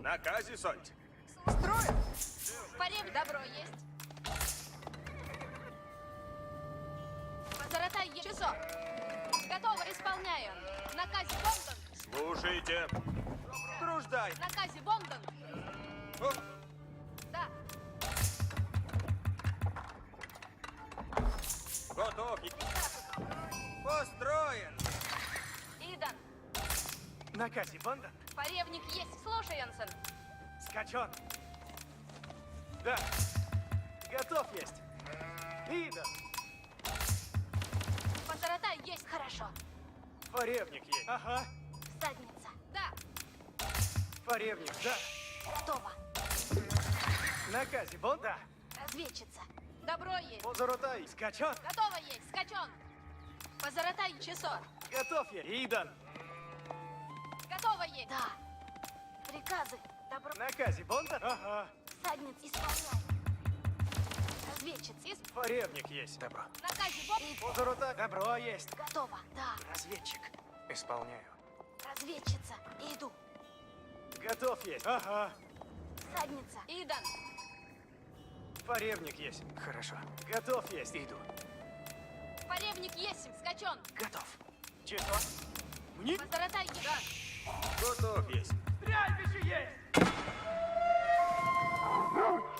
Наказе сонь. Строю. Парим, добро есть. Позоротай часов. Готово, исполняю. Наказе Бондон. Слушайте. Труждай. Наказе Бондон. О, Да. готов. Построен. Идан. Наказе Бондон. Поревник есть. Слушай, Янсен. Скачен. Да. Готов есть. Идан. Позоротай есть. Хорошо. Поревник есть. Ага. Всадница. Да. Поревник, да. Готово. Наказе Бондон. Да. Разведчица. Добро есть. Позоротай. Скачен. Готово есть. Скачен. Позоротай часов. Готов есть. Идан. Готово есть. Да. Приказы. Добро. Наказе Бондон. Ага. Всадниц исполняй. Разведчица. Поревник есть. Добро. Наказе Бондон. Позоротай. Добро есть. Готово. Да. Разведчик. Исполняю. Разведчица. Иду. Готов есть. Ага. Всадница. Идан. Поревник есть. Хорошо. Готов есть. Иду. Поревник есть. Скачен. Готов. Чего? Мне? Позоротай есть. Да. Готов есть. Стрельбище есть!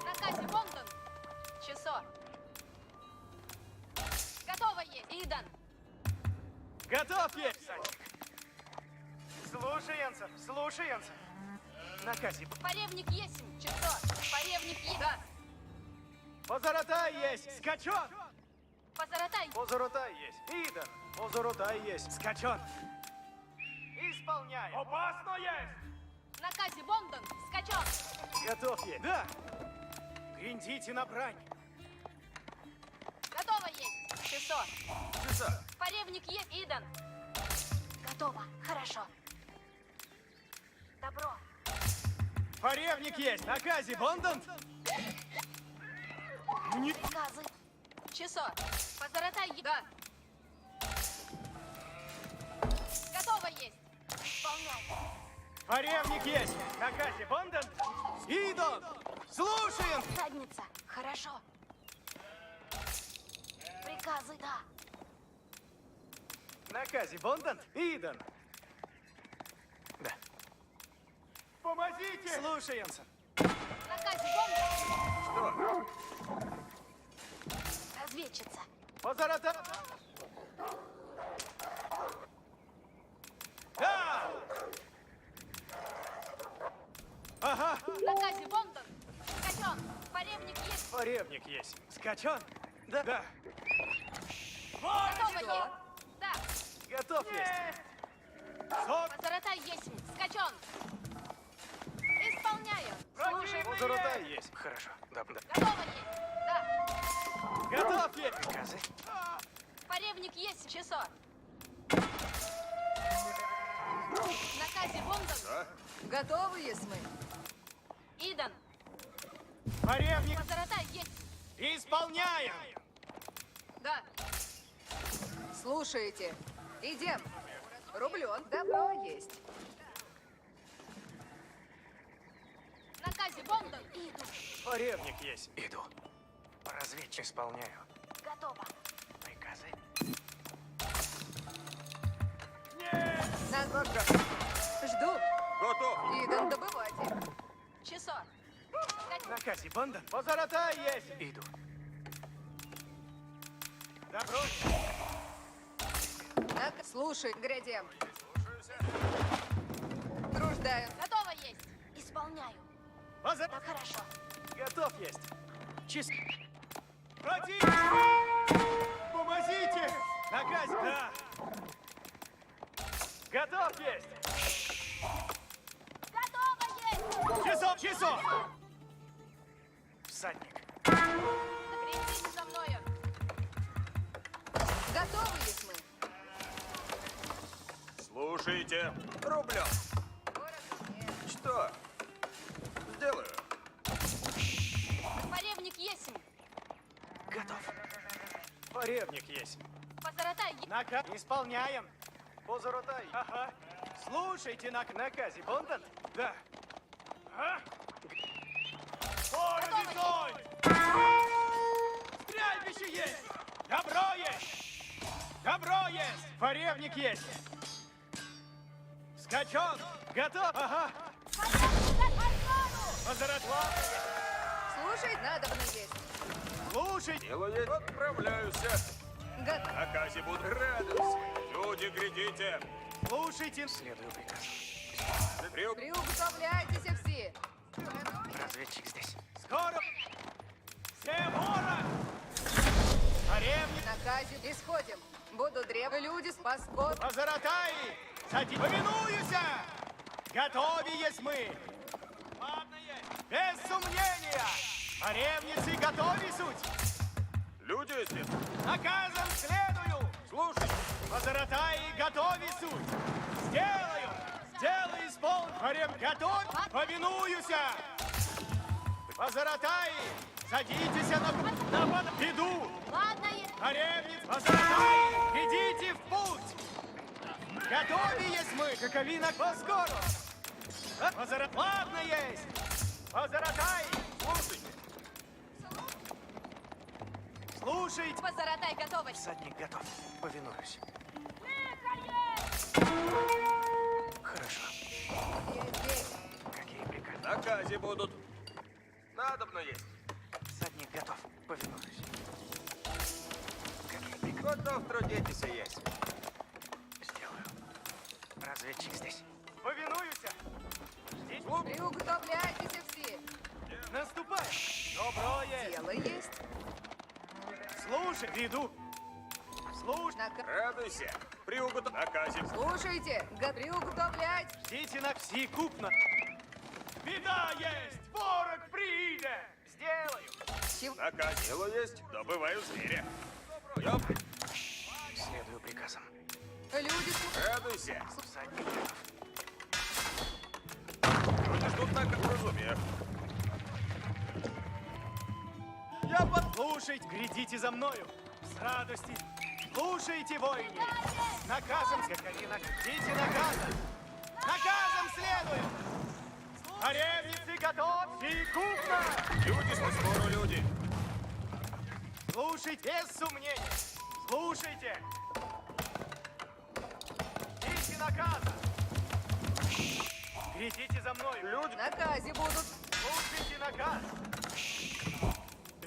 Наказе Бондон. Часо. Готово есть. Идан. Готов есть! Слушаемся, слушаемся. Наказе. Поревник есть. Часо. Поревник есть. Да. Позоротай есть! Скачен! Позоротай. Позоротай есть. Идан. Позоротай есть. Скачен. Исполняю. Опасно есть! Наказе Бондон. Скачен. Готов есть. Да. Гриндите на брань. Готово есть. Часо. Часа. Поревник есть. Идан. Готово. Хорошо. Добро. Поревник есть. Наказе Бондон. Мне... Приказы. Часо. Позоротай. Да. Готово есть. Исполняй. Поревник есть. Наказе Бондон. Идан. Слушаем. Задница. Хорошо. Приказы. Да. Наказе Бондон. Идан. Да. Помогите! Слушаемся. Наказе Бондон. Что? Разведчица. Позоротай. Да! Ага. Наказе Бондон. Скачен. Поревник есть. Поревник есть. Скачен? Да. Да. Готово есть. Да. Готов есть. Сок. Позоротай есть. Скачен. Исполняю. Слушай. Позоротай есть. Хорошо. Да. Готово есть. Да. Готов есть. Приказы. Поревник есть. Часо. Наказе Бондон. Да? Готовы, есть мы? Идан. Поревник. Позоротай есть. Исполняем. Да. Слушаете? Идем. Рублен. Добро есть. Наказе Бондон. Иду. Поревник есть. Иду. Разведчик. Исполняю. Готово. Приказы. Жду. Готов. Идан, добывайте. Часо. Скачен. Наказе Бондон. Позоротай есть. Иду. Добро. Слушай, грядем. Труждаю. Готово есть. Исполняю. Позор... Да, хорошо. Готов есть. Чист. Противник! Помогите! Наказе. Да. Готов есть. Готово есть. Часов, часов! Всадник. Закрепитесь за мною. Готовы, есть мы? Слушайте. Рублем. Городу нет. Что? Сделаю. Поревник есть. Готов. Поревник есть. Позоротай. Наказ. Исполняем. Позоротай. Ага. Слушайте наказе, Бондон. Да. Ворог огонь! Стрельбище есть! Добро есть! Добро есть! Поребник есть! Скачок! Готов! Ага! Позаратла! Слушай, надобно есть. Слушайте! Дело есть. Отправляюсь. Готов. На казе буду. Радуйся. Люди, глядите. Слушайте! Следую приказ. Приуготовляйтесь все. Разведчик здесь. Скоро! Все ворог! Поребник! На казе исходим. Буду древо люди с паскот. Позаратай! Сади! Повинуюся! Готовы есть мы! Ладно есть! Без сомнения! Поревницы готовы суть! Люди здесь. Наказом следую! Слушай. Позаратай готовы суть! Сделаю! Сделаю исполню! Порев готов! Повинуюся! Позаратай! Садитесь на иду! Ладно, есть. Поревниц! Позаратай! Идите в путь! Готовы есть мы, каковина поскору! Ладно есть! Позаратай! Слушайте. Слушайте! Позаратай готовность. Всадник готов. Повинуюсь. Хорошо. Здесь. Какие приказы? На казе будут. Надобно есть. Всадник готов. Повинуюсь. Какие приказы? Готов трудитесь есть. Сделаю. Разведчик здесь. Повинуюся! Ждите. Приуготовляйтесь все. Наступай! Добро есть! Дело есть. Слушай, веду! Слушай! Радуйся. Приуготов. На казе. Слушайте. Приуготовляйтесь. Ждите на всі купно! Беда есть! Ворог прииде! Сделаю! Чего? На казе. Дело есть. Добываю зверя. Я Следую приказам. Люди с... радуйся. Всадник готов. Люди ждут на разумех. Я послушайте, глядите за мною. С радости. Слушайте, воины. Наказом скаковина. Ждите наказа. Наказом следуем. Поревницы готов. И купно. Люди, скоро люди. Слушайте без сомнений. Слушайте. Ждите наказа. Глядите за мною. Люди. На казе будут. Слушайте наказ.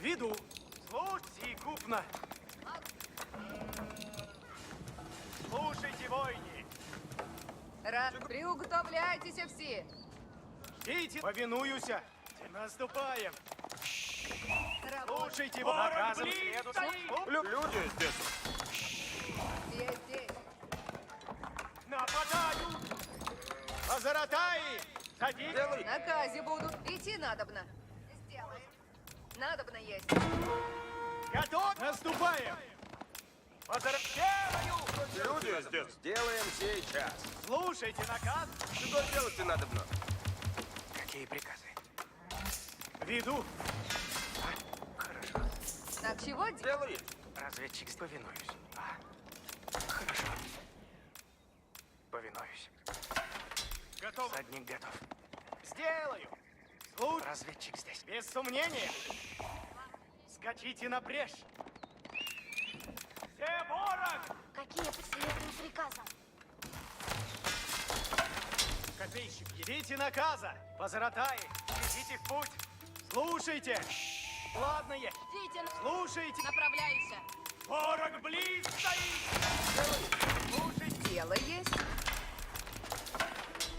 Веду. Слушайте купно. Слушайте, войни. Приуготовляйтесь все. Ждите. Повинуюся. Наступаем. Работа. Слушайте, наказом следует. Люди здесь. Здесь. Нападаю. Позаратай. Садись. Делай. На казе будут. Идти надобно. Сделаем. Надобно есть. Готов. Наступаем. Позаратай. Люди здесь. Сделаем сейчас. Слушайте наказ. Что делать надобно? Какие приказы? Веду. Хорошо. На чего делать? Делай. Разведчик, повинуюсь. Хорошо. Повинуюсь. Готов. Всадник готов. Сделаю. Слух. Разведчик здесь. Без сомнения. Скачите на брешь. Все ворог! Какие следуют приказам? Копейщик, идите наказа. Позаратай. Идите в путь. Слушайте. Ладно есть. Ждите, Слушайте. направляйся. Ворог близ стоит. Слушайте. Дело есть.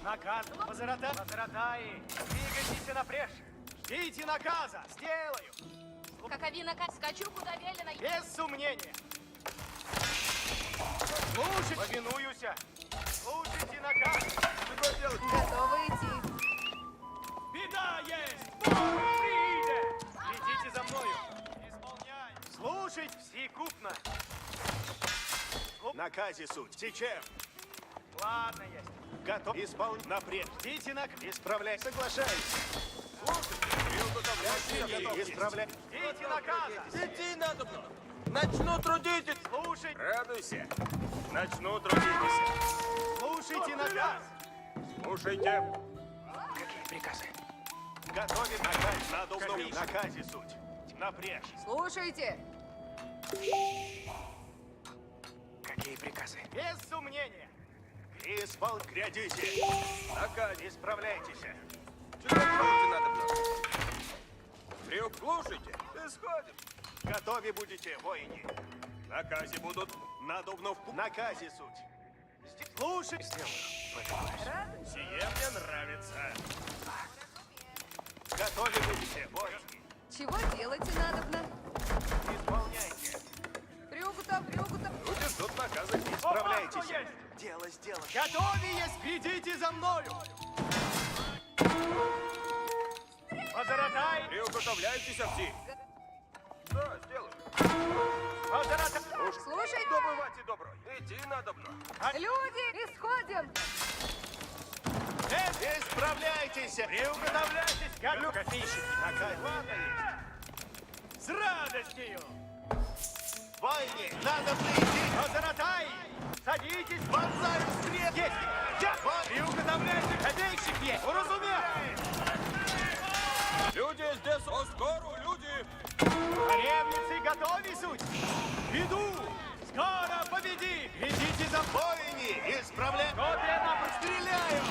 Наказ. Позаратай. Двигайтесь на брешь. Ждите наказа. Сделаю. Каковина, скачу, куда велено. Без сомнения. Слушай. Повинуюся. Слушайте наказ. Что делать? Готовы идти. Беда есть! Ворог прииде! Идите за мною! Исполняй! Слушать всекупно! Наказе суть. Течем. Ладно есть. Готов. Исполнить напред. Идите на... Исправляй. Соглашайся. Приуготовляйся. Исправляй. Идите наказа! Идти надобно. Начну трудитесь. Слушать! Радуйся. Начну трудитесь. Слушайте наказ! Слушайте. Какие приказы? Готовим наказ. Надувном наказе суть. Напрячь. Слушайте. Какие приказы? Без сомнения. Грядите. Наказ. Исправляйтесь. Чего делать надо? Брюк, слушайте. Исходим. Готове будете, воины. В наказе будут. Надувно в наказе суть. Слушай. Сие мне нравится. Готове будете, воины. Чего делать надобно? Исполняйте. Приготов. Люди ждут наказа. Исправляйтесь. Опа, что есть? Дело сделано. Готовы есть, идите за мною. Позаратай. Приготовляйтесь всі. Да, сделаю. Позаратай. Слушай. Добывайте добро. Идти надобно. Люди, исходим. Исправляйтесь. Приуготовляйтесь, как кофейщики. Наказ. Ладно есть. С радостью. Воины, надо прийти. Позаратай. Садитесь. Вонзаю стрел. Есть. Я. Приуготовляйте, кофейщик есть. Уразумел. Люди здесь, скоро, люди. Ревницы готовы суть. Веду. Скоро победи. Идите за мной. Воины, исправляй. Вот я нам стреляю.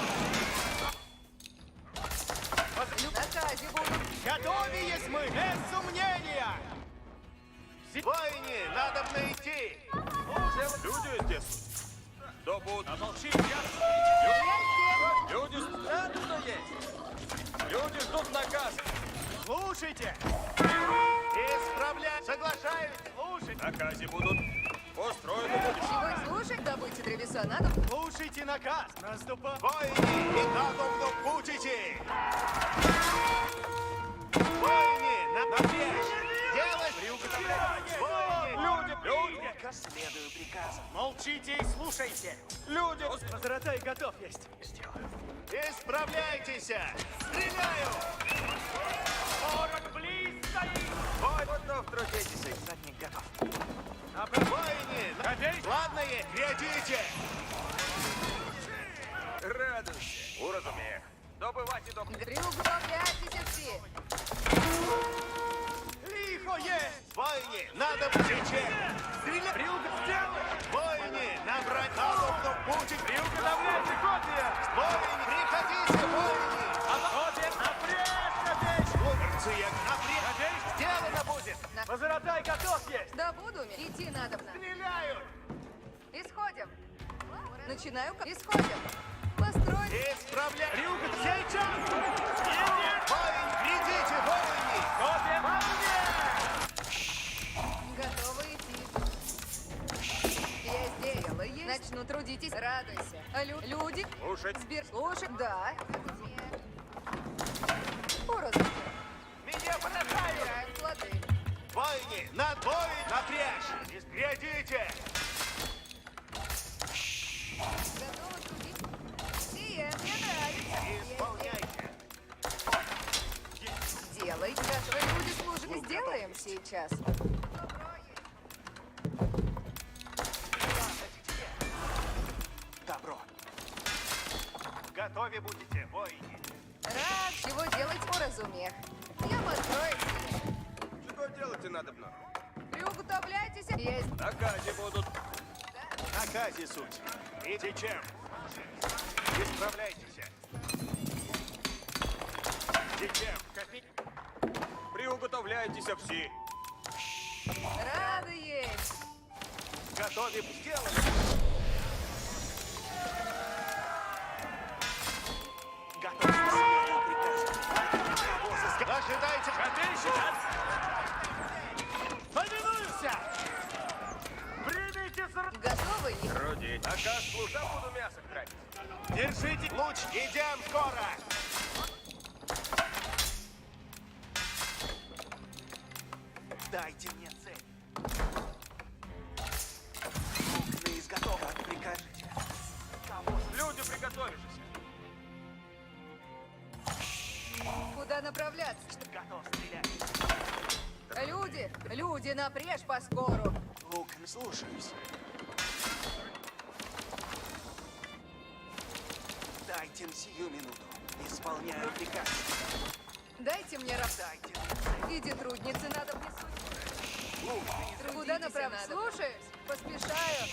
В наказе будут. Готовы есть мы, без сомнения. Воины, надо идти. Люди здесь. Да будут. Молчи, Люди надобно есть. Люди ждут наказа. слушайте. Исправляй. Соглашаюсь. Слушайте. В наказе будут. Устроены будут. Чего слушать? Добыть древеса надо. Слушайте наказ. Наступай. Воины, и надувно будете. Воины, напрячь. Делать. Приуготовляйтесь. Воины. Люди. Следую приказу. Молчите и слушайте. Люди. Позаратай готов есть. Сделаю. Исправляйтесь. Стреляю. 40 близ стоит. Готов, трудитесь. Задник готов. Направо. Воины, Готовь. ладно, глядите. Радуйся. Уразумех. Добывайте добро. Приуготовляйтесь все. Лихо есть. Воины, надо сейчас. Стреляй. Приуготовляйте. Воины, набрать надувно будете. Приуготовляйте копия. Воины, приходите, воины. Копия. Напрячь, кофейщик. Луперцы, напрямик. Кофейщик. Сделано будет. Позаратай готов есть. Да буду. Идти надобно. Стреляют. Исходим. Начинаю. Исходим. Построить. Исправляй. Приуготовляйте. Сейчас. Воин, глядите, воины. Копия. Во мне. Готовы идти. Я сделаю. Начну трудитесь. Радуйся. Люди. Слушать. Слушай. Да. Уразумел. Меня поражают. Играем в плоды. Воины, над воин, напрячь. Глядите. Готовы трудить? Сие мне нравится. Исполняйте. Делай. Готовы люди служат. Сделаем сейчас. Добро. Готове будете, воины. Рад. Чего делать? Уразумех. Я построю себе. Что делать надобно? Приуготовляйтесь. Есть. В наказе будут. Наказе суть. И чем? Исправляйтесь. Чем? Приуготовляйтесь всі. Рады есть. Готове сделано. Готове. Ожидайте. Кофейщик. Повинуемся. Примите сразу. Готовы? Труди. Наказ служа буду мясо тратить. Держите луч. Идем скоро. Дайте мне цель. На изготов, как прикажете. Люди, приготовившись. Куда направляться? Готов стрелять. Люди, напрежь поскору. Лук, слушаюсь. Дайте им сию минуту. Исполняю приказ. Дайте мне раздать. Иди, трудницы, надо мне суть. Куда направить? Слушаюсь. Поспешаю.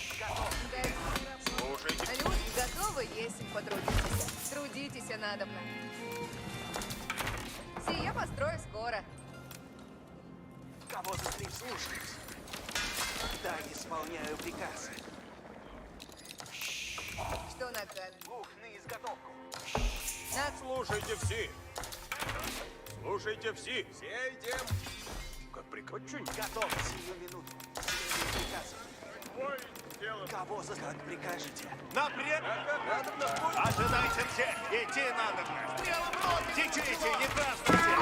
Дайте мне работу. Слушайте. Люди готовы, если потрудитесь. Трудитесь, надобно. Сие построю скоро. Кого застрелить? Слушаюсь. Да, исполняю приказ. Что накажет? Лук на изготовку. Слушайте все. Слушайте все. Все идем. Как приказ. Очень. Готов сию минуту. Следует приказу. Ой, дело. Кого за как прикажете? Напред! Надо. Ожидайте все! Идти надо! Стрелы в рот! Течите, не здравствуйте!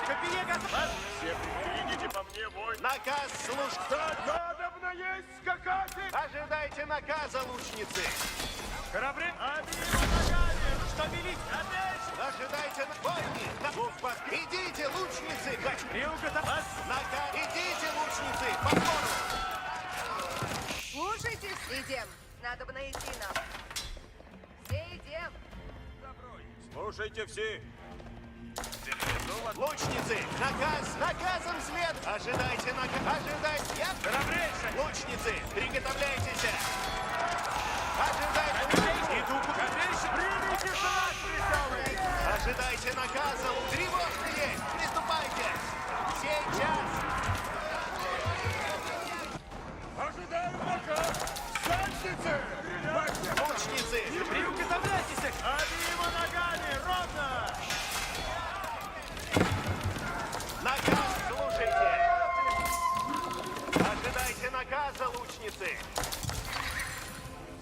Копье готово. Все идите по мне, вой. Наказ слушать! Надобно есть скакать. Ожидайте наказа, лучницы! Корабли. Обеими ногами. Что велить? Ожидайте на... Войны! Идите, лучницы! Стрел готова. Наказ! Идите, лучницы! По скору! Слушайтесь, идем. Надобно идти нам. Все идем. Слушайте все. Лучницы! Наказ! Наказом след! Ожидайте наказ! Ожидайте! Я... Кораблейший. Лучницы! Приготовляйтесь! Ожидайте! Иду! Кораблейший. Примите знак присяги. Ожидайте наказа! Тревожные! Приступайте! Сейчас! Ожидаем наказ. Садницы. Лучницы! Приготовляйтесь. Обеими ногами. Ровно. Наказ слушайте! Ожидайте наказа, лучницы!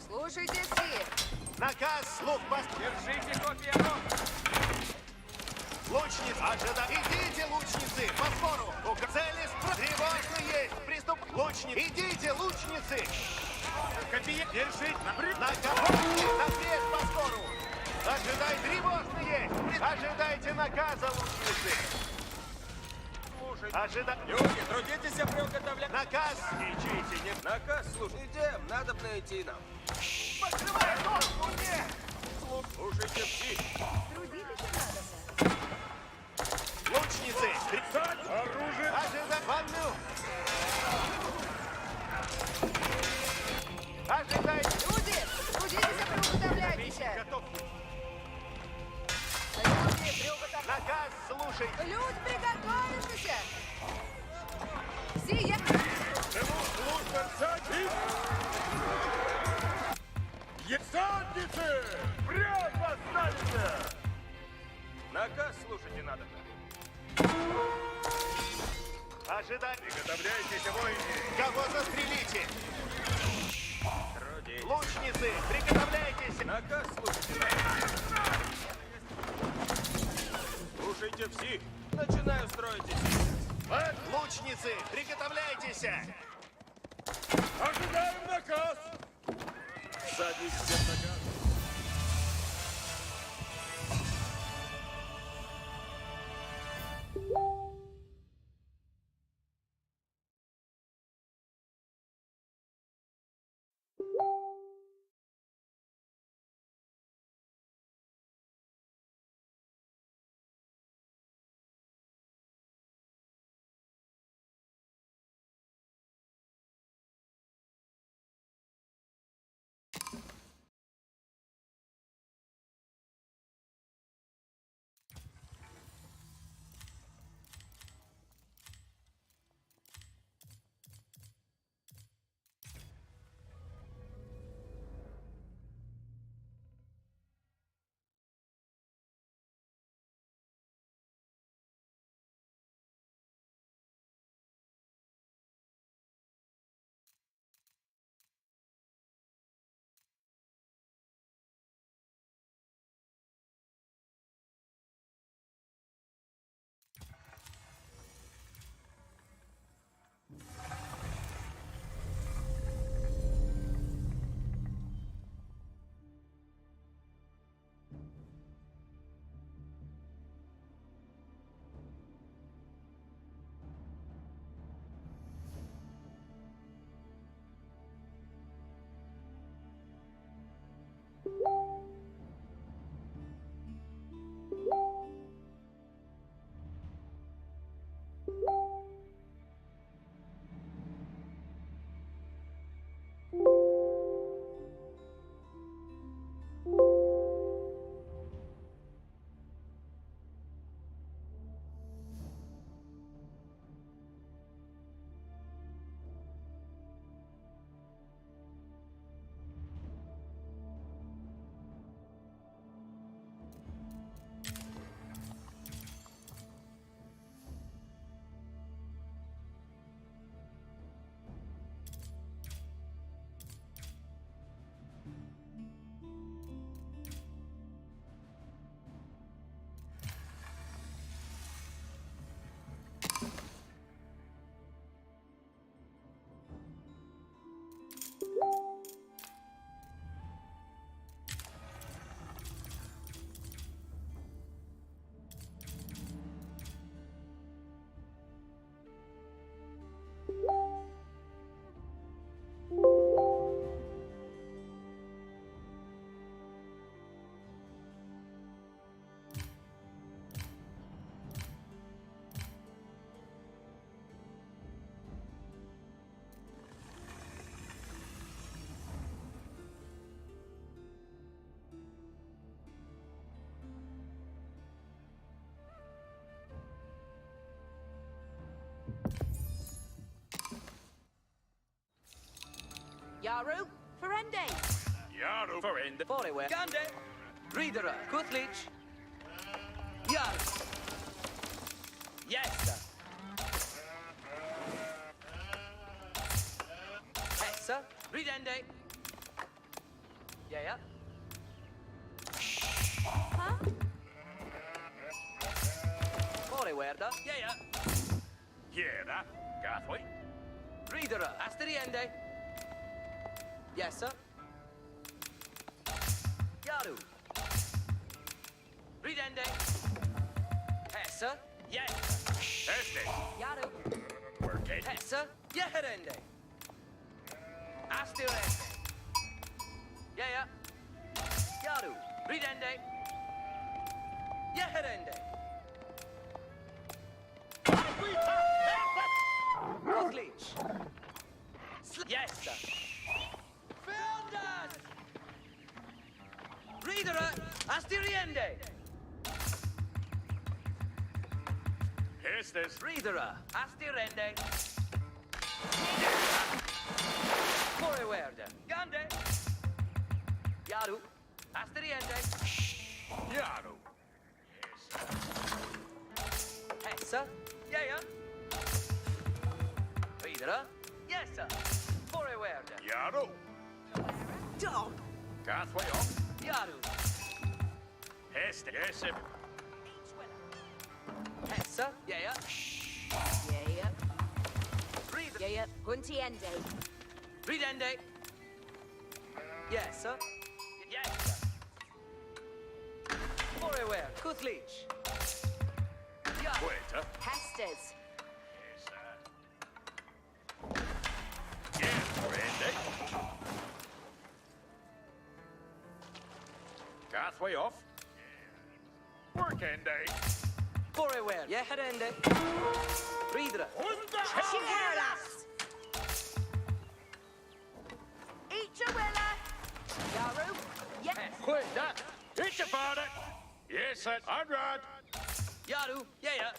Слушайте все. Наказ слух пост... Держите копья рот. Лучниц! Идите, лучницы! По спору! Цели тревожно есть! Приступ... Лучницы! Идите, лучницы! Копье. Держите. Наказ! Наперед по спору! Ожидай, тревожно есть! Ожидайте наказа, лучницы! Слушайте. Ожидай... Люди, трудитесь, приготовля. Наказ! Ищите, не... Наказ, слушай. Идем, надо найти нам. Покрывай ногу мне! Слушайте все. Трудитесь, надобно. Лучницы! Оружие. Ожидай... Ванну! Ожидайте! Люди, трудитесь, приготовляйтесь. Готов! Люди, приготовляйтесь. Наказ слушай! Люди, приготовившиеся. Сие. Служба садись. Садницы! Вперед поставите. Наказ слушайте надо. Ожидай! Приготовляйтесь, воины. Кого застрелите? Трудитесь. Лучницы, приготовляйтесь! Наказ слушайте надо. Слушайте все. Начинаю строить. Лучницы, приготовляйтесь! Ожидаем наказ. Садись всем наказ. Yaru, Ferende. Yaru förende. Forward. Gande. Ridera. Kutlich. Yaru. Yes, sir. Hessa. Ridende. Yeah. Huh? Forward. Yeah. Jäda. Gathway. Ridera. Asteriende. Yes, sir. Yaru. Ridende. Hessa. Yes. Este. Yaru. Workade. Hessa. Yeherende. Astirende. Yeah. Yaru. Ridende. Yeherende. Kutlich. Yes, sir. Feldas. Ridera. Astiriende. Estes. Ridera. Astirende. Forward. Gande. Yaru. Asteriende. Yaru. Hessa. Yeah. Ridera. Yes, sir. Forward. Yaru. Dog. Gathway off. Yaru. Este. Ese. Hessa. Yeah. Yeah. Ridera. Yeah. Huntiende. Ridende. Yes, sir. Yes, sir. Forward. Kutlich. Yaru. Queta. Hestes. Yes, förende. Gathway off. Workende. Forward. Yeherende. Ridera. Cheerlas. Ichawilla. Yaru. Yes. Queta. It's about it. Yes, sir. I'm right. Yaru. Yeah.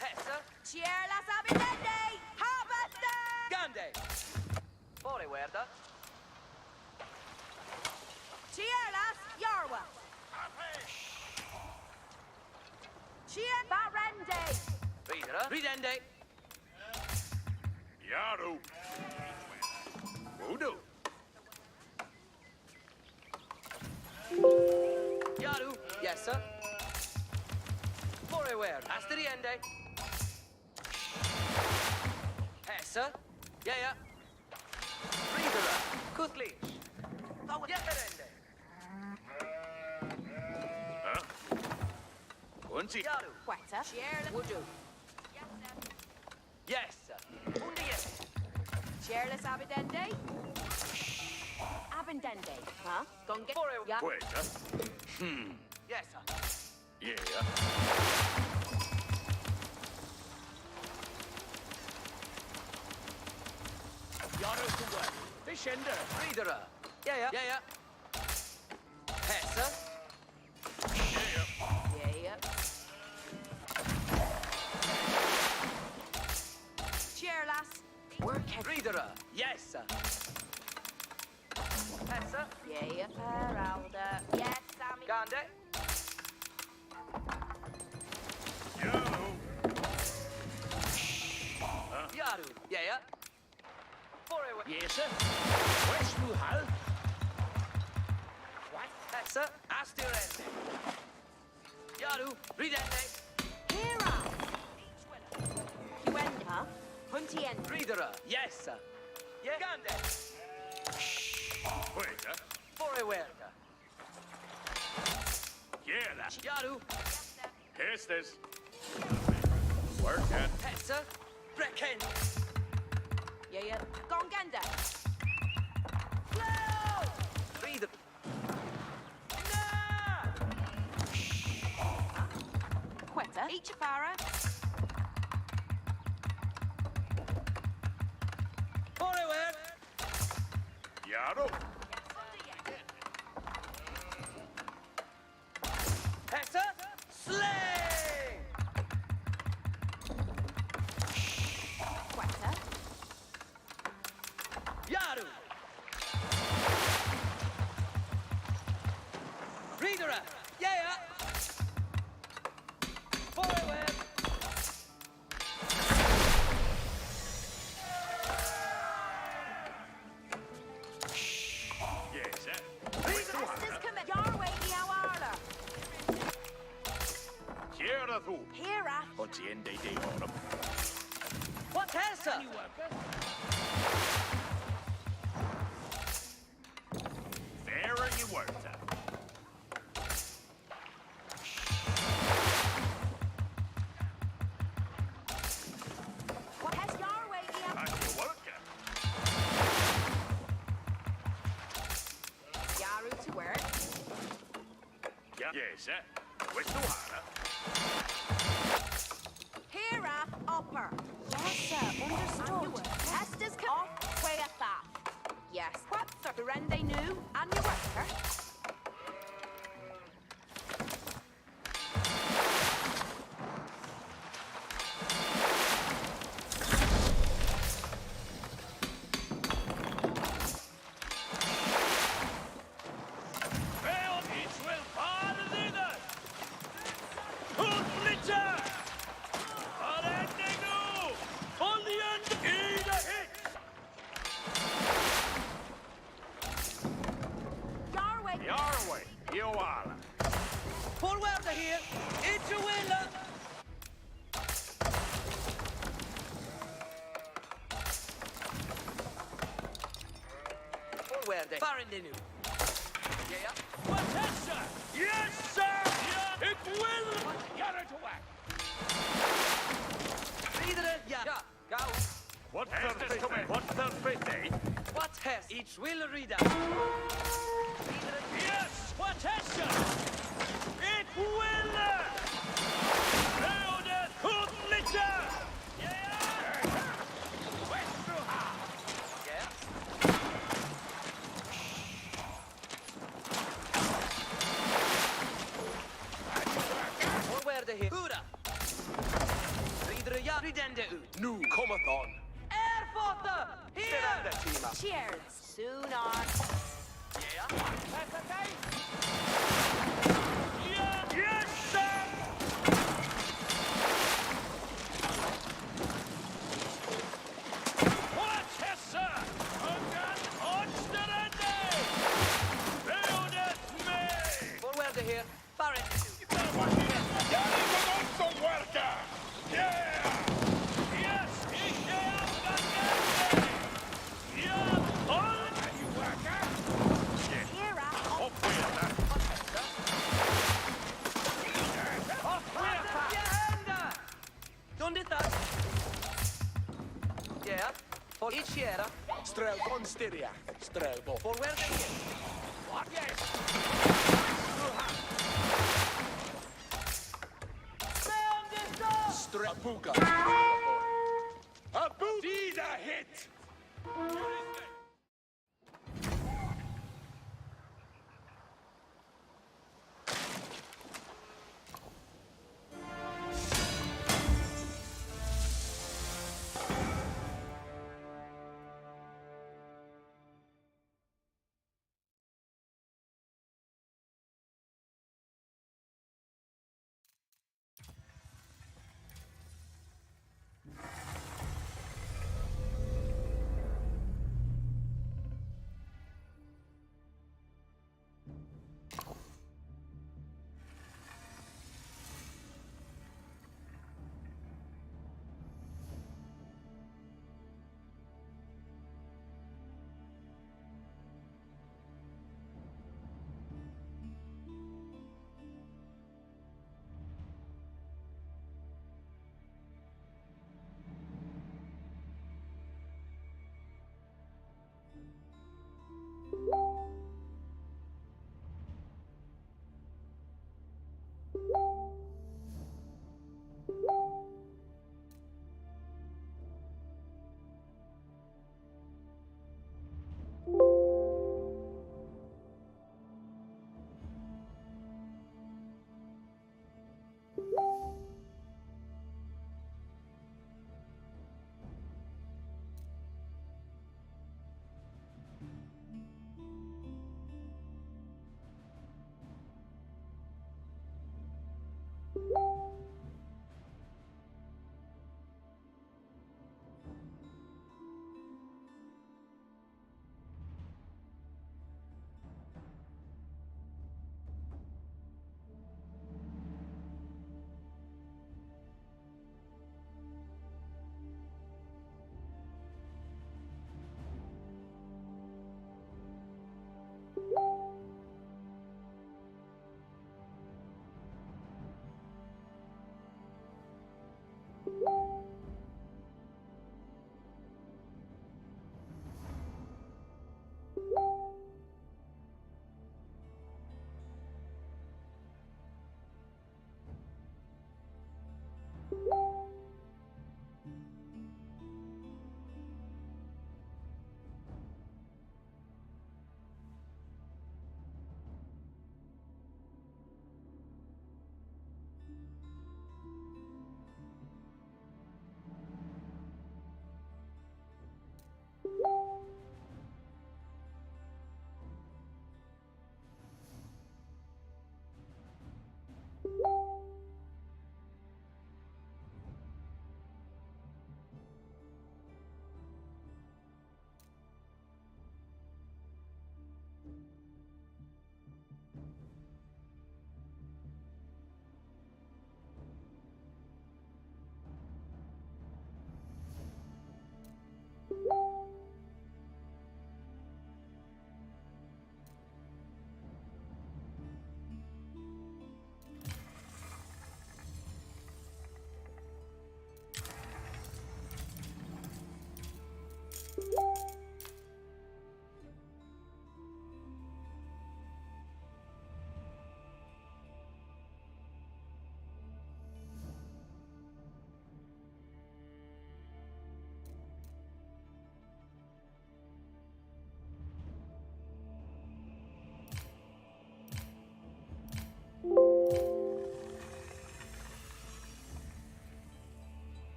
Hessa. Cheerlas abitende. Harvester. Gande. Forward. Cheerlas. Yarwa. Cheer. Barende. Ridera. Ridende. Yaru. Voodoo. Yaru. Yes, sir. Forward. Asteriende. Hessa. Yeah. Ridera. Kutlich. Yeherende. Unsi. Yaru. Quetta. Cheerlas. Wudu. Yes, sir. Unde yes. Cheerlas abitende. Abendende. Huh? Gonge. Forward. Yeah. Queta. Yes, sir. Yeah. Yaru to work. Fishende. Ridera. Yeah. Hessa. Yeah. Cheerlas. Work head. Ridera. Yes, sir. Hessa. Yeah. Peralda. Yes, Sammy. Gande. Yaru. Yaru. Yeah. Forward. Yes, sir. West to Hull. What? Hessa. Astirende. Yaru. Ridende. Hera. Huenda. Huntien. Ridera. Yes, sir. Yeah. Gande. Queta. Forward. Yeah, that's Yaru. Estes. Work at. Hessa. Brecken. Yeah. Gongenda. Flow. Ridera. Nah. Quetta. Ichafara. Forward. Yaru. Hessa. Sling. Tiende de oro. What else, sir? Fairer you were, sir. What has your way, Ian? As you worker. Yaru to work. Yeah. Yes, sir. Questo hara. Hera upper. Yes, sir. Understood. Estes off way at that. Yes. What, sir? The rende new and your worker. Väl each will fara vidare. Hundlitter! Aränning nu! Oljan i det hit! Your way. Your way, you all. Forward here. It's a winner. Forward. Far in the new. Yeah. Attention! Yes, sir! It will! Get her to whack! Vidare. Ja. Go. What Thursday? What Thursday? What has each will reader? Yes! Attention! It will! Leonet Hundlitter! Yeah! Westruha! Yeah. Forward here. Hurra. Vidare. Ja. Ridende ut. Nu komathon. Airfotter. Here. Tima. Cheers. Soon on. Yeah. Yeah! Yes, sir! What has sir? Ungan Onsterende! Leonet me! Forward here. Far in the new. Yeah! Yes, ich am Ganende! Ja, on! Hera Upp med det! Don't that. Yeah. For each year. Strelbon styria. Strelbon. Forward here. Yes! Strapuka. Abu. Dida hit.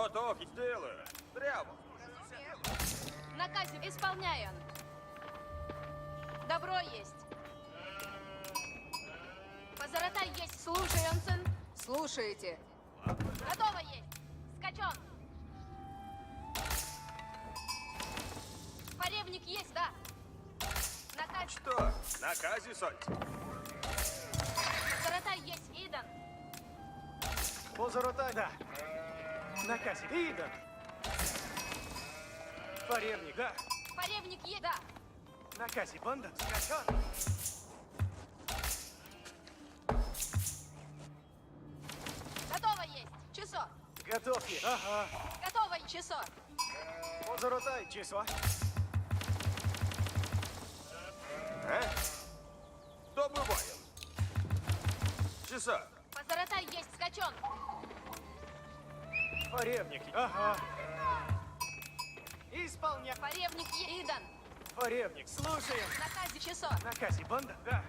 Готов. Сделаю. Прямо. Наказе исполняем. Добро есть. Позаратай есть. Слушаемся. Слушаете. Готово есть. Скачон. Поревник есть, да. Наказ. Что? Наказе соть. Позаратай есть. Идан. Позаротай. Да. Наказе. Ида. Поревник. Да. Поревник есть, да. Наказе. Банда. Скачан. Готово есть. Часо. Готов есть. Ага. Готово часо. Позаротай. Число. А? Добываем. Часа. Позаратай есть. Скачон. Поревники. Ага. Исполня. Поревник есть. Идан. Поревник. Слушаем. Наказе часо. Наказе. Банда. Да.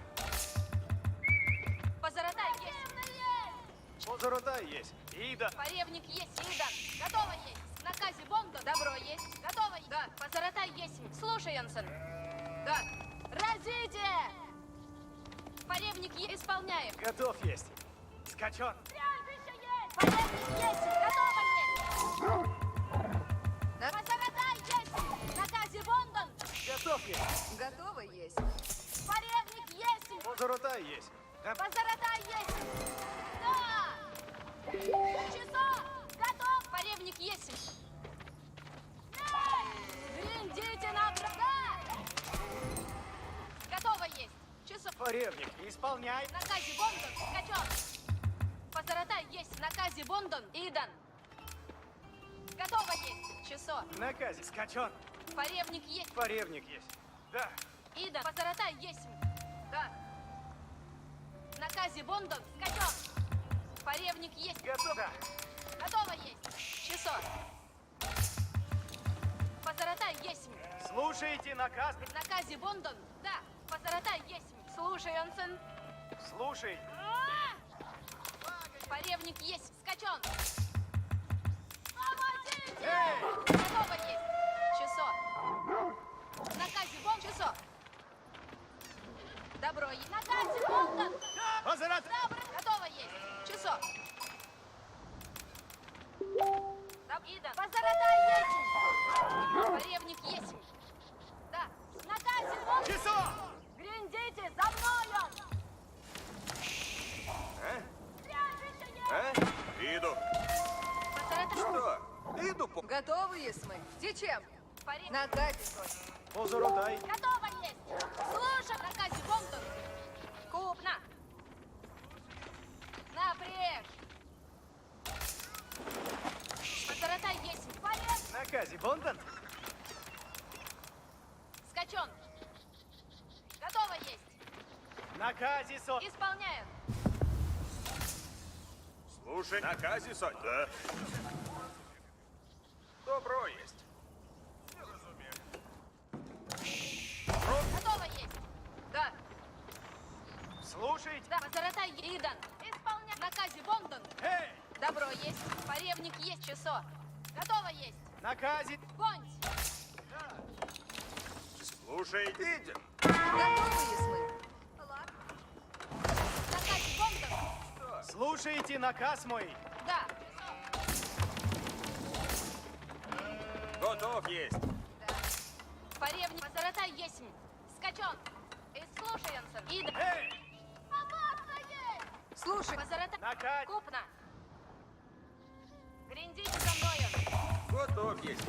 Позаратай есть. Позаротай есть. Ида. Поревник есть. Идан. Готово есть. Наказе бомба. Добро есть. Готово есть. Да. Позаратай есть. Слушаемся. Да. Разите! Поревник есть. Исполняем. Готов есть. Скачан. Поревник есть. Готово есть. Позаратай есть. Наказе Бондон. Готов есть. Готово есть. Поревник есть. Позаротай есть. Да. Позаратай есть. Да. Часо. Готов. Поревник есть. Гриндите на врага. Готово есть. Часо. Поревник. Исполняй. Наказе Бондон. Скачон. Позаратай есть. Наказе Бондон. Идан. Готово есть. Часо. Наказе. Скачан. Поревник есть. Поревник есть. Да. Идан. Позаратай есть. Да. Наказе Бондон. Скачон. Поревник есть. Готов. Да. Готово есть. Часо. Позаратай есть. Слушайте наказ. Наказе Бондон. Да. Позаратай есть. Слушаемся. Слушай. Поревник есть. Скачон. Помогите! Эй! Готово есть. Часо. Наказе Бондон. Часо. Добро есть. Наказе Бондон. Позарат. Добро. Готово есть. Часо. Ида. Позаратай есть. Поревник есть. Да. Наказе Бондон. Часо. Гриндите за мною. Иду. Позаратай. Что? Иду по... Готовы есть мы. Зачем? Поревник. Наказе соть. Позаротай. Готово есть. Слушай, наказе Бондон. Купна. Напряжь. Позаратай есть. Порез. Наказе. Бондон. Скачон. Готово есть. Наказе сот. Исполняем. Слушай. Наказе сот. Да. Добро есть. Готово есть. Да. Слушайте. Да. Позаратай Идан. Исполняем. Наказе Бондон. Эй! Добро есть. Поревник есть. Часо. Готово есть. Наказе. Гонь. Слушай. Идем. Готовы есть мы. Наказе Бондон. Слушайте наказ мой. Да. Готов есть. Поревник. Позаратай есть. Скачон. И слушаемся. Идан. Эй! Слушай. Позаратай. Наказ. Купна. Гриндите за мною. Готов есть.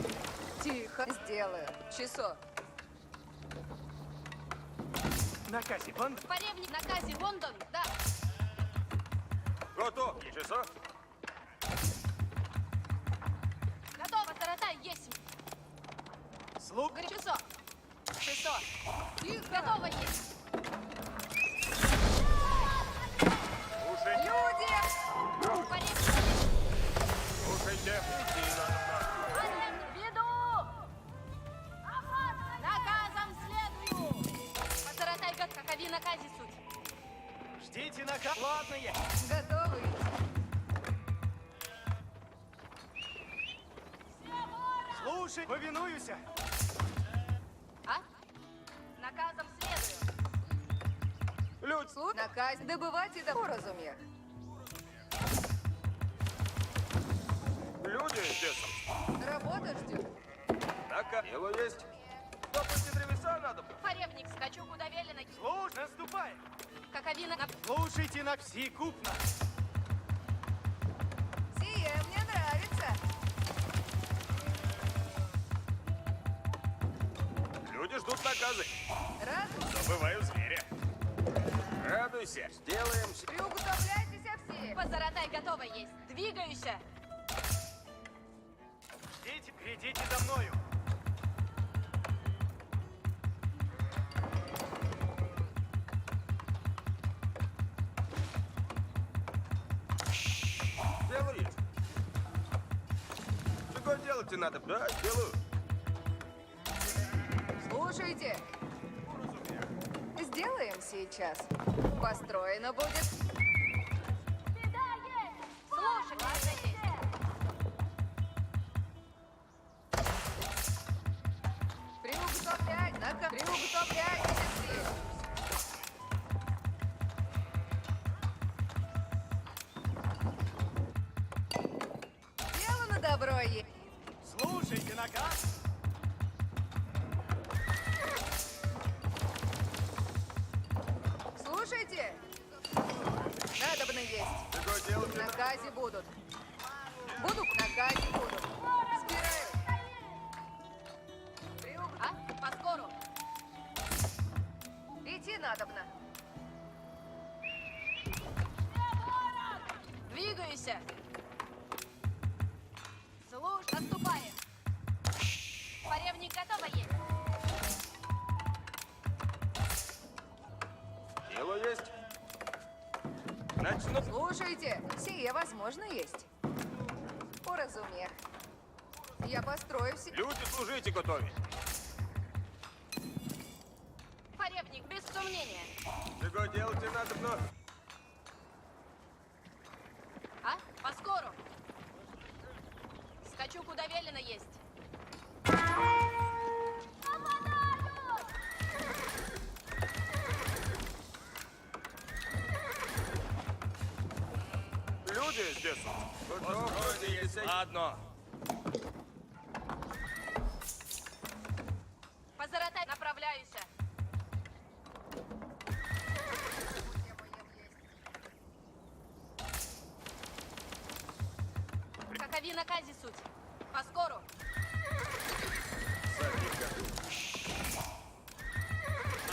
Тихо. Сделаю. Часо. Наказе. Бондон. Поревник. Наказе Бондон. Да. Готов есть. Часо. Готово. Позаратай есть. Слуг. Часо. Часо. Тихо. Готово есть. Слушай. Люди! Поревник есть. Слушайте. Поревник в виду. Наказом следую. Позаратай, какови наказе суть. Ждите наказ. Ладно есть. Готовы? Слушай, повинуюся. А? Наказом следую. Слух, наказ добывать и до разумех. Люди здесь. Работа ждет. Так, дело есть. Топайте древеса надо. Поревник, скачу куда велено. Слушай, наступай. Каковина на... Слушайте на все купно. Сие мне нравится. Люди ждут наказы. Раз, Добываю зверя. Радуйся. Сделаем. приуготовляйтесь все. Позаратай готова есть. Двигаюся. Идите за мною. Дело есть. Что делать надо? Да, сделаю. Слушайте. Сделаем сейчас. Построено будет. Слушай, ладно есть. Приуготовляйтесь все. Дело на добро есть. Слушайте наказ. Слушайте. Надобно есть. Какое дело В наказе будут. Буду в наказе будут. Спираю. А? Поскору. Идти надобно. Двигаюся. Слушай, наступаем. Поревник готова есть. Дело есть. Начну. Слушайте, сие возможно есть. Уразумех. Я построю все. Люди, служите готове. Поревник, без сомнения. Какое делать надо вновь? А? Поскору. Скачу куда велено есть. Люди здесь. Построили. Ладно. Позаратай, направляюся. Какови наказе суть? Поскору.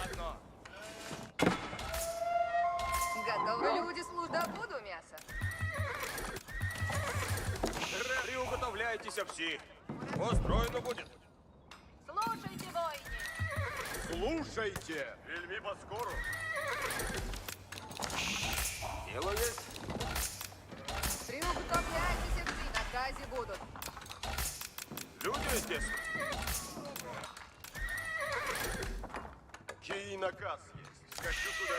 Одно. Готовы люди службы. Добуду мясо. Приуготовляйтесь все. Устроено будет. Слушайте, воины. Слушайте. Вельми поскору. Дело есть. Приуготовляйтесь все. В наказе будут. Люди здесь. Чий наказ есть? Скачу куда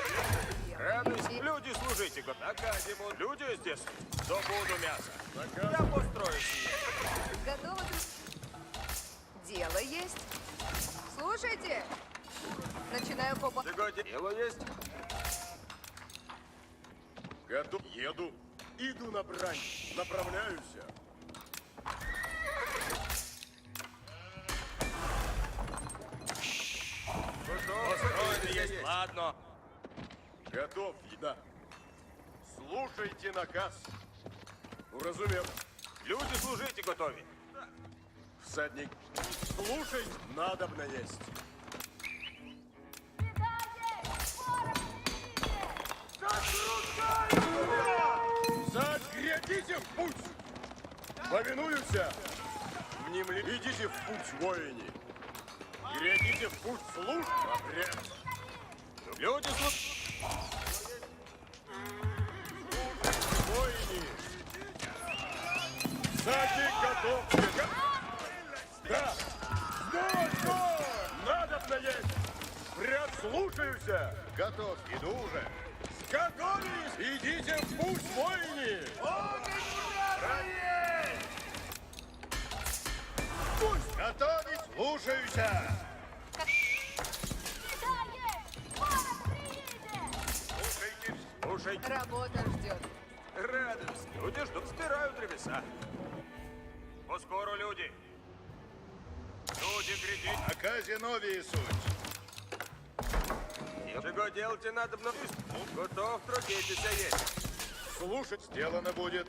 Радуйся. Люди, служите. Наказе будут. Люди здесь. Добуду мясо. Я построю себе. Готовы? Дело есть. Слушайте. Начинаю по... Дело есть. Готов. Еду. Иду на брань. Направляюсь. Построено есть. Ладно. Готов. Да. Слушайте наказ. Уразумел. Люди, служите готове. Всадник. Слушай, надобно есть. Загрядите в путь! Повинуюся! Внемли, идите в путь, воине! Грядите в путь служб, обряд! Люди, служите. Воине! Всадник готов! Да! Стой! Надобно есть! Прям слушаюся! Готов, иду уже! Готовились! Идите в путь, воине! Огонь! Пусть! Готовить! Слушаюся! Слушайте, Слушайте, Работа ждет. радуюсь. Люди ждут, собирают древеса. Поскору люди. Люди кричат. на казинове суть. Чего делать надо мной? Готов трудитесь, есть. Слушать сделано будет.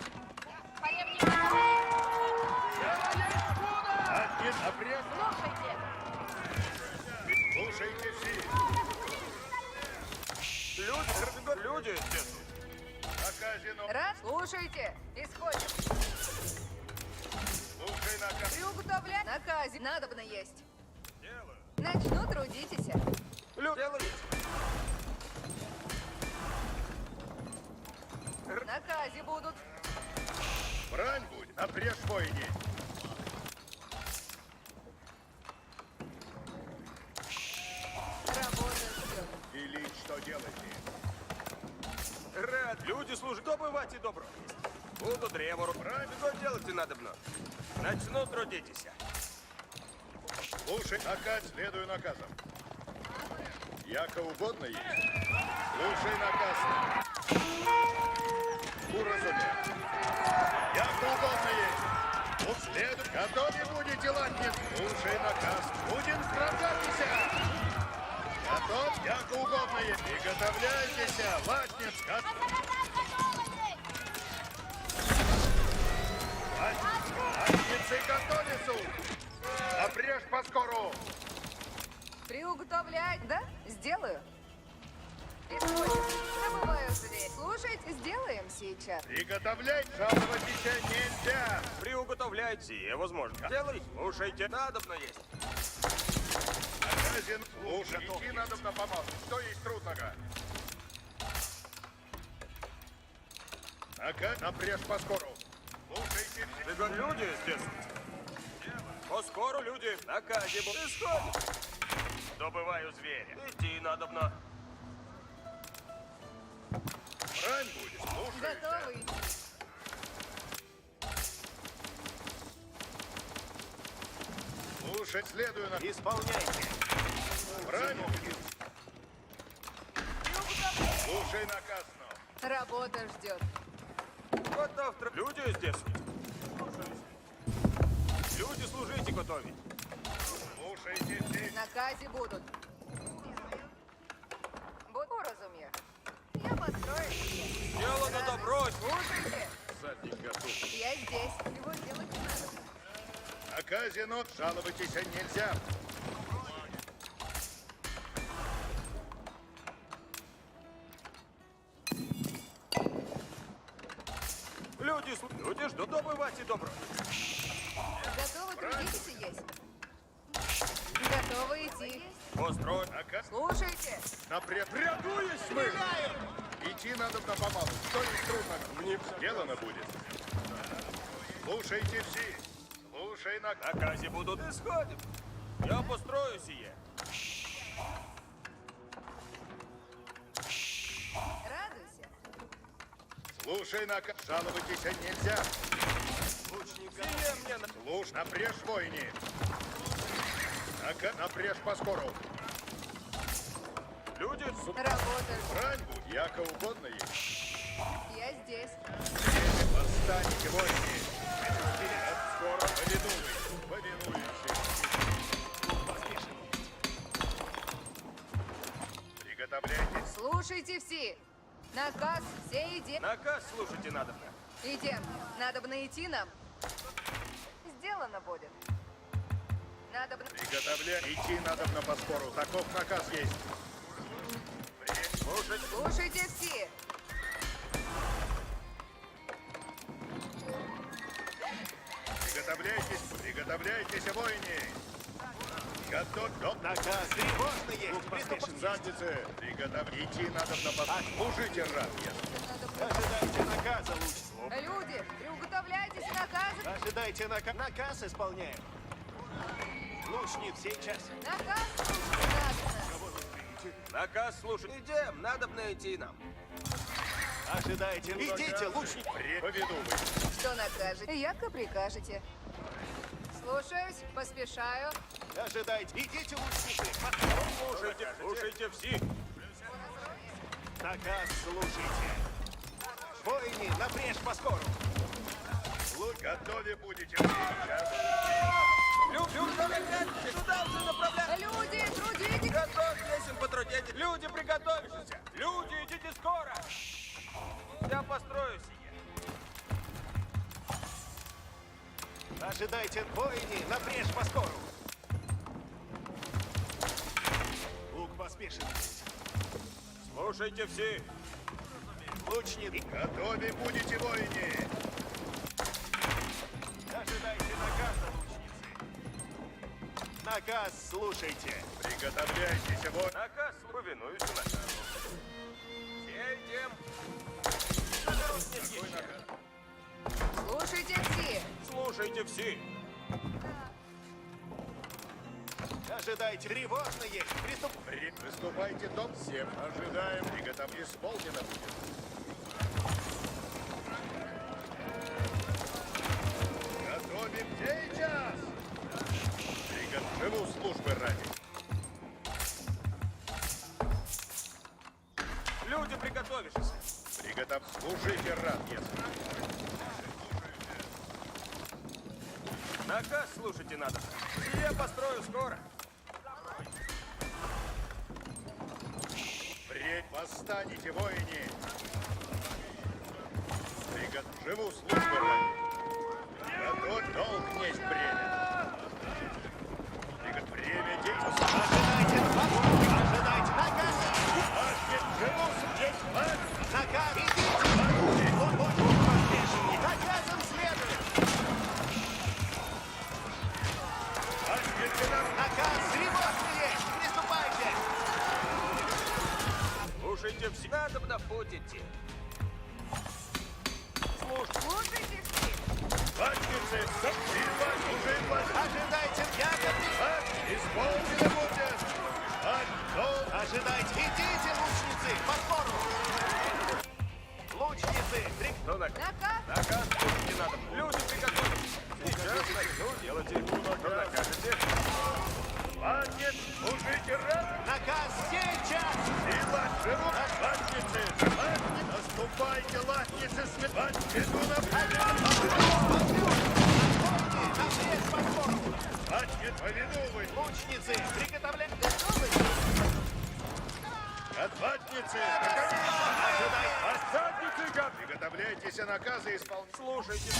Один обрез. Слушайте все. Люди здесь. На казино. Раз, слушайте. Исходим. Слушай на казино. Приуготовлять. Наказе. Надобно есть. Делаю. Начну, трудитесь. Люди делают. Наказе будут. Брань будет. Обрез войне. Работа ждет. Или что делаете? Рад. Люди служат. Добывать и добро. Буду древо. Правильно. Что делать надо мной? Начну трудитесь. Слушай, наказ, следую наказам. Яко угодно есть. Слушай наказ. Уразумел. Яко угодно есть. Вот следуй. Готовы будете, латниц. Слушай наказ. Будем сражаться. Готов, яко угодно есть. Приготовляйтесь, латниц. Латницы готовятся. Обрежь поскору. Приуготовлять. Да? Сделаю. Исходим. Забываю зверь. Слушайте, сделаем сейчас. Приготовлять жаловаться нельзя. Приуготовляйте сие, возможно. Делай. Слушайте. Надобно есть. Наказен. Слушай, идти надо на помалу. Что есть трудного? Напрежь поскору. Слушайте. Люди здесь. Поскору люди. На казе будут. Исходим. Добываю зверя. Идти надобно. Брань будет. Слушай. Готовы идти. Слушать следую на... Исполняйте. Брань будет. Слушай наказ. Работа ждет. Готов. Люди здесь. Люди служите готовить. Слушайте здесь. Наказе будут. Буду, разумею. Я построю. Дело на добро. Слушайте. Задник готов. Я здесь. Его делать не надо. Наказено. Жаловаться нельзя. Люди ждут. Добывать и добро. Готовы трудитесь и есть. Готовы идти. Построй. Наказ. Слушайте. Напрягуюсь мы. Идти надо на помалу. Что есть трудно? Мне сделано будет. Слушайте все. Слушай наказ. На казе будут. Исходим. Я построю сие. Радуйся. Слушай наказ. Жаловаться нельзя. Сие мне на... Слушай, напрежь войне. Напрежь поскору. Люди Работа ждет. Брань будет. Яко угодно есть. Я здесь. Восстаньте войне. Скоро повинуйся. Приготовляйтесь. Слушайте все. Наказ все идем. наказ слушайте надо. Идем. Надо бы найти нам. Сделано будет. Надо бы... Приготовлять. Идти надо на поспору. Таков наказ есть. Слушать. Слушайте все. Приготовляйтесь. Приготовляйтесь, воины. Готов. Наказ тревожно есть. Поспешен задницы. Идти надо на поспору. Служите, рад. Ожидайте наказа лучше. Люди, приуготовляйтесь и наказы. Ожидайте наказ исполняем. Лучник сейчас. Наказ слушать надо. Наказ слушать. Идем, надо найти нам. Ожидайте. Идите, лучник. Поведу вы. Что накажете? Яко прикажете. Слушаюсь, поспешаю. Ожидайте. Идите, лучницы. Слушайте все. Наказ слушайте. Воины, напрячь поскору. Готовы будете сейчас. Люди, трудитесь! Готовьтесь, потрудитесь. Люди, приготовьтесь. Люди, идите скоро. Я построю сие. Ожидайте, воины, напрячь поскору. Лук поспешен. Слушайте все. Лучник, Готовы будете, воины. ожидайте наказа, лучницы. Наказ слушайте. Приготовляйтесь, воины. Наказ, повинуюсь наказу. Все идем. Слушайте все! Слушайте все. Ожидайте, тревожно есть. Приступайте, дом. Всем ожидаем. Приготовь. Исполнено будет. Готовим сейчас. Живу службы ради. Люди, приготовившись. Приготовь. Служите рад, если. Наказ слушайте надо. Я построю скоро. Впредь восстанете, воины. Живу службы ради. Готовь долг несть бремя. Время действовать. Ожидайте наказ. Живу есть власть. Наказ. Идите. Вот поспешнее. Наказом следует. Наказ тревожно есть. Приступайте. Слушайте все. Надо на путь идти. Слушайте все! Властницы, служи власть. Ожидайте. Я готов. Исполнено будет. Ожидайте. Идите, лучницы. По скору. Лучницы. Кто наказ? Наказ! Наказ слушайте надо. Люди, приготовьтесь. Сейчас начну делать. Что накажете? Властниц, служите рад. Наказ сейчас. Сила живут. Властницы, наступайте, властницы, свет. Иду на Напрячь по скору. Властниц, повинувай. Лучницы. Приготовляйтесь. Готовы? Отвадницы, Ожидайте. отвадницы, приготовляйтесь, наказы исполнять. Слушайте.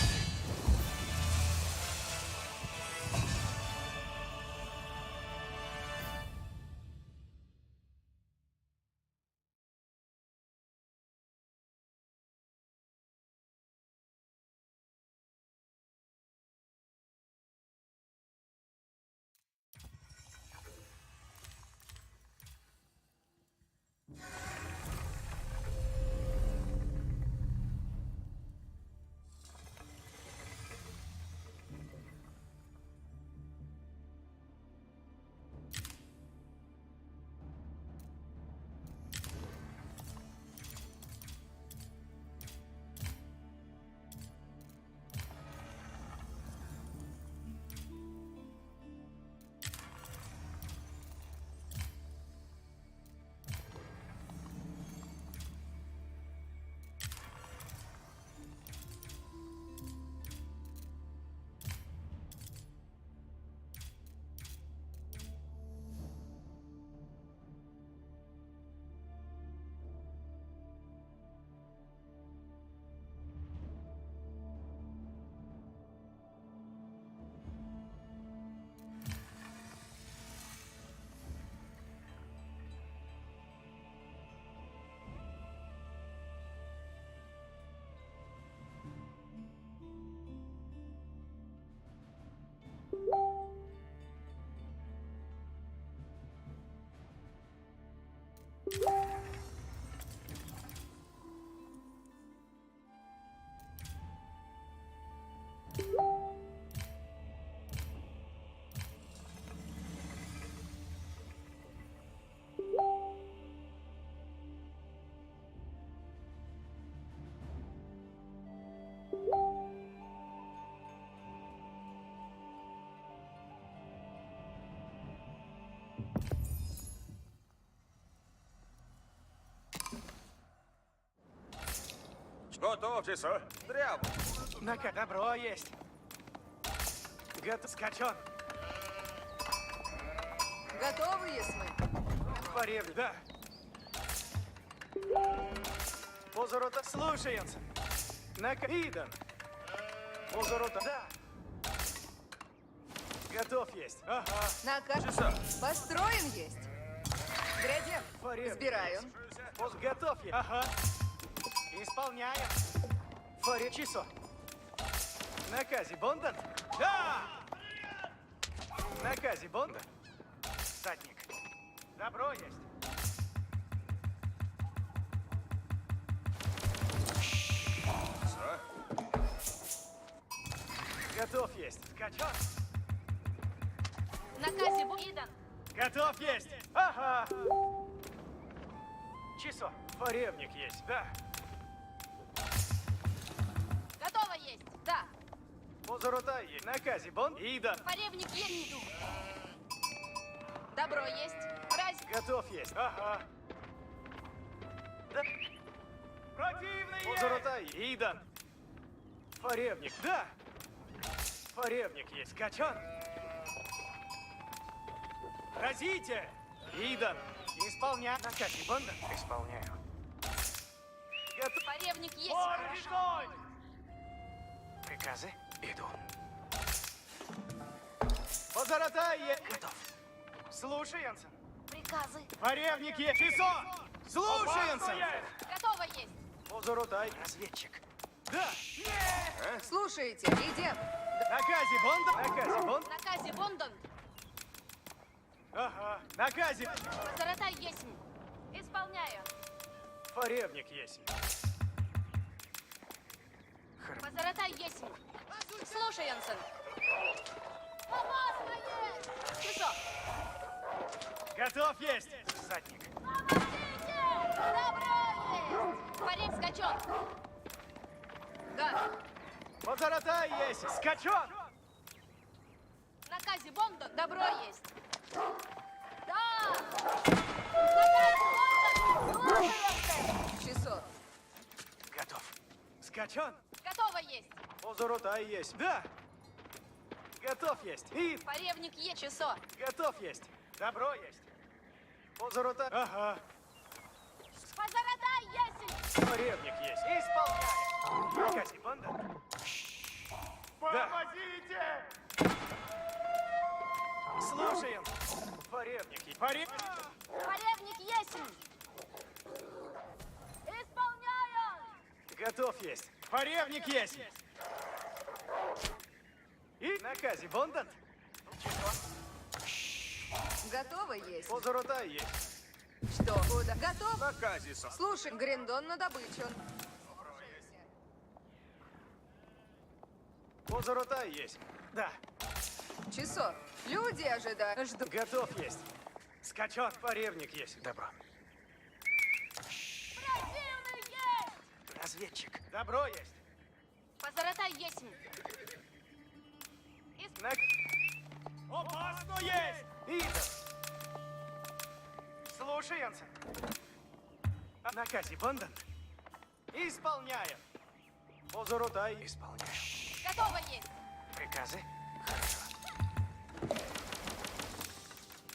Готов, часо. Дряву. На-ка, добро есть. Готов. Скачон. Готовы, если мы? Поревли, да. Позорота, слушаемся. На-ка, Идан. Позорота, да. Готов есть. Ага. Наказ построен есть. Грядем. Поревли. Сбираю. Готов есть. Ага. Исполняем. Фаре часо. Накази Бондан? Да! Накази Бондан? Задник. Добро есть. Готов есть. Скачок. Наказе Идан. Готов есть. Ага. Часо. Поревник есть. Да. Готово есть. Да. Позорота есть. Накази Бонд. Идан. Поревник есть. Добро есть. Раз. Готов есть. Ага. Да. Противный Позорота Идан. Поревник. Да. Поревник есть. Качан. Разите. Идан. Исполняю. Накази Бонда. Исполняю. Готов. Поревник есть. Хорошо. Приказы? Иду. Позорота есть. Готов. Слушаемся. Приказы. Поревник есть. Часо. Слушаемся. Готово есть. Позоротай. Разведчик. Да. Слушайте, идем. Накази Бонда. Накази Бонд. Наказе Бондон. Ага. Накази. Позоротай есть. Исполняю. Поревник есть. Позоротай есть. Слушаемся. Опасно есть. Часо. Готов есть. Задник. Помогите! Добро есть. Порев скачок. Да. Позоротай есть. Скачок. Наказе Бондон. Добро есть. Да. Наказе Бондон. Слушаемся. Часов. Готов. Скачон. Готово есть. Позоротай есть. Да. Готов есть. И Поревник есть. Часо. готов есть. Добро есть. Позоротай. Ага. Позоротай есть. Поревник есть. Исполняем. Накази Бонда. Помогите! Слушаем. Поревники. Поревник есть. Исполняю. Готов есть. Поревник есть. И накази Бондан. Готово есть. Позоротай есть. Что? Куда? Готов? Накази со. Слушай, Гриндон на добычу. Позоротай есть. Да. Часов. Люди ожидают. Жду. Готов есть. Скачок. Поревник есть. Добро. Противный есть. Разведчик. Добро есть. Позоротай есть. На... Опасно есть! Ида! Слушаемся. Накази Бондан. Исполняем. Позоротай. Исполняем. Готово есть. Приказы? Хорошо.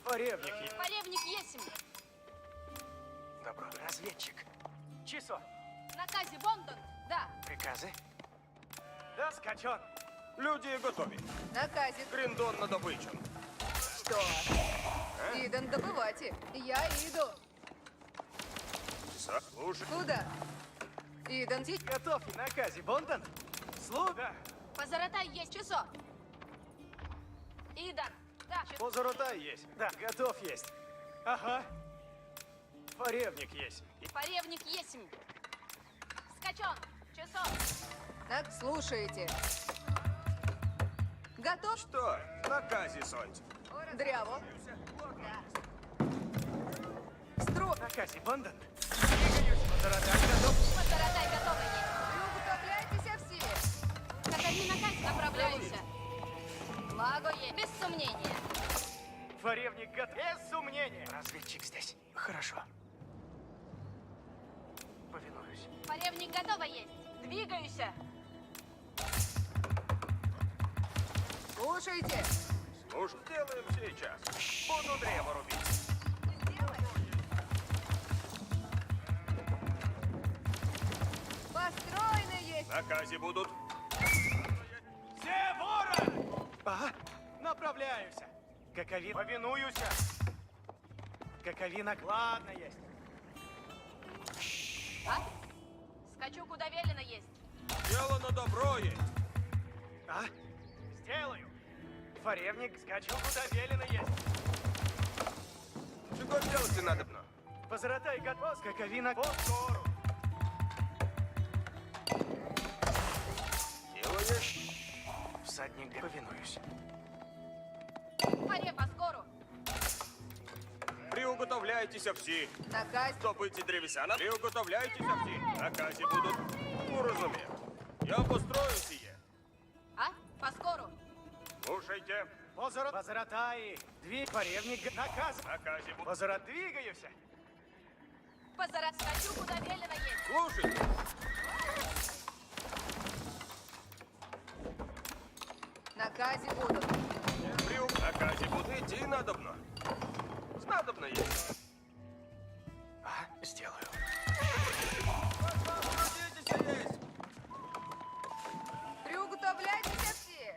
Поревники. Поревник есть. Добро. Разведчик. Часо. Наказе Бондон. Да. Приказы? Да, скачон. Люди готові. Наказик. Гриндон на добичу. Что? Идан добывайте. Я иду. Слушай. Куда? Идан, Готов. Накази Бондан. Да. Позоротай есть. Часо. Идан. Да. Позоротай есть. Да. Готов есть. Ага. Поревник есть. Поревник есть. Скачон. Часо. Так, слушайте. Готов? Що? Наказі сонця. Дряво. Стру. Накази Бондан. Позоротай готов. Позоротай готово есть. Управляйтесь все. Катарина Кать, направляйся. Лаго есть. Без сомнения. Поревник готов. Без сомнения. Разведчик здесь. Хорошо. Повинуюсь. Поревник готово есть. Двигайся! Слушайте. Уж делаем сейчас. Буду древо рубить. Сделай. Построено есть. На казе будут. Все ворон! Ага, направляюсь. Какови... Повинуюсь. Какови накладно есть. А? Скачу, куда велено есть. Дело на добро есть. А? Сделаю. Форевник, скачу, куда велено есть. Чего делать надобно? Позоротай готов, скаковина по скору. Дело есть. Всадник, повинуюсь. Фаре, поскору! Приуготовляйтеся всі. Наказ. Добиті древесяна. Приуготовляйтеся всі. На казі будуть. Ну, розумію. Я построю сіє. А? Поскору! Слушайте. Позоротай. Форевник, наказ. На казі будуть. Позорот, двигаюсь. Позара, скачу, куда велено есть. Слушайте. Наказі будуть. На казі буде йти надобно. Надобно есть. А, сделаю. Приуготовляйтеся всі.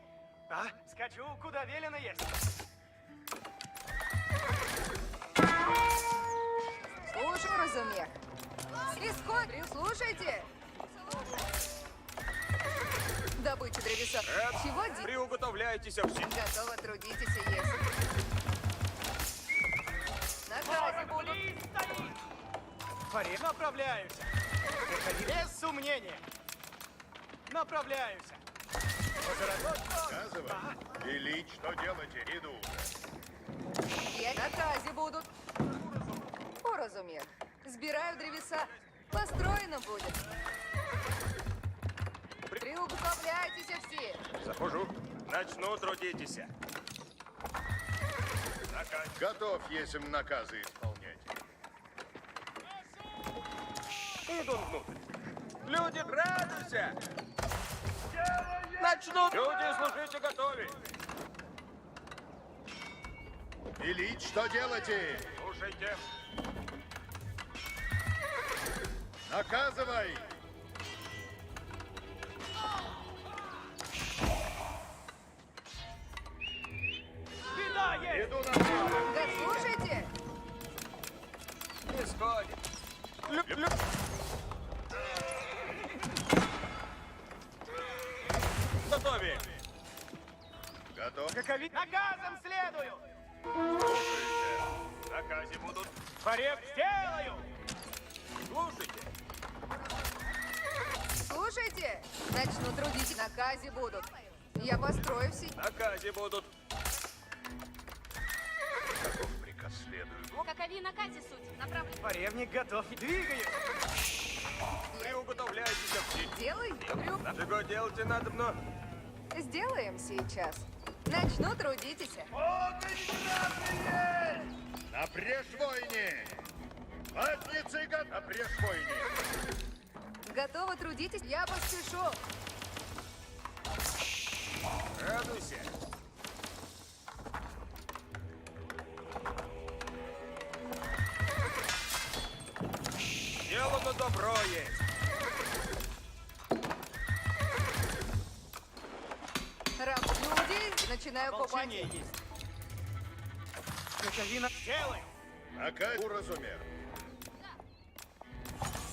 А, скачу, куда велено есть. Слушаю, разумех. Исход, слушайте. Добыча древеса. Чего ди? Приуготовляйтеся всі. Готово, трудитесь и есть. Наказе будут. Стоит! Форевник, направляюсь. Какови без сомнения. Направляюсь. Позорот, Сказывай. Велить, что делать, иду. Я наказе будут. Уразумех. Сбираю древеса. Построено будет. Приуготовляйтесь все. Захожу. Начну трудитися. На казі. Готов, если наказы исполнять. Иду внутрь. Люди, радуйся! Начну! Люди, служите готовы! Велить, что делаете? Слушайте. Наказывай. беда есть! Иду на помощь. Да слушайте. Исходит. Готовы! Готов. Какови наказом следую! Слушайте. На казе будут. Форев, сделаю! Слушайте. Слушайте. Начну трудить. Наказе будут. Я построю все. На казе будут. Каков приказ следую. Какови на Кате суть. Направляй. Форевник готов. Двигаюсь! Приуготовляйтесь все. Делай. Чего делать надобно? Сделаем сейчас. Начну трудитесь. Напрежь войне. Ватницы, напрежь войне. Готово трудитесь. Я поспешу. Радуйся. Дело на добро есть. Люди, начинаю копать. Молчание есть. Каковина, сделаю! Наказ уразумер.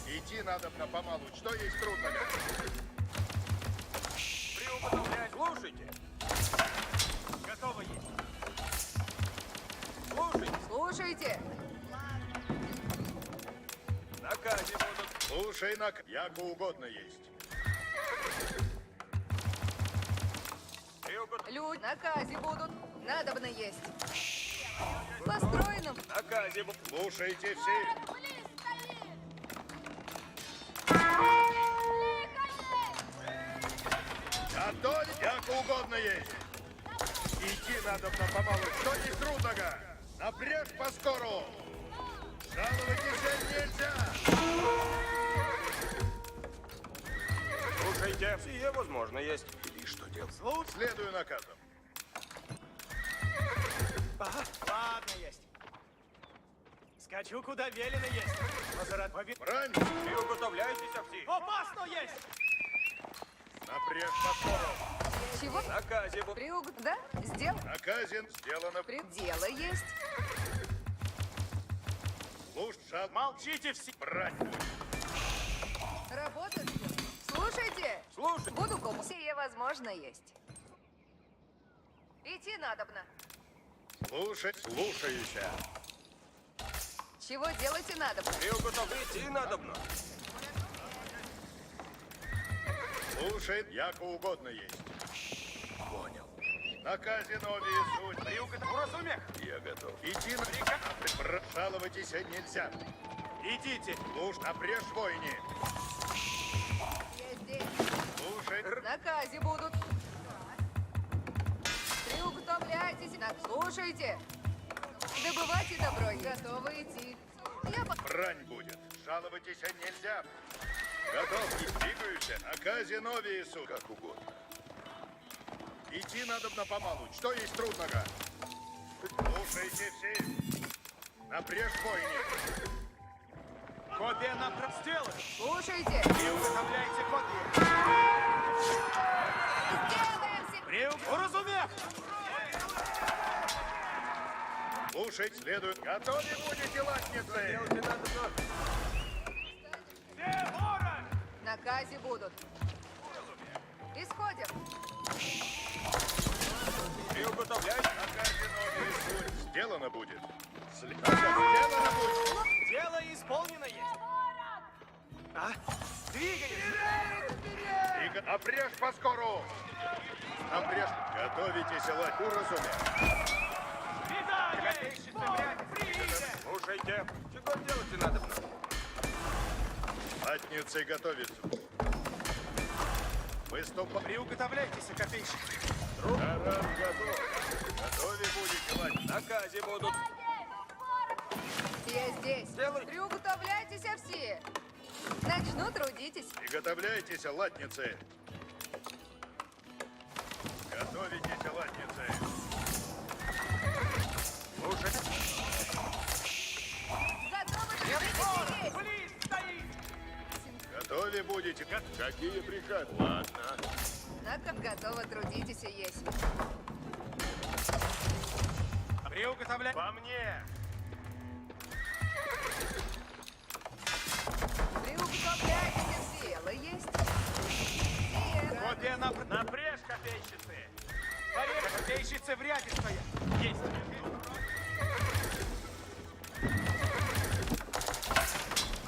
Идти надо на помалу. Что есть трудного? Приуготовлять. Слушайте. Готово есть! Слушайте. Слушайте. На казе будут. Слушай, яко угодно есть. Люди, наказе будут. Надобно есть. Построено. На казе будут. Слушайте все. Готовь, яко угодно есть. Идти надо на помалу. Что есть трудного? Напрежь поскору. Жаловать нельзя. Слушайте, сие возможно есть. И что делать? Следую наказам. Ага, ладно, есть. Скачу, куда велено есть. Брань! Приготовляйтесь все. Опасно есть! Напряжь подпору. Чего? Наказе буду. Приуг... Да? Сделал? Наказен. Сделано. Дело есть. Слушай, шаг. Молчите все! Брань будет. Работать? Слушайте. Слушай. Буду кому. Сие возможно есть. Идти надобно. Слушать. Слушаюся. Чего делать и надобно? Приготовить и надобно. Слушай, яко угодно есть. Понял. Наказе новее суть. Уразумех! Я готов. Идти на жаловайтесь нельзя. Идите! Слушай, напряжь войни. Я здесь. Слушай. В наказе будут. Приуготовляйтесь. Слушайте. Добывайте добро. Готовы идти. Я по... Брань будет. Жаловайтесь нельзя. Готов. И двигаюся. Наказе новее суть. Как угодно. Идти надобно помалу. Что есть трудного? Слушайте все. Напряжь войни. Копия на простелы! Слушайте. И уготовляйте копии! Сделаем себе. Уразумех! Слушать следует. Готовы будете, латницы? Делайте надобно. Где ворон? В наказе будут. Исходим. Приготовляйтесь. Наказе новее суть. Сделано будет. Сделано будет. Дело исполнено есть! А? Двигайся! Напряжь поскору. Напряжь. Готовитесь, лать. Уразумех. Беда есть! Прииде! Слушайте. Чего делать надобно? Латницы готовятся. Выступа. Приуготовляйтесь, копейщики! Таран готов. Готовы будете, лать. Наказе будут. Я здесь. Сделай. Приуготовляйтесь все. Начну трудитесь. Приготовляйтесь, латницы. Готовитесь, латницы. Слушай. Готовы трудитесь есть. Близ стоит! Готовы будете. Какие приказы? Ладно. Надо готово трудитесь и есть. Приуготовляй! По мне! Приуготовляйтесь дело есть. Сие. Копия на... Напряжь, копейщицы! Порежь, копейщицы в ряде стоят! Есть!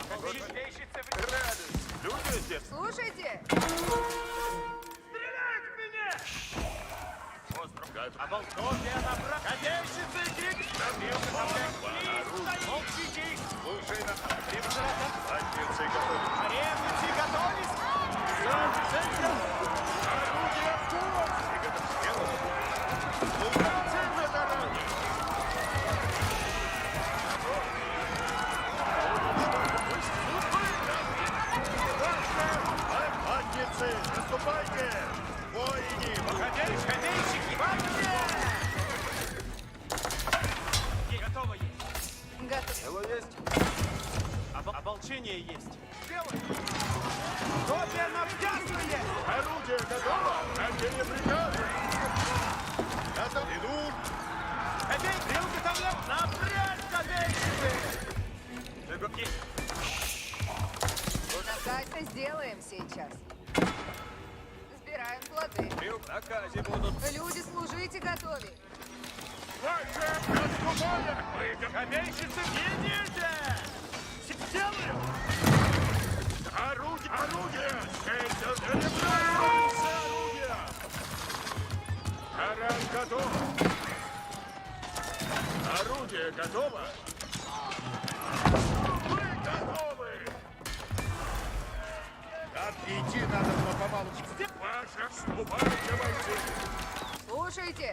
Копейщицы в ряде! Радость. Люди здесь. Слушайте. Стреляют в меня! Остров. Копия на... Копейщицы крик! Приуготовляй! Молчите! Слушай на. Латницы готовы. Режете, готовись! Орудие в курс. Сделано. Слушайте на дороге. Латницы, наступайте! Воини! Копейщики, вообще! Готово есть! Готов. Дело есть. Ополчение есть! Делай! Копия на вязание! Орудие готово! Какие приказы? Готов. Идут! Копей, приуготовляй! Напрячь, копейщики! Есть! Наказы сделаем сейчас. Сбираем плоды. Наказе будут. Люди, служите, готовы. Ваше наступление! Копейщицы, едите! Сделаю! Орудие! Орудие! Перебраться орудие! Таран готов! Орудие готово! Вы готовы! Как идти надо было помалу. Ваша вступайте, бойцы! Слушайте.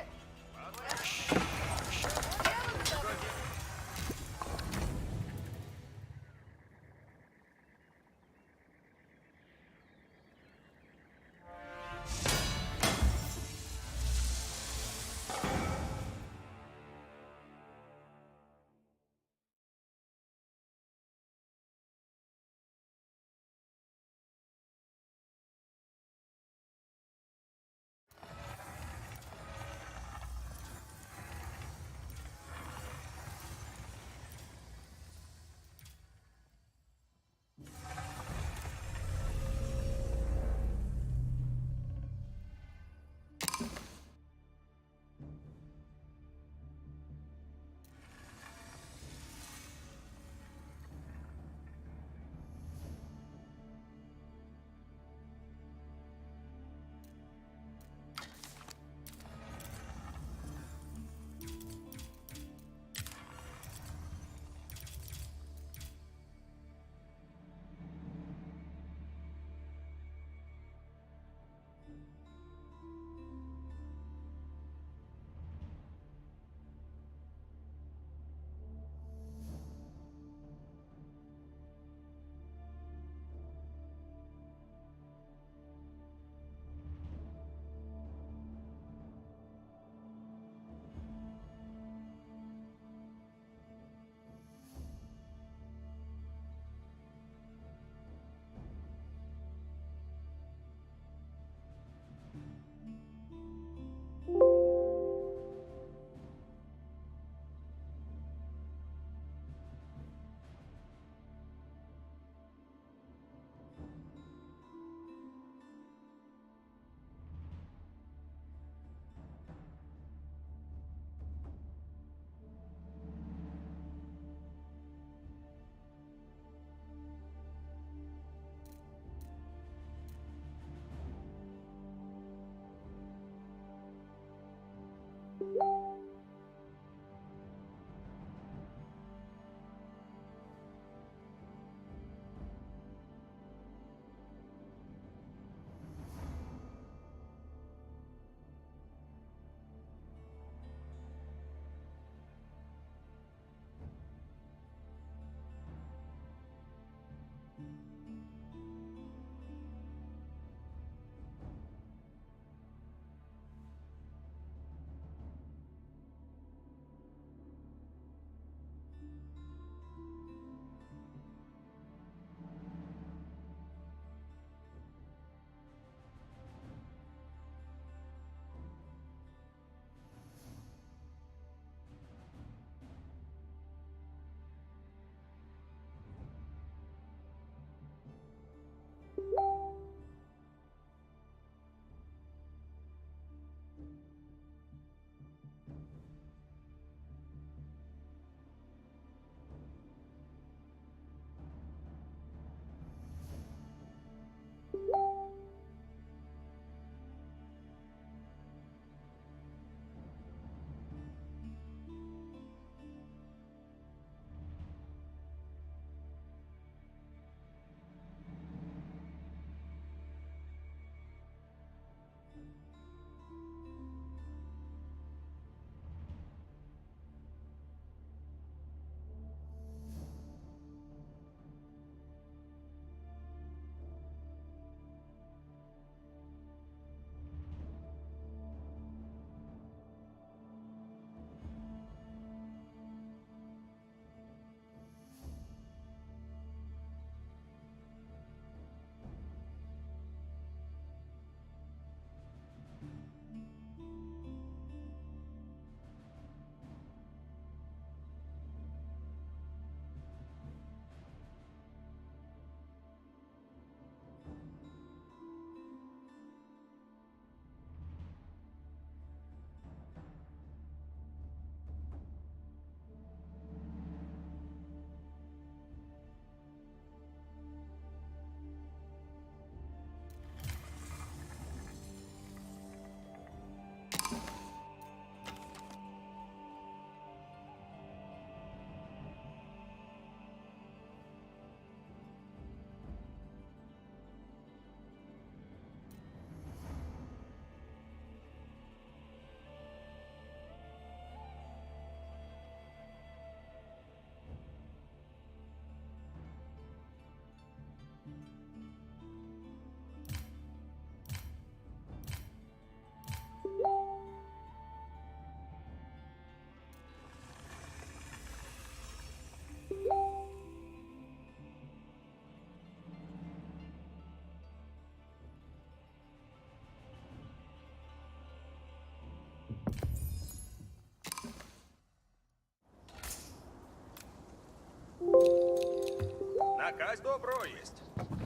Наказ добро есть.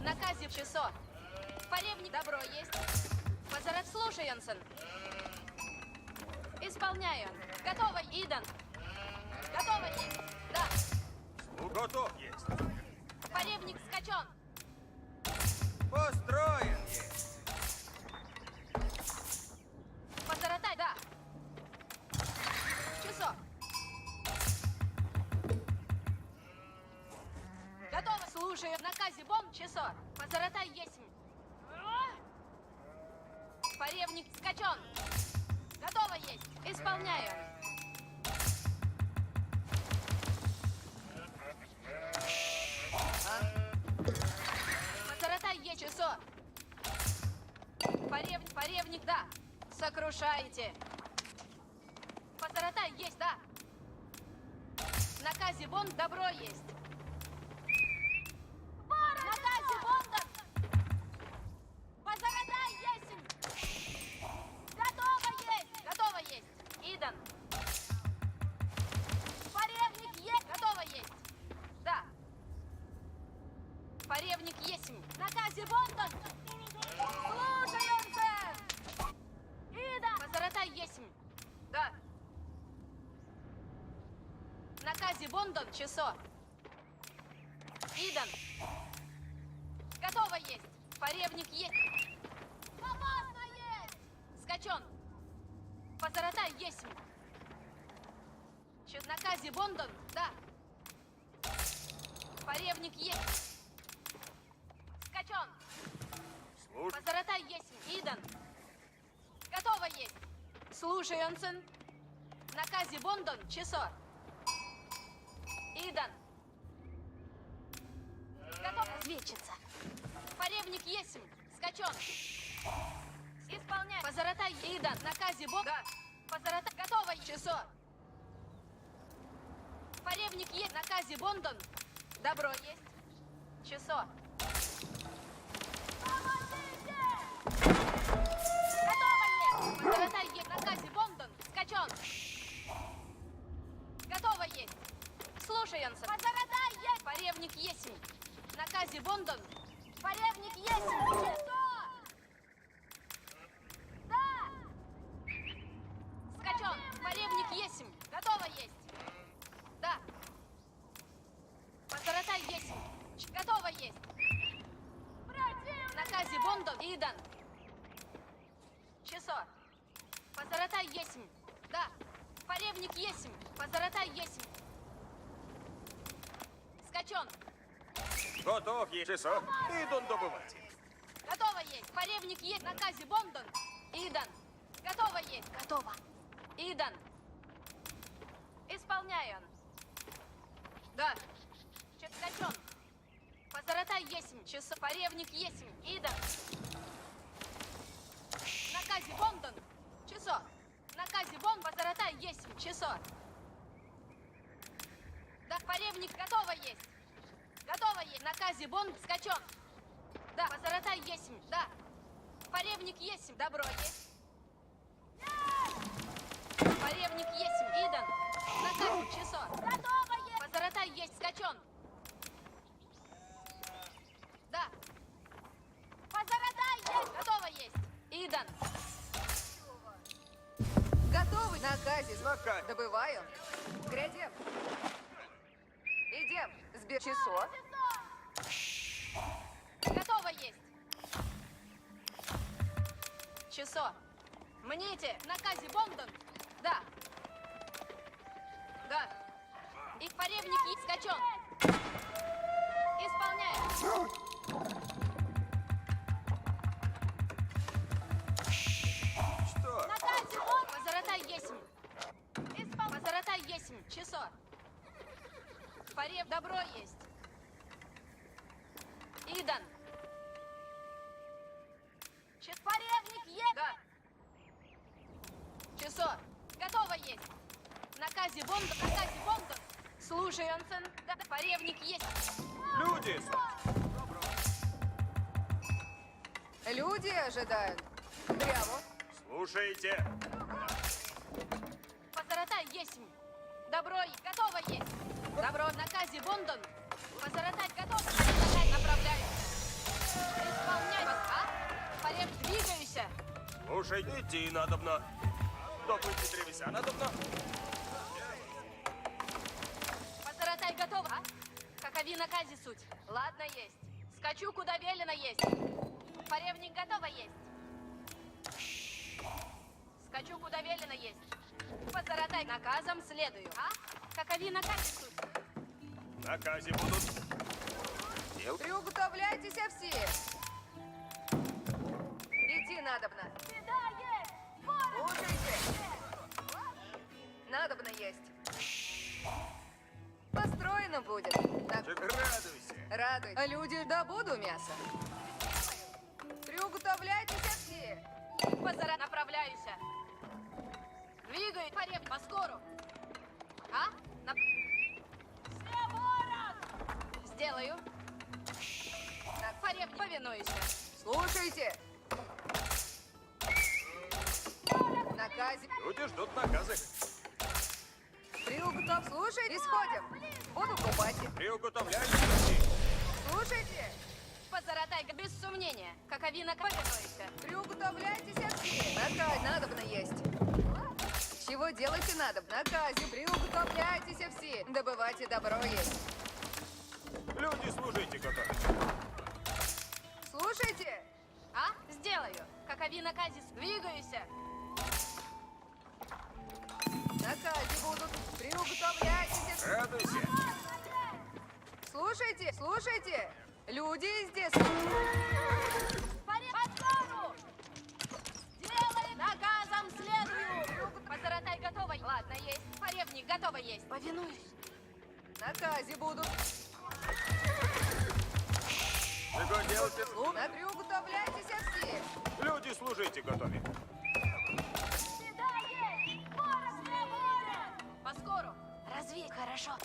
Наказів часо. Поревник добро есть. Позарат слушаемся. Исполняю. Готово, Идан. Готово есть. Да. Готов есть. Поревник скачен. Построен есть. Позаратай, да. Часо. Готово, слушаю. Наказе бомб, часо. Позаратай есть. Поревник скачен. Готово есть. Исполняю. Позаратай есть, часо. Поревник, да. Сокрушаете. Позаратай есть, да. Наказе бомб добро есть. Наказе бомба. Позаратай есть. Готово есть. Готово есть. Идан. Поревник есть. Готово есть. Да. Поревник есть. Наказе бомба. Слушаемся. Идан. Позаратай есть. Да. Наказе Бондон, часо. Идан. Готово есть. Поревник есть. Опасно есть. Скачен. Позаратай есть. Наказе Бондон, да. Поревник есть. Скачен. Позаратай есть. Идан. Готово есть. Слушай, Онсен. Наказе Бондон, часо. Идан. Готов разведчица. Поревник есть. Скачен. Исполняй. Позаратай, Идан. Наказе Бога. Позаратай. Готово. Часо. Поревник есть. Наказе Бондон. Добро есть. Часо. Готово есть. Позаратай есть. Наказе Бондон. Скачен. Готово есть. Слушаемся. Позаратай есть. Поревник есть. Наказе Бондон. Поревник есть. Часо. Да. Скачен. Поревник есть. Готово есть. Да. Позаратай есть. Готово есть. Наказе Бондон. Идан. Часо. Позаратай есть. Да. Поревник есть. Позаратай есть. Скачен. Готов есть. Часо. Идут добывать. Готово есть. Поревник есть. Наказе Бондон. Идан. Готово есть. Готово. Идан. Исполняю. Да. Скачен. Позаратай есть. Часо. Поревник есть. Идан. Наказе Бондон. Часо. Наказе Бон. Позаратай есть. Часо. Да. Поревник готово есть. Готово есть. Наказе Бонд скачен. Да. Позаратай есть. Да. Поревник есть. Добро есть. Поревник есть. Идан. Наказе часо. Готово есть. Позаратай есть. Скачен. Да. Позаратай есть. Готово есть. Идан. Готовы? Наказе. Наказе. Добываю. Грядем. Идем. Сбер часо. Готово есть. Часо. Мните. Наказе Бондон. Да. Да. И поревник есть. Скачен. Исполняем. Что? Наказе Бондон. Позаратай есть. Позаратай есть. Часо. Порев добро есть. Идан. Поревник есть. Да. Часо. Готово есть. Наказе Бондон. Наказе Бондон. Слушай, Онсен. Да. Поревник есть. Люди. Люди ожидают. Дряву. Слушайте. Позаратай есть. Добро. Готово есть. Добро. Наказе Бондон. Позаратать готов. Позаратать направляю. Исполняй вас, а? Порем, двигаюсь. Слушай, идти надобно. Добыть древеса надобно. Позаратай готова, а? Какови наказе суть? Ладно, есть. Скачу, куда велено есть. Поревник готова есть. Скачу, куда велено есть. Позаратай наказом следую, а? Какови наказе суть? Наказе будут. Дел. Приуготовляйтесь все. Идти надобно. Беда есть! Слушайте. Надобно есть. Построено будет. Так, Радуйся. радуй. А люди добуду мясо. Приуготовляйтесь все. Позара направляюсь. Двигаю порем по скору. А? На... Сделаю. Так, порем, повинуюсь. Слушайте. Наказе. Люди ждут наказы. Приуготов. Слушай, исходим. Буду купать. Приуготовляйтесь идти. Слушайте. Позаратай, без сомнения. Каковина повинуйся. Приуготовляйтесь все. Наказ надобно есть. Чего делайте надо? Наказе. Приуготовляйтесь все. Добывайте добро есть. Люди, служите готовы. Слушайте. А? Сделаю. Каковина казис. Двигаюсь. Наказе будут. Приуготовляйтесь. Радуйся. Слушайте, слушайте. Люди здесь. Подскору! Делай! Наказом следую! Позаратай готова. Ладно, есть. Поревник готова есть. Повинуюсь. Наказе будут. Чего делайте? Приуготовляйтесь все. Люди, служите готовы. Беда есть! Поскору! Развей, хорошо.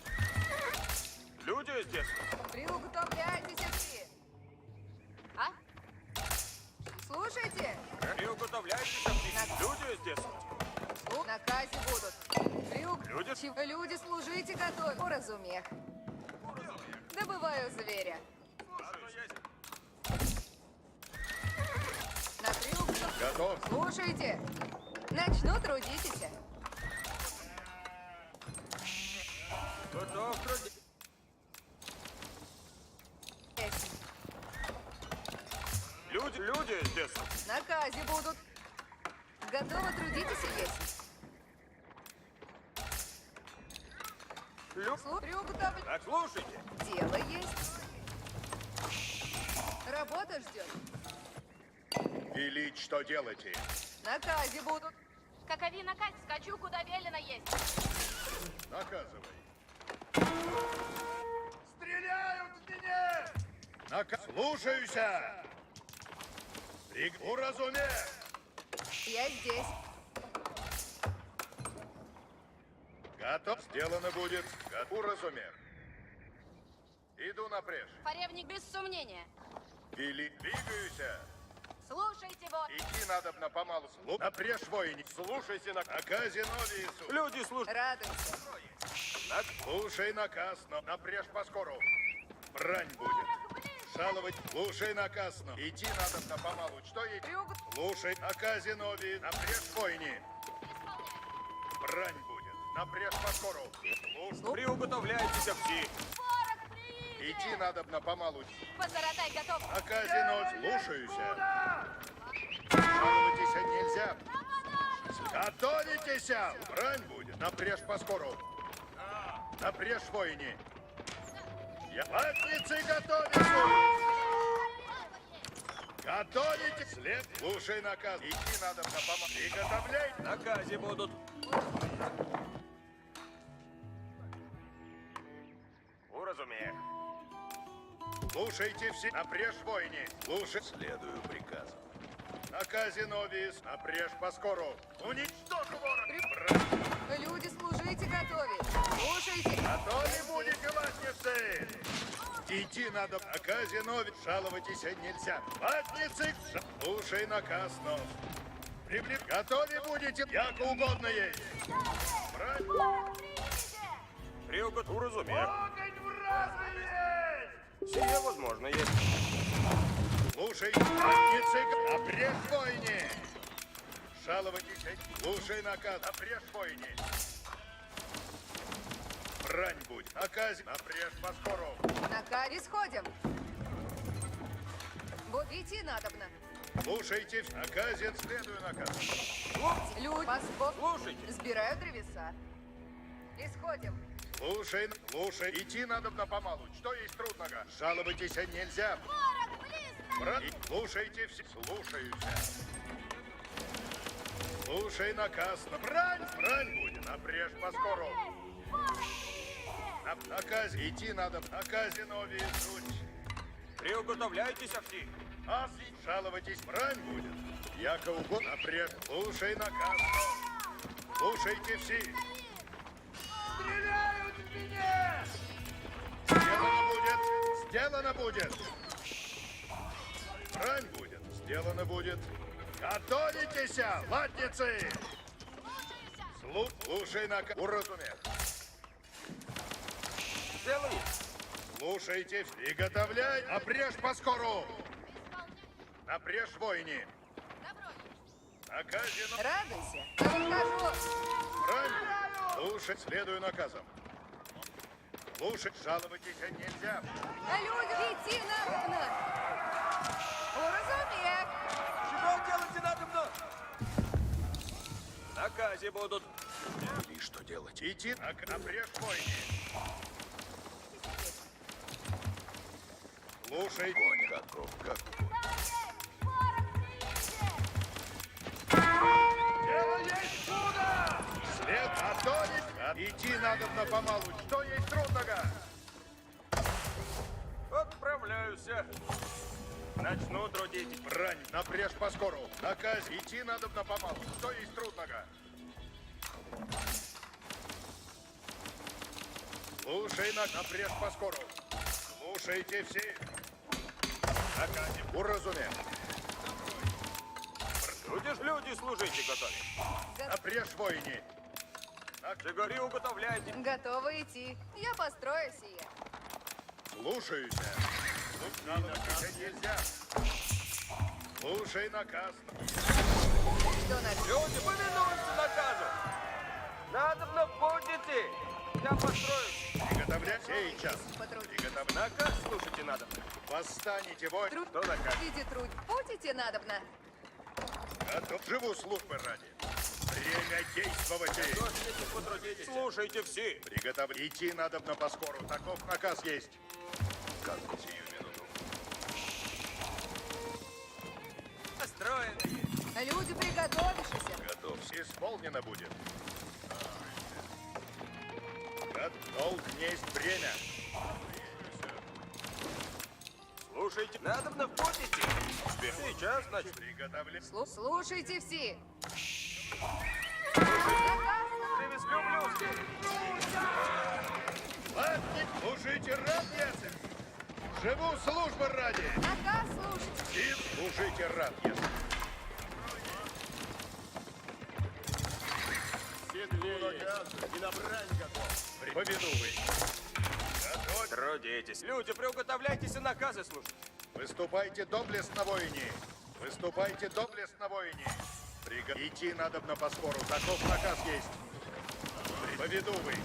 Люди здесь. Приуготовляйтесь все. А? Слушайте. Приуготовляйтесь идти. Люди здесь. Наказе будут. Люди? Люди, служите готовы. По разумех. Добываю зверя. На приуготов. Готов. Слушайте. Начну трудитесь. Готов трудиться. Люди здесь. Наказе будут. Готовы трудитесь есть. Приуготовляйтесь. Так, слушайте. Дело есть. Работа ждет. Велить, что делаете. Наказе будут. Каковина кать, скачу, куда велено есть. Наказывай. Стреляют в меня! Слушаюся! Уразуме! Я здесь. Готов. Сделано будет. Уразуме. Иду напряж. Поревник без сомнения. Вели. Двигаюся. Слушайте вот. Идти надобно помалу. Напряж воине. Слушайся наказе новиесу. Люди, служите. Радуйся. Слушай наказ, но напряж поскору. Брань будет. Жаловать. Слушай наказ, но идти надобно помалу. Что ей? Слушай наказе нови. Напряж воине. Брань будет. Напряж поскору. Приуготовляйтесь все. Идти надобно помалу. Позаратай готов. Наказе ночь. Слушаюся. Жаловайтесь нельзя. Готовитесь! Брань будет. Напряж поскору. Напряж воине. Я ватницы готовятся. Готовите. След. Слушай наказ. Идти надобно помалу. Приготовляй. Наказе будут. Уразумех. Слушайте все. Напряж воине. Слушай. Следую приказу. Наказе новис. Напряж поскору. Уничтожь вора. Люди, служите готовы. Слушайте. Готовы будете, ватницы. Идти надо. Наказе новис. Жаловайтесь нельзя. Ватницы. Слушай наказ нов. Готовы будете. Яко угодно есть. Брать. Приуготовляйтесь. Уразумех. Огонь в разуме! Сие возможно есть. Слушай, задницы, обрежь войне! Жаловайтесь, слушай наказ, обрежь войне! Брань будь, наказе, обрежь поскору! На каре сходим. Вот идти надобно. Слушайте, в наказе, следую наказу. Люди, пасков, Слушайте. сбирают древеса. Исходим. Слушай, идти надо на помалу. Что есть трудного? Жаловайтесь нельзя. Слушайте все, слушаюсь. Слушай наказ. Брань будет, обрежь поскору. На наказе, идти надо, в наказе новее суть. Приуготовляйтесь всі. Жаловайтесь, брань будет. Яко угодно, обрежь. Слушай наказ. Слушайте все. Стреляют в меня! Сделано будет! Сделано будет! Брань будет! Сделано будет! Готовитесь, латницы! Слушай на... Уразумех! Сделаю. Слушайте, приготовляй! Обрежь поскору! Напрежь войне! Наказе... Радуйся. Я выхожу. Брань будет! Слушай, следую наказам. Слушать, жаловайтесь нельзя. А людям идти надобно. Уразумех. Чего делать надо мной? В наказе будут. И что делать? Идти напрежь войне. Слушай, конь, готов, как Дело есть чудо! след готовить. Идти надо на помалу. Что есть трудного? Отправляюсь. Начну трудить. Брань, напрежь поскору. Наказ, идти надо на помалу. Что есть трудного? Слушай, напрежь поскору. Слушайте все. Наказе, уразумех. Будешь люди служите готовы. Напрежь войне. Жигори уготовляйте. Готовы идти. Я построю сие. Слушаюсь. Тут жаловаться нельзя. Слушай наказ. Что на... Люди, повинуются наказу. Надо мной будете. Я построю. Приготовлять сейчас. Потрудись. Наказ. Слушайте надо. Восстанете войн. Труд... Что наказ? Иди труд. Путите надобно. Готов. Живу службы ради. Время действовать. Потрудитесь. Слушайте все. Приготовить. Идти надо на поскору. Таков наказ есть. Как сию минуту. Построены. А люди приготовившиеся. Готов. Исполнено будет. Долг несть бремя. Слушайте. Надо мной будете. Сейчас, значит. Приготовлять. Слушайте все. Привезлю Ладно, служите радиосы. Живу службы ради. Наказ слушайте. И служите радиосы. И на брань готов. Повинувай. Готовь. Трудитесь. Люди, приуготовляйтесь и наказы слушать. Выступайте доблестно войне. Выступайте доблестно войне. Идти надо на поскору. Таков наказ есть. Повинувай.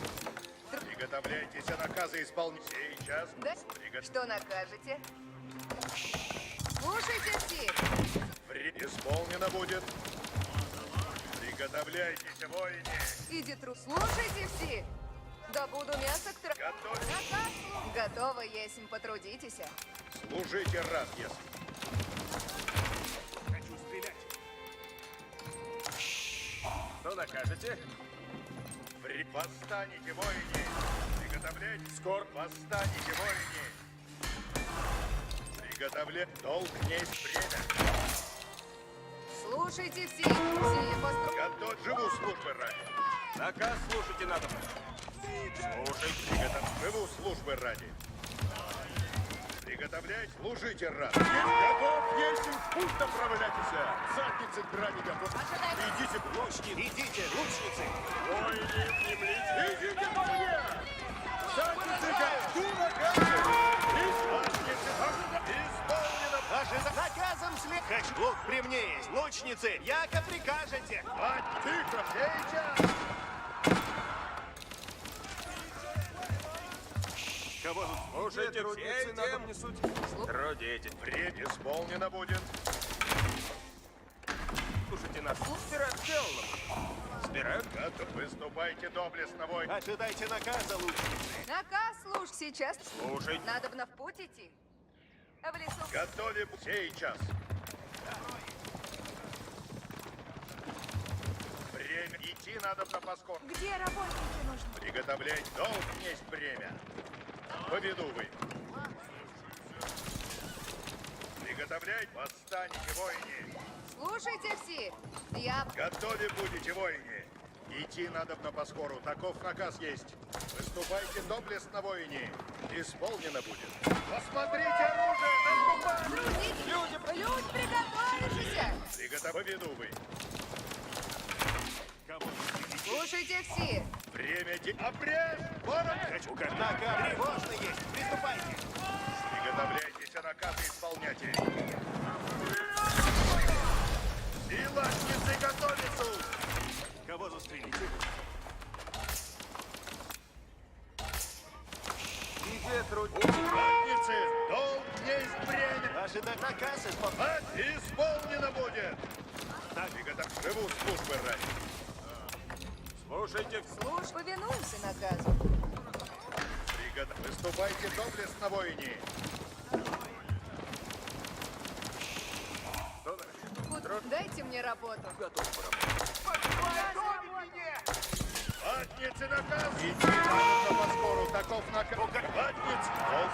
Приготовляйтесь, а наказы исполнить. Сейчас. Да? Что накажете? Слушайте все. Исполнено будет. Приготовляйтесь, воине. Иди труд. Слушайте все. Да буду мясо к Готовь. Наказ слушать. Готово есть. Потрудитесь. Служите раз, если. Хочу стрелять. Что накажете? Восстанете, воине. Приготовляйтесь. Скоро. Восстанете, воине. Приготовлять. Долг несть время. Слушайте все. Сие построить. Готовь. Живу службы ради. Наказ слушайте надо. Слушайте. Живу службы ради. Приготовлять. Служите ради. Готов. Есть в путь направляйтесь. Задницы к брани готов. Идите, лучники. Идите, лучницы. Воины, внемлите. Идите ко мне. Задницы готовы. Накажем. след... Хочу. Лук при мне есть. Лучницы, яко прикажете. Хватит, тихо, сейчас! Кого тут? Слушайте, все этим. Трудитесь. Время исполнено будет. Слушайте нас. Спират сделано. Спират? Готов. Выступайте доблестно, воин. Ожидайте наказа, лучницы. Наказ служ сейчас. Слушайте. Надобно в путь идти. В лесу. Готовим сейчас. Время идти надо на поскорб. Где работники нужны? Приготовлять долг есть время. Поведу вы. Приготовлять, восстанете, воине. Слушайте все. Я... Готове будете, воине. Идти надо на поскору. Таков наказ есть. Выступайте доблестно, воине. Исполнено будет. Посмотрите оружие! Наступайте! Трудитесь! Люди, приготовившись! Приготовь, поведу вы. Кого? Слушайте все. Время обрез! Ворон! Хочу как наказ. Тревожно есть. Приступайте. Приготовляйтесь, наказы исполняйте. Силачницы готовятся! Кого застрелите? Где труд? Задницы! Долг есть время! Ожидать наказ исполнять. Исполнено будет! Так, приготовь. Живу службы ради. Слушайте. Служ, повинуемся наказу. Приготовь. Выступайте доблестно, воине. Дайте мне работу. Ватницы наказ! Идти надо на поскору. Таков наказ. Ватниц!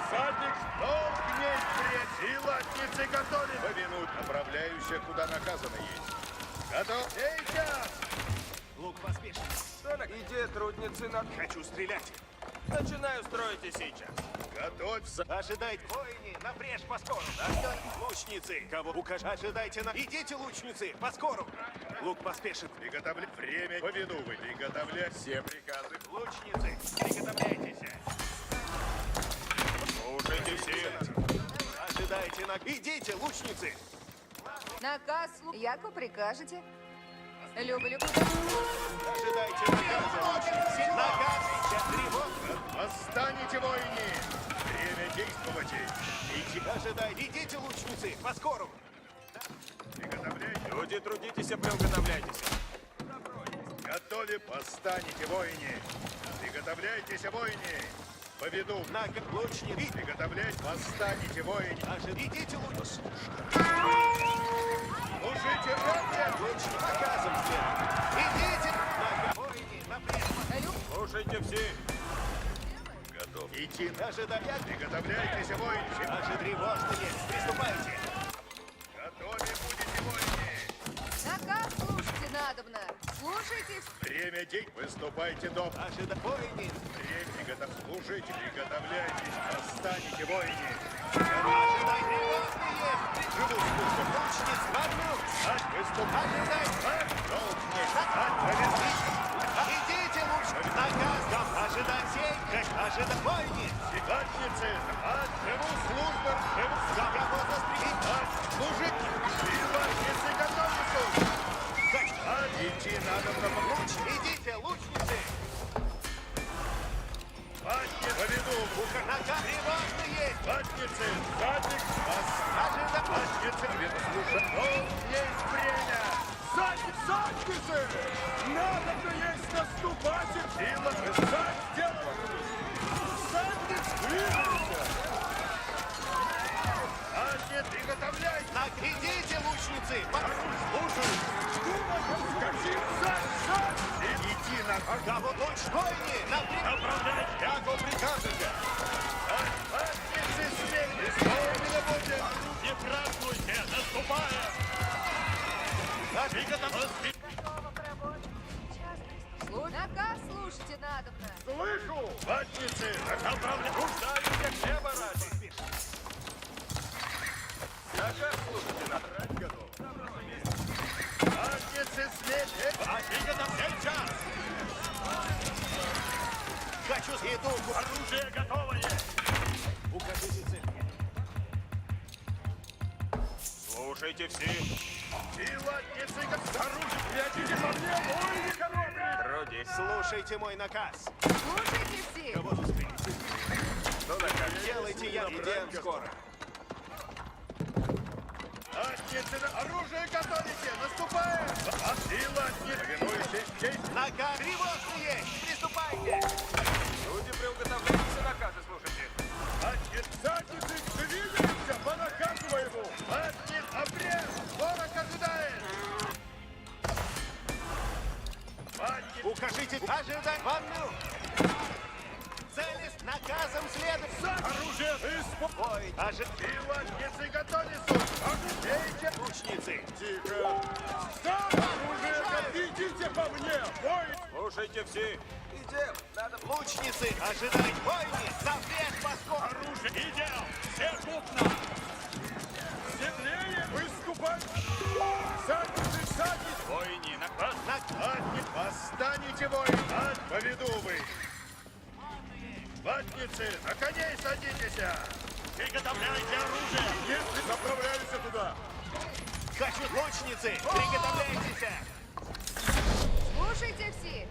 Всадник! Долг есть время! Силачницы готовы! Повинуть. Направляюсь, куда наказано есть. Готов? Сейчас! Лук поспешен. Где трудницы на... Хочу стрелять. Начинаю строить и сейчас. Готовься! Ожидайте. Воины, напрежь поскору. Лучницы, кого укажи. Ожидайте на... Идите, лучницы, поскору. Лук поспешен. Приготовлять время. Поведу вы. Приготовлять все приказы. Лучницы, приготовляйтесь. Слушайте все. Ожидайте на... Идите, лучницы. Наказ служ. Яко прикажете. Люблю. Ожидайте наказа, лучницы. Наказ, сейчас тревога. Восстанете, воине! Время действовать! Идти! Ожидайте. Идите, лучницы, поскору. Приготовляйте! Люди, трудитесь, приуготовляйтесь. Готове! Восстанете, воине! Приготовляйтесь, воине! Поведу! На лучницы. Приготовлять! Восстанете, воине! Идите, лучницы. Слушайте, братья! Лучницы, наказом след. Идите. Воины, напрежь. Слушайте все. Готов! Идти! Ожидайте. Приготовляйтесь, воине! Наши тревожно есть. Приступайте. Готове будете, воине! Наказ слушайте надобно. Слушайте. Время действовать! Выступайте, дом! Ожидайте. Воины. Время приготов... Слушайте, приготовляйтесь! Восстанете, воине! Ожидай, тревожно есть. Живу службу. Лучниц в одну. Выступать! Ожидай. Долг есть! Поведу! Идите, лучницы. Наказ вам. Ожидать сей. Ожидай. Воины. Сигатницы! Живу службы! Живу Кого застрелить? служить! Силачницы готовятся! Идти надо на Луч. Идите, лучницы. Ватниц! Поведу! Наказ тревожно есть. Ватницы! Задник! Ожидай. Ватницы! Слушай! Долг есть время! Задницы! Надо есть наступать! Сила! Встать, сделано! Задниц! Ватниц! Приготовляйся! Так, идите, лучницы. Слушай! Скачи! Идти надо! Кого луч? Воины. Направлять. Яко прикажете. Ватницы смелее! Исполнено будет! Не празднуйте, наступая. Наказ слушайте надобно. Слышу! Ватницы! Руждаюсь, как небо ради! Наказ слушайте надо. Ватницы смелее! Сейчас. Хочу еду. Оружие готовое. Укажите цель. Слушайте все. Силатницы, как оружие! Прячите по мне, воины коробли! Вроде. Слушайте мой наказ. Слушайте все. Кого застрелите? Что наказ? Делайте, я идем скоро. Латницы, оружие готовите! Наступаем! Силатницы, повинуйтесь, здесь Наказ тревожные! Приступайте! Люди при уготовлении наказы слушайте. Задницы, двигаемся по наказу моему! Задниц, обрез! Ворог ожидает! Задниц, Укажите, ожидать ванну! Цели с наказом следует! оружие, Бой! Силатницы, готовится! Бейте! Лучницы! Тихо! Стоп! Оружие, идите по мне! Бой! Слушайте все. Идем. Надо... Лучницы! Ожидать бойни! Запрет поскору! Оружие, идем! Все купно! Сильнее выступать! Задницы, садись! Войни наказ. Задниц, восстанете, воин! Поведу вы! Латницы, на коней садитесь! Приготовляйте оружие! Если направляемся туда! Хочу лучницы! Приготовляйтесь! Слушайте все.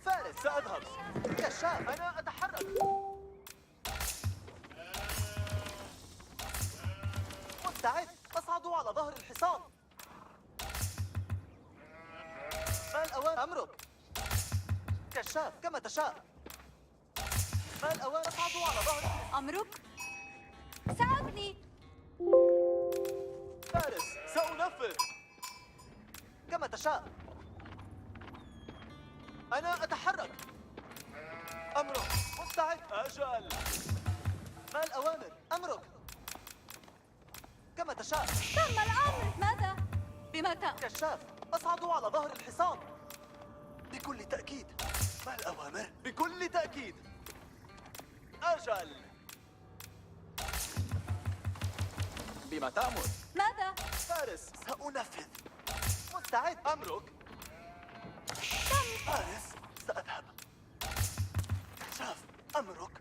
فارس سأذهب. كشاف أنا أتحرك. مستعد. أصعد على ظهر الحصان. ما الأوان؟ أمرك. كشاف كما تشاء. ما الأوان؟ أصعد على ظهر الحصان. أمرك؟ ساعدني. فارس سأنفذ. كما تشاء. أنا أتحرك. أمرك. مستعد. أجل. ما الأوامر؟ أمرك. كما تشاء. تم الأمر. ماذا؟ بمتى؟ كشاف. أصعد على ظهر الحصان. بكل تأكيد. ما الأوامر؟ بكل تأكيد. أجل. بما تأمر. ماذا؟ فارس سأنفذ. مستعد. أمرك. فارس سأذهب. كشاف. أمرك.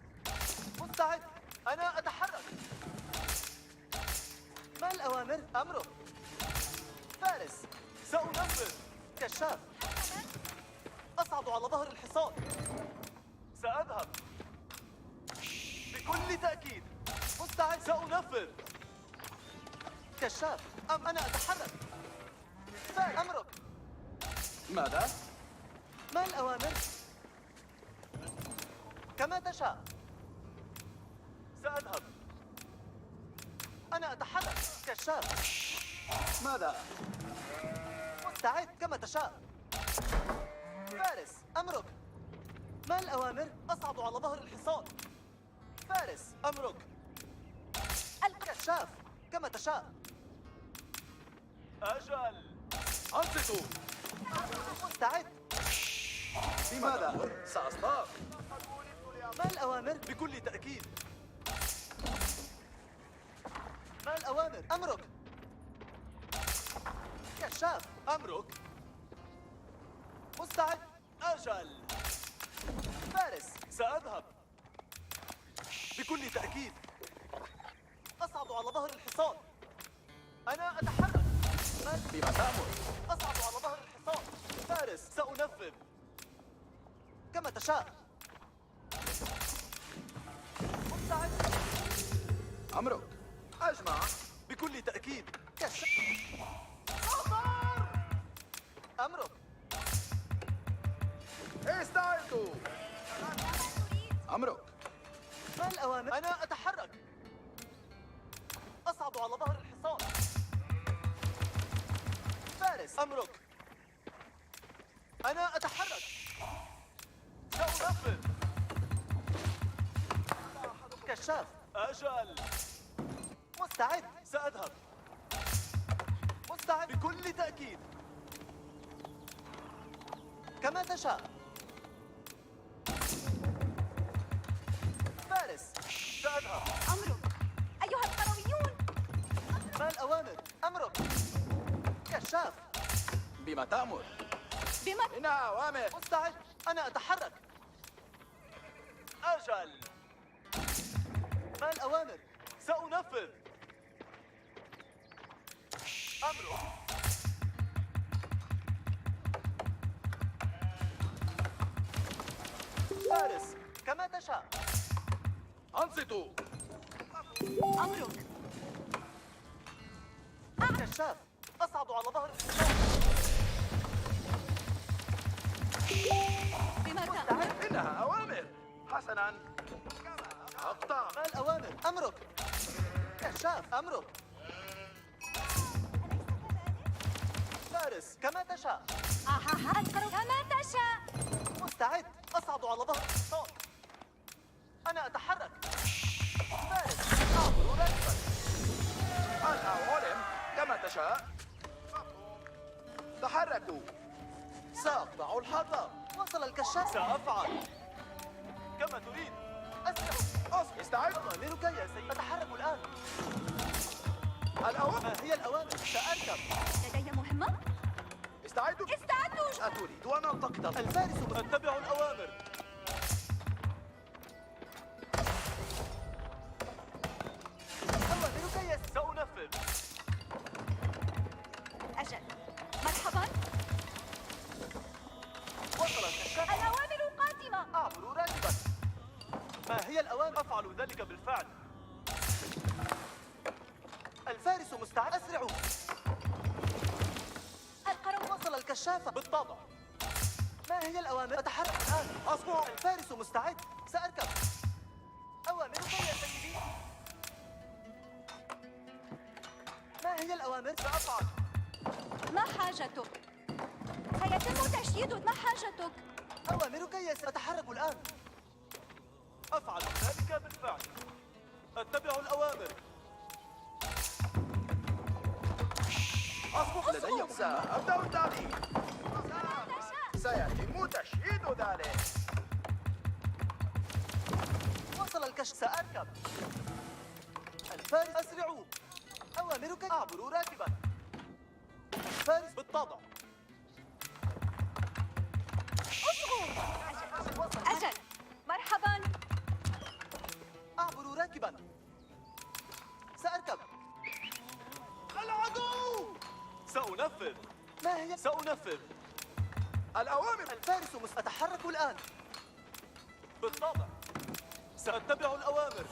مستعد. أنا أتحرك. ما الأوامر؟ أمرك. فارس سأنفذ. كشاف. أصعد على ظهر الحصان. سأذهب. بكل تأكيد. مستعد. سأنفذ. كشاف. أنا أتحرك. فارس أمرك. ماذا؟ ما الأوامر؟ كما تشاء. سأذهب. أنا أتحرك. كشاف. ماذا؟ مستعد. كما تشاء. فارس أمرك. ما الأوامر؟ أصعد على ظهر الحصان. فارس أمرك. الكشاف. كما تشاء. أجل. أنصتوا. مستعد. بماذا؟ سأصطاد. ما الأوامر؟ بكل تأكيد. ما الأوامر؟ أمرك. كشاف. أمرك. مستعد. أجل. فارس سأذهب. بكل تأكيد. أصعد على ظهر الحصان. أنا أتحرك. بما تأمر. أصعد على ظهر الحصان. فارس سأنفذ. كما تشاء. مستعد. أمرك. أجمع. بكل تأكيد. كشاف. أمرك. استعدوا. أمرك. ما الأوامر؟ أنا أتحرك. أصعد على ظهر الحصان. فارس أمرك. أنا أتحرك. سأنفذ. كشاف. أجل. مستعد. سأذهب. مستعد. بكل تأكيد. كما تشاء. فارس سأذهب. أمرك. أيها القرويون. ما الأوامر؟ أمرك. كشاف. بما تأمر. بمتى؟ إنها أوامر. مستعد. أنا أتحرك. أجل. ما الأوامر؟ سأنفذ. أمرك. فارس كما تشاء. أنصتوا. أمرك. كشاف. أصعد على ظهر الحصان. بمتى؟ إنها أوامر. حسناً. أقطع. ما الأوامر؟ أمرك. كشاف. أمرك. فارس كما تشاء. القرويون كما تشاء. مستعد. أصعد على ظهر الحصان. أنا أتحرك. فارس. أعبر راكبا. الأوالم كما تشاء. تحركوا. سأقطع الحرب. وصل الكشاف. سأفعل كما تريد. أسرع. استعد. أوامرك يا سيدي. أتحرك الآن. الأوامر. ما هي الأوامر؟ سأركب. لدي مهمة. استعدوا. استعدوا. أتريد أن ألتقط الفارس. أتبع الأوامر. أوامرك يا سيدي. سأنفذ. أجل. مرحبا. وصل الكشاف. الأوامر قادمة. أعبر راكبا. ما هي الأوامر؟ أفعل ذلك بالفعل. الفارس مستعد. أسرعوا. القرويون. وصل الكشافة. بالطبع. ما هي الأوامر؟ أتحرك الآن. أصبر. الفارس مستعد. سأركب. أوامرك يا سيدي. ما هي الأوامر؟ سأفعل. ما حاجتك؟ سيتم تشييد. ما حاجتك؟ أوامرك يا سيدي. أتحرك الآن. أفعل ذلك بالفعل. أتبع الأوامر. أصبح لدي. سأبدأ التعليم. سيتم تشييد ذلك. وصل الكشف. سأركب. الفارس. أسرعوا. أوامرك. أعبر راكبا. الفارس. بالطبع. أجل. مرحبا. أعبر راكبا. سأركب. العدو. سأنفذ. ما هي؟ سأنفذ. الأوامر. الفارس. أتحرك الآن. بالطبع. سأتبع الأوامر.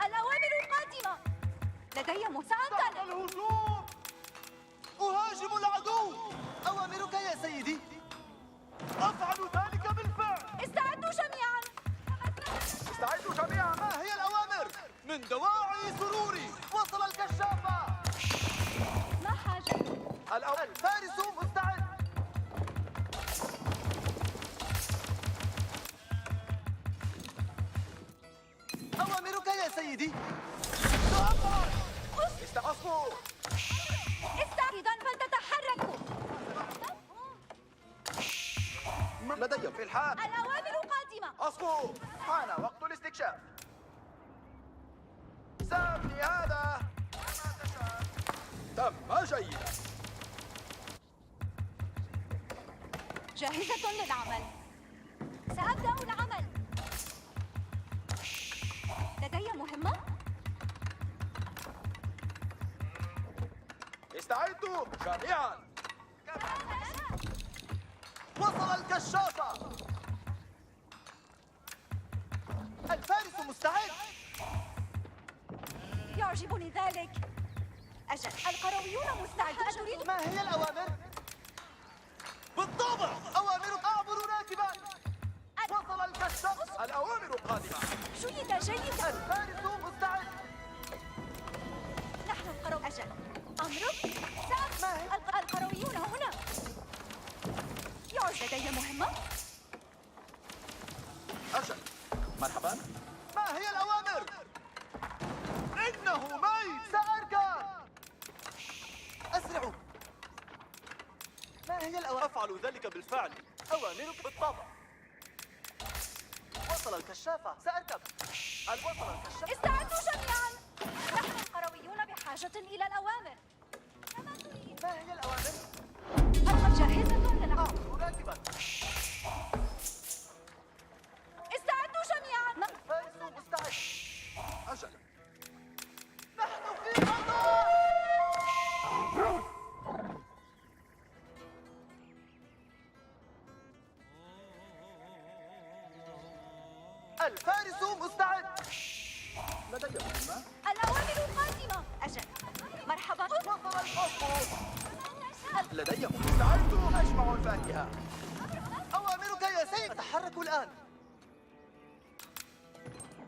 الأوامر قادمة. لدي مساعدة. الهجوم. أهاجم العدو. أوامرك يا سيدي. أفعل ذلك بالفعل. استعدوا جميعا. استعدوا جميعا. ما هي الأوامر؟ من دواعي سروري. وصل الكشافة. ما حاجتك؟ الفارس مستعد. أوامرك يا سيدي. أصبر. إذا فلتتحركوا. لدي في الحال. الأوامر قادمة. أصبر. حان وقت الاستكشاف. سأبني هذا. تم جيدا. جاهزة للعمل. سأبدأ العمل. لدي مهمة. استعدوا جميعا. وصل الكشافة. الفارس مستعد. يعجبني ذلك. أجل. القرويون مستعدون. أتريد؟ ما هي الأوامر؟ بالطبع. أوامرك. أعبر راكبا. وصل الكشافة. الأوامر قادمة. شيد جيدا. الفارس مستعد. نحن القرويون. أجل. أمرك. ما هي؟ القرويون هنا. لدي مهمة. أجل. مرحبا. ما هي الأوامر؟ إنه ميت. سأركب. أسرعوا. ما هي الأوامر؟ أفعل ذلك بالفعل. أوامرك. بالطبع. وصل الكشافة. سأركب. وصل الكشافة. استعدوا جميعا. نحن القرويون بحاجة إلى الأوامر. كما تريد. ما هي الأوامر؟ جاهزة للعمل. أعبر راكبا. استعدوا جميعا. الفارس مستعد. أجل. نحن في خطر. الفارس مستعد. لدي مهمة. الأوامر قادمة. أجل. مرحبا. وصل القصر. لدي مهمة. استعدوا. أجمع الفاكهة. أوامرك يا سيدي. أتحرك الآن.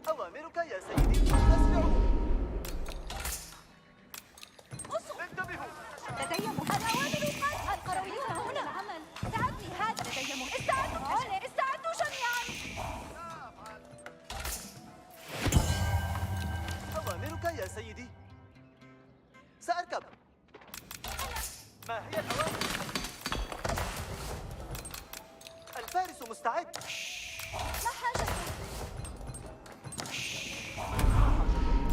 أوامرك يا سيدي. أسرعوا. أصغر. انتبهوا. لدي الأوامر ما هي الأوامر؟ الفارس مستعد. ما حاجتكم؟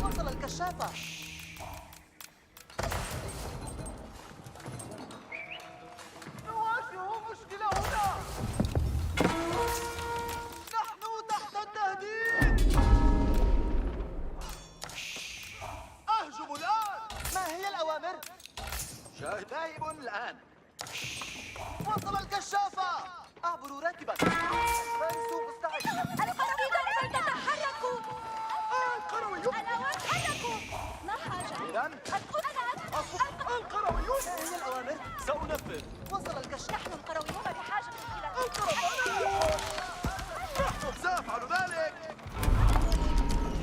وصل الكشافة. نواجه مشكلة هنا. نحن تحت التهديد. أهجم الآن. ما هي الأوامر؟ ذاهب الآن. وصل الكشافة. أعبر راكبا. الفارس مستعد. القرويون فلتتحركوا. القرويون. الأوان حركوا. ما حاجة؟ إذن القرويون. ما هي الأوامر؟ سأنفذ. وصل الكشافة. نحن القرويون بحاجة إلى نحن سأفعل ذلك.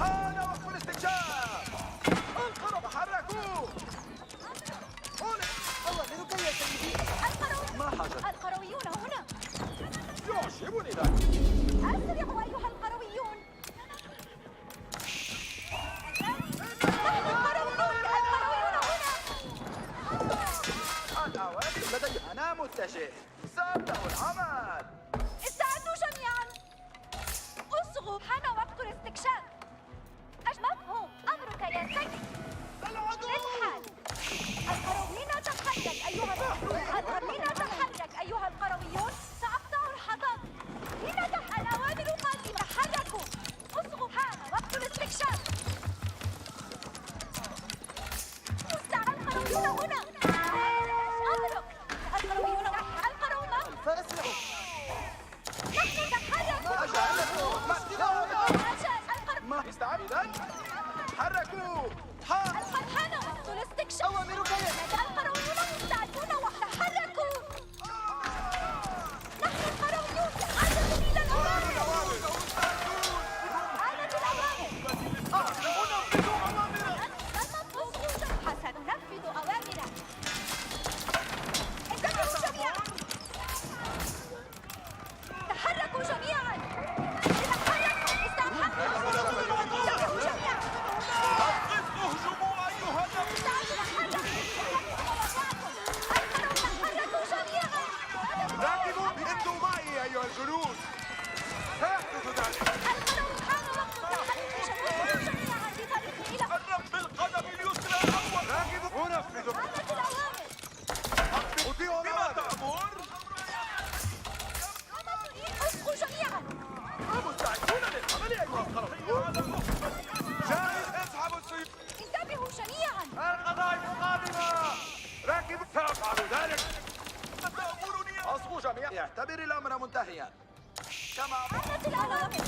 حان وقت الاستكشاف. تحركوا. أوامرك يا سيدي. ما حاجة؟ القرويون هنا. يعجبني ذلك. أسرعوا أيها القرويون. نحن القرويون هنا. الأوامر لدي. أنا متجه. سأبدأ العمل. استعدوا جميعا. اصغوا، حان وقت الاستكشاف. مفهوم. أمرك يا سيدي. الحال. القرويين تحرك أيها القرويين تحرك أيها القرويون. سأقطع الحطب. الأوامر قادمة. تحركوا. اصغوا، حان وقت الاستكشاف. القرويون هنا. أمرك. القرويون القروم. فأسرعوا. نحن تحركوا. ما استعد. تحركوا. حان وقت الاستكشاف. أوامرك يا القرويون مستعدون وتحركوا. نحن القرويون بحاجة إلى الأوامر. آلة الأوامر. سننفذ أوامرنا. انتبهوا جميعا. تحركوا جميعا. تحركوا. انتبهوا جميعا. راكبوا انتوا معي ايها الجنود. سيحدث ذلك. الرب بالقدم اليسرى اول. راكبوا انفذوا. اطيعوا بما تأمر. اصغوا جميعا. مستعدون للعمل أيها القرويون. جاهز. اسحبوا السيوف. انتبهوا جميعا. القضايا القادمة. راكبوا. سأفعل ذلك. تأمرني. أصغوا جميعا. اعتبر الأمر منتهيا. كما آلة الأوامر.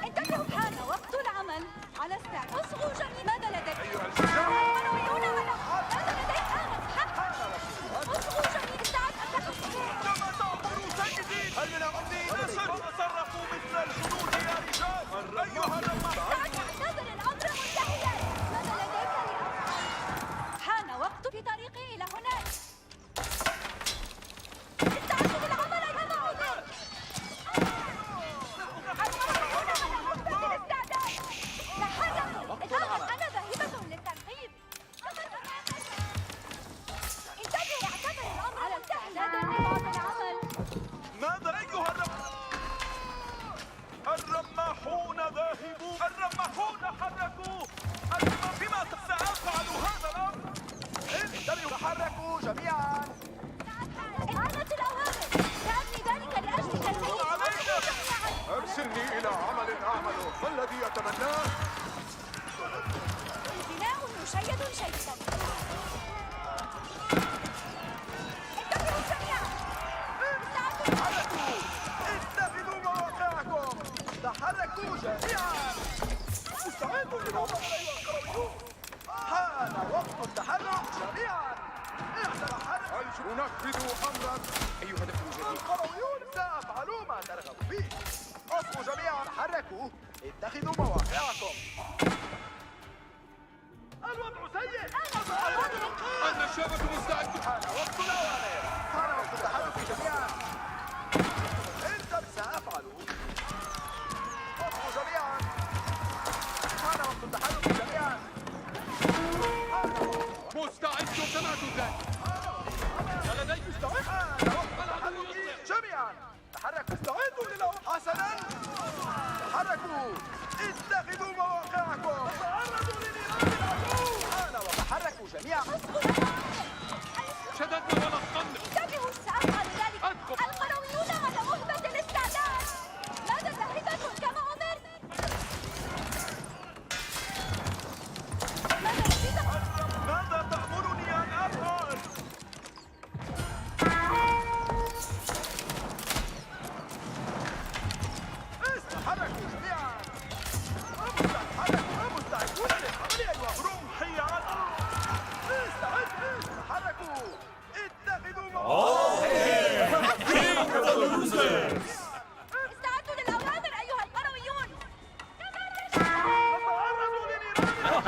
انتبهوا، حان وقت العمل. على استعداد. اصغوا جميعا. ماذا لديك؟ أيها الجنود. القرويون على. ماذا لديك آلة؟ اصغوا جميعا. استعد. كما تأمر سيدي. هل من أمري تصرفوا مثل الجنود يا رجال. أيها الرب. اعتبر الأمر منتهيا. ماذا لديك لأفعل؟ حان وقت في طريقي إلى هناك. استعدوا للعمل أيها العمال. القرويون على أفضل الاستعداد. تحركوا. الآن أنا ذاهبة للتنقيب. انتبهوا. اعتبر الأمر على استعداد لبعض العمل. ماذا أيها الرب؟ الرماحون ذاهبوا. الرماحون حركوا. بما سأفعل هذا الأمر. انتبهوا. تحركوا جميعا. آلة الأوامر. لأجل ذلك لأجلك السيد. أرسلني إلى عمل أعمله. ما الذي أتمناه؟ البناء مشيد جيدا. انتبهوا جميعا. استعدوا. اتخذوا مواقعكم. تحركوا جميعا. مستعدوا للعمل أيها القرويون. حان وقت التحرك جميعا. ننفذ أمرك أيها الجنود. القرويون سأفعلوا ما ترغب فيه. اصغوا جميعا. حركوا. اتخذوا مواقعكم. الوضع سيء. النشابة مستعدة. حان وقت الأوامر. حان وقت التحرك جميعا. انت سأفعل. اصغوا جميعا. حان وقت التحرك جميعا. مستعد. سمعت ذلك. تحركوا جميعا. تحركوا. استعدوا للعود. حسنا. تحركوا. اتخذوا مواقعكم. تعرضوا لنيران العدو. تعالوا وتحركوا جميعا. شددنا ولقنا. انتبهوا سأفعل ذلك. القرويون على مهبة الاستعداد. ماذا ذاهبة كما أمرت؟ ماذا نفيد؟ ماذا تأمرني أن أفعل؟ تحركوا جميعا. مستعدون للحمل أيها رمحي على الأرض. تحركوا. اتخذوا استعدوا للأوامر أيها القرويون. تعرضوا لنيران.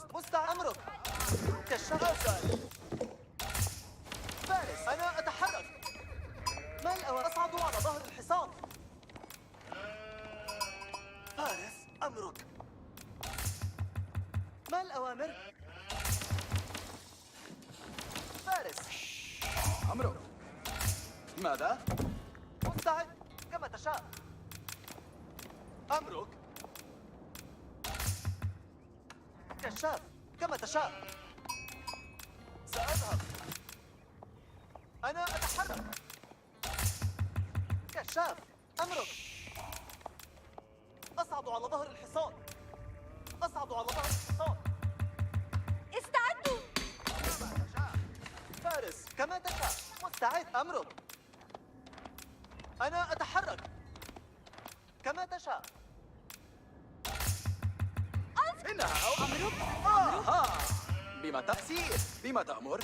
استعد. أمرك. كالشمس. فارس. أنا أتحرك. ما الأوامر؟ أصعد على ظهر الحصان. فارس. أمرك. ما الأوامر؟ فارس. أمرك. ماذا؟ مستعد كما تشاء. أمرك. كشاف كما تشاء. سأذهب. أنا أتحرك. كشاف. أمرك. أصعد على ظهر الحصان. أصعد على ظهر الحصان. استعدوا. فارس كما تشاء. مستعد. أمرك. أنا أتحرك كما تشاء. إنها أمرك. بما تأسير. بما تأمر؟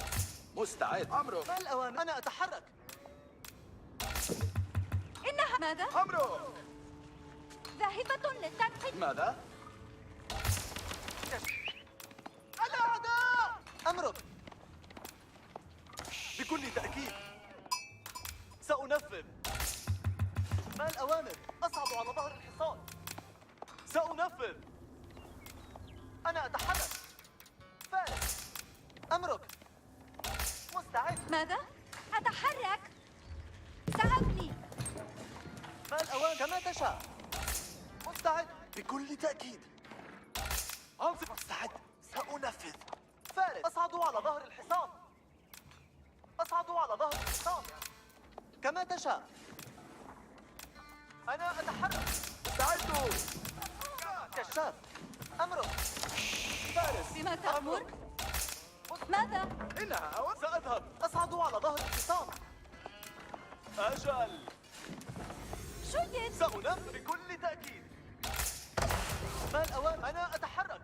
مستعد. أمرك. ما الأوامر؟ أنا أتحرك. إنها ماذا؟ أمرك. ذاهبة للتنقية. ماذا؟ أنا بكل تأكيد. سأنفذ. ما الأوامر؟ أصعد على ظهر الحصان. سأنفذ. أنا أتحرك. فارس. أمرك. مستعد. ماذا؟ أتحرك. سأبني. ما الأوامر؟ كما تشاء. مستعد. بكل تأكيد. عنصر مستعد. سأنفذ. فارس. أصعد على ظهر الحصان. أصعد على ظهر الحصان. كما تشاء. أنا أتحرك. استعدوا. كشاف. أمرك. فارس. بما تأمر؟ ماذا؟ إنها أوامر. سأذهب. أصعد على ظهر الحصان. أجل. شدد. سأنفذ بكل تأكيد. ما الأوامر؟ أنا أتحرك.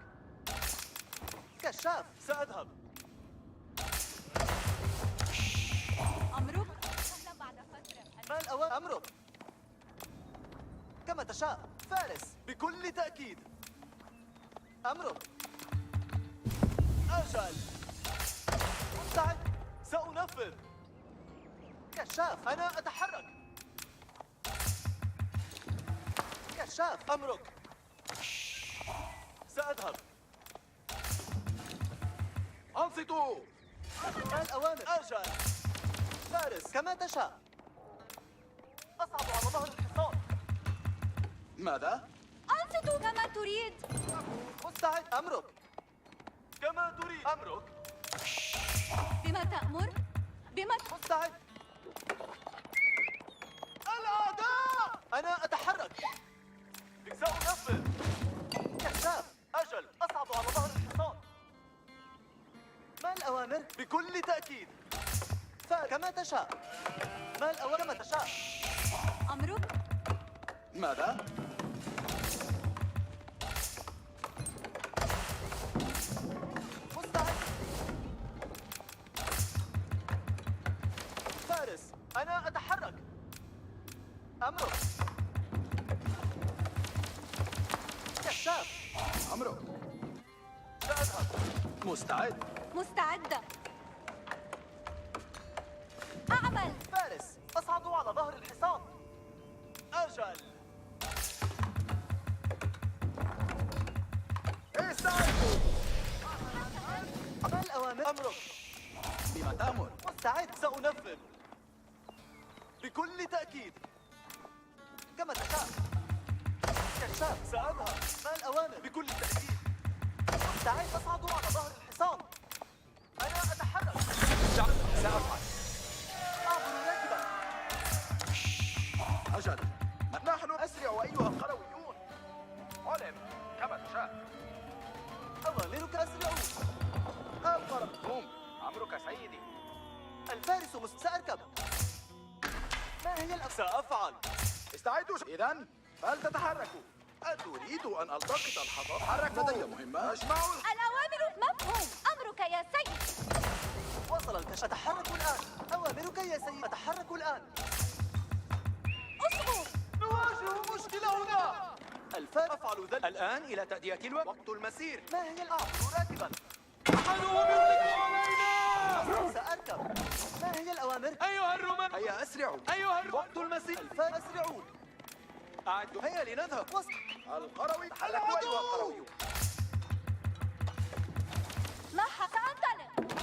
كشاف. سأذهب. أمرك؟ بعد فترة. ما الأوامر؟ أمرك. كما تشاء. فارس. بكل تأكيد. أمرك. أجل. مستعد. سأنفذ. كشاف. أنا أتحرك. كشاف. أمرك. سأذهب. أنصتوا. ما الأوامر؟ أجل. فارس. كما تشاء. أصعد على ظهر الحصان. ماذا؟ أنصتوا كما تريد. مستعد. أمرك. كما تريد. أمرك. بما تأمر؟ بما مستعد. الأعداء. أنا أتحرك. سأنفذ. كشاف. أجل. أصعد على ظهر الحصان. ما الأوامر؟ بكل تأكيد. كما تشاء. ما الأوامر؟ كما تشاء. أمرك؟ ماذا؟ مستعد. فارس. أنا أتحرك. أمرك. كشاف. أمرك. سأذهب. مستعد. مستعدة. أعمل. فارس. أصعد على ظهر الحصان. أجل. استعدوا. ما الأوامر؟ أمرك. بما تأمر. مستعد. سأنفذ. بكل تأكيد. كما تشاء. كشاف. سأذهب. ما الأوامر؟ بكل تأكيد. مستعد. أصعد على ظهر الحصان. أنا أتحرك. سأفعل. أعبر راكبا. أجل. نحن أسرع أيها القرويون. علم كما تشاء. أوامرك أسرعون. القرويون. أمرك سيدي. الفارس سأركب. ما هي سأفعل. استعدوا. إذن فلتتحركوا. أتريد أن ألتقط الحطب؟ تحركوا. لدي مهمة. اجمعوا. الأوامر مفهوم. أمرك يا سيد. وصل الكشف. أتحرك الآن. أوامرك يا سيد. أتحرك الآن. أصغوا. نواجه مشكلة هنا. الفارس. أفعل ذلك الآن إلى تأدية الوقت. وقت المسير. ما هي الأعبر راكبا. أحدهم يطلق علينا. سأركب. ما هي الأوامر؟ أيها الرومان. هيا أسرعوا. أيها وقت المسير. الفارس أسرعون. أعدوا. هيا لنذهب. وصل. القروي. تحركوا أيها القرويون. ما سأنطلق.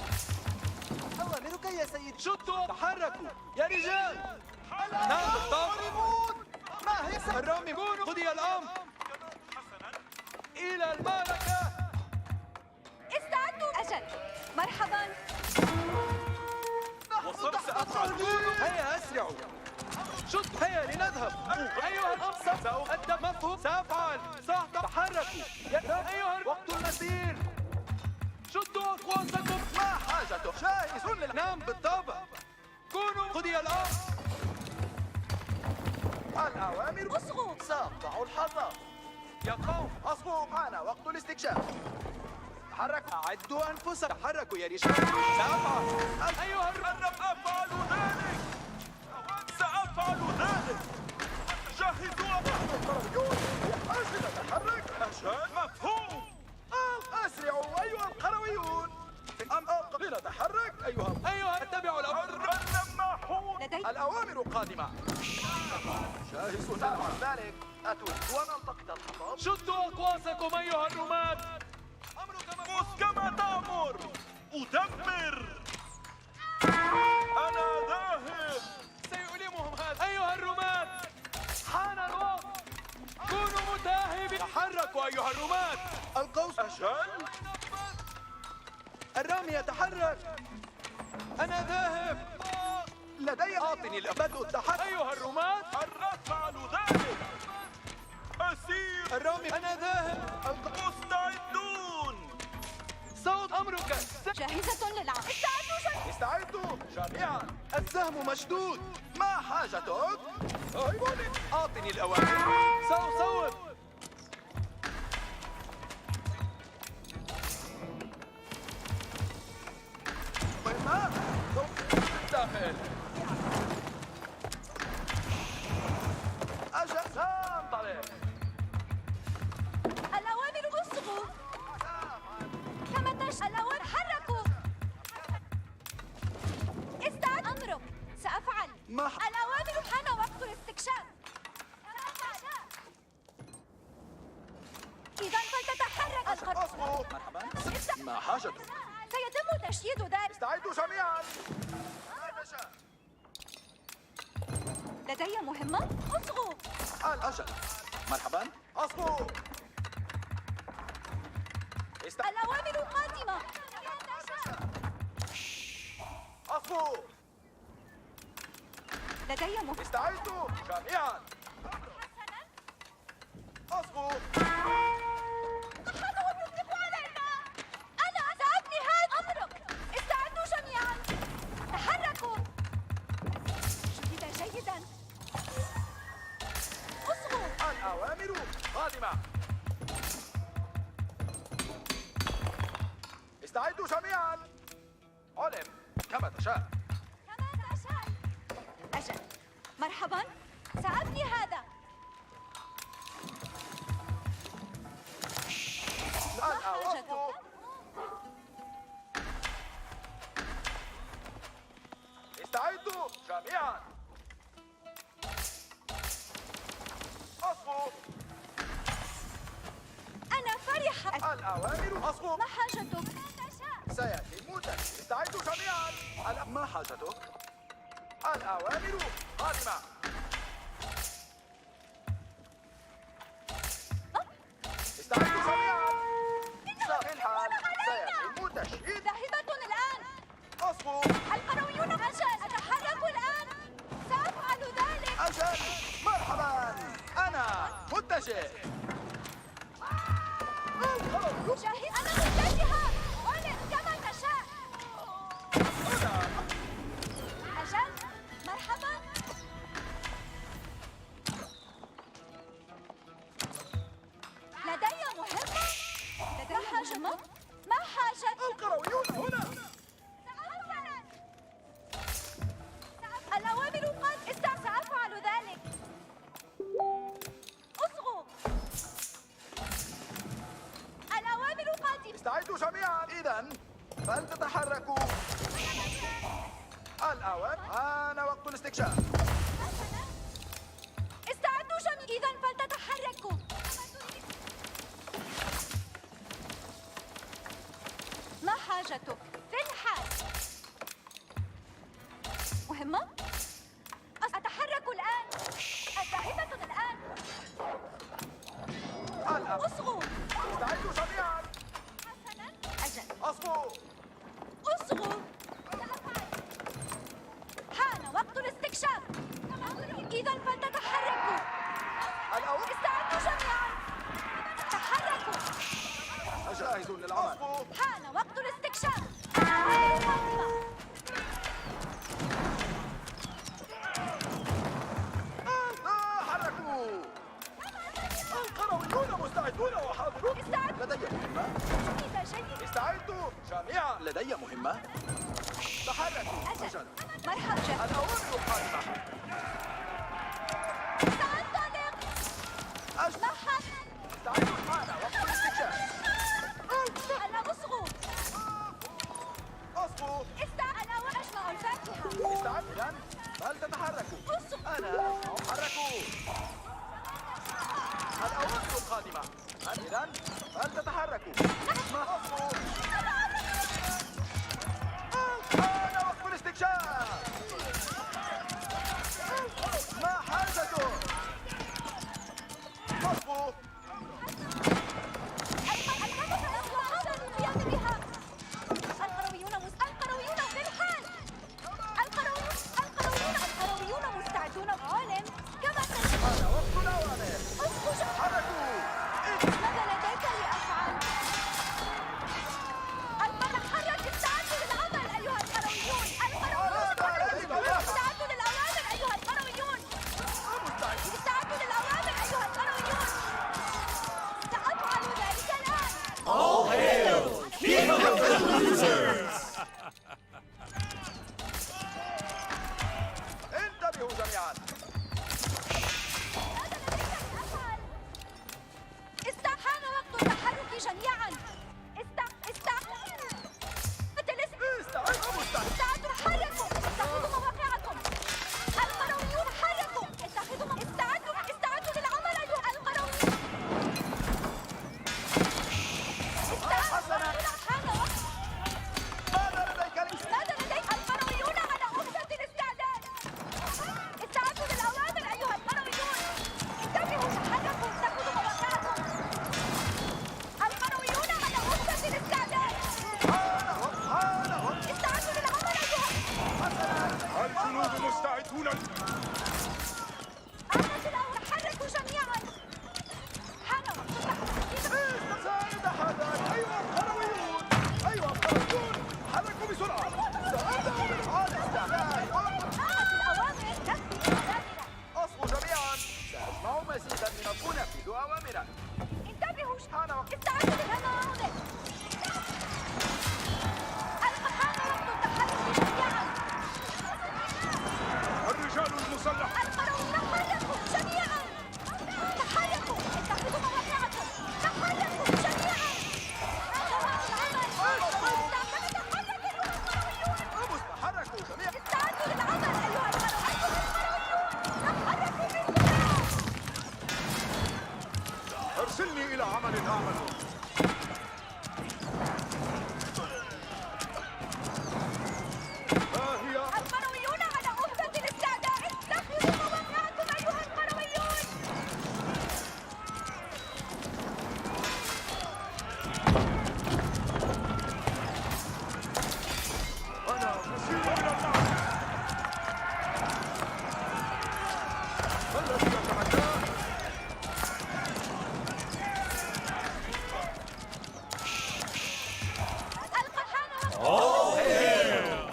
أوامرك يا سيد. شدوا تحركوا يا رجال. نعم بالضبط. ما هي الرامي قضي الأمر. إلى المعركة. استعدوا. أجل. مرحبا. وصلت. سأفعل. هيا أسرعوا. شد. هيا لنذهب. أيها الأمر. سأقدم. مفهوم. سأفعل. صح. تحركوا أيها وقت المسير. شدوا أقواسكم. ما حاجته؟ جاهز نعم بالطبع. كونوا قضي الأمر. الأوامر. أصغوا. سأقطع الحظر. يا قوم أصبحوا معنا. وقت الاستكشاف. تحركوا. أعدوا أنفسكم. تحركوا يا رجال. سأفعل. أيها الرب. أفعل ذلك. سأفعل ذلك. جهزوا القرويون. أجل تحرك. أجل. مفهوم. أسرعوا أيها القرويون. أم أبقى لنتحرك أيها اتبعوا الأمر. قادمة. جاهز نعمل ذلك. أتريد أن ألتقط الحطب؟ شدوا أقواسكم أيها الرماة. قوس كما تأمر. أدمر. أنا ذاهب. سيؤلمهم هذا. أيها الرماة، حان الوقت. كونوا متاهبين. تحركوا أيها الرماة. القوس. أجل. الرامي يتحرك. أنا ذاهب. لدي أعطني بدء التحرك. أيها الرماة. أفعل ذلك. أسير. الرامي. أنا ذاهب. مستعدون. صوت أمرك. جاهزة للعب. استعدوا استعدوا جميعا. السهم مشدود. ما حاجتك؟ أعطني الأوامر. سأصوب. مهمة؟ داخل. أجل سأنطلق. الأوامر أصغوا. كما تشاء. الأوامر حركوا. استعد أمرك. سأفعل. الأوامر حان وقت الاستكشاف. إذا فلتتحرك القرار. أصبروا. مرحبا. ما حاجتك؟ سيتم تشييد ذلك. استعدوا جميعا. ما تشاء. لدي مهمة. اصغوا. الأجل. مرحبا. أصبروا. الأوامر قادمة. أصبروا. لدي مهمة. استعدوا جميعا. أصبروا. أنا سأبني هذا. أمرك. استعدوا جميعا. تحركوا. جيدا. اصغوا. الأوامر قادمة. استعدوا جميعا. علم كما تشاء. كما تشاء. أجل. مرحبا. سأبني هذا. الأوامر. استعدوا جميعا. أصبروا. أنا فرحة. الأوامر. أصبروا. ما حاجتك؟ سيتم تنفيذ. استعدوا جميعا. ما حاجتك؟ الأوامر قادمة. استعدوا جميعا. في الحال سيتم تشييد. ذاهبة الآن. أصبروا. القرويون. أجل. أتحرك الآن. سأفعل ذلك. أجل. مرحبا. أنا متجه. جاهز. أنا متجهة. علم كما تشاء. أجل. مرحبا. لدي مهمة. لدي حاجة. ما حاجة؟ القرويون هنا. الأوامر قد سأفعل ذلك. اصغوا. الأوامر قادمة. استعدوا جميعا. إذا فلتتحركوا. الأوامر. آن وقت الاستكشاف. استعدوا جميعا. إذا فلتتحركوا. ما حاجتك؟ في الحال. مهمة؟ أتحرك الآن. الذاهبة الآن. اصغوا. استعدوا جميعا. أجل. أصبروا. اصغوا. حان وقت الاستكشاف. إذا فلتتحركوا. الأوامر. استعدوا جميعا. تحركوا. جاهزون للعمل. أصبروا. حان وقت الاستكشاف. تحركوا. القرويون مستعدون وحاضرون. لدي مهمة. إذا جيد. استعدوا جميعا. لدي مهمة. تحركوا. أجل. مرحبا. الأوامر قادمة. سأنطلق. محل. استعدوا الآن وقت الاستكشاف. ألا اصغوا. أصبروا. أنا وأجمع الفاكهة. استعدوا الآن. فلتتحركوا. اصغوا.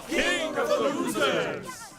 King of the losers!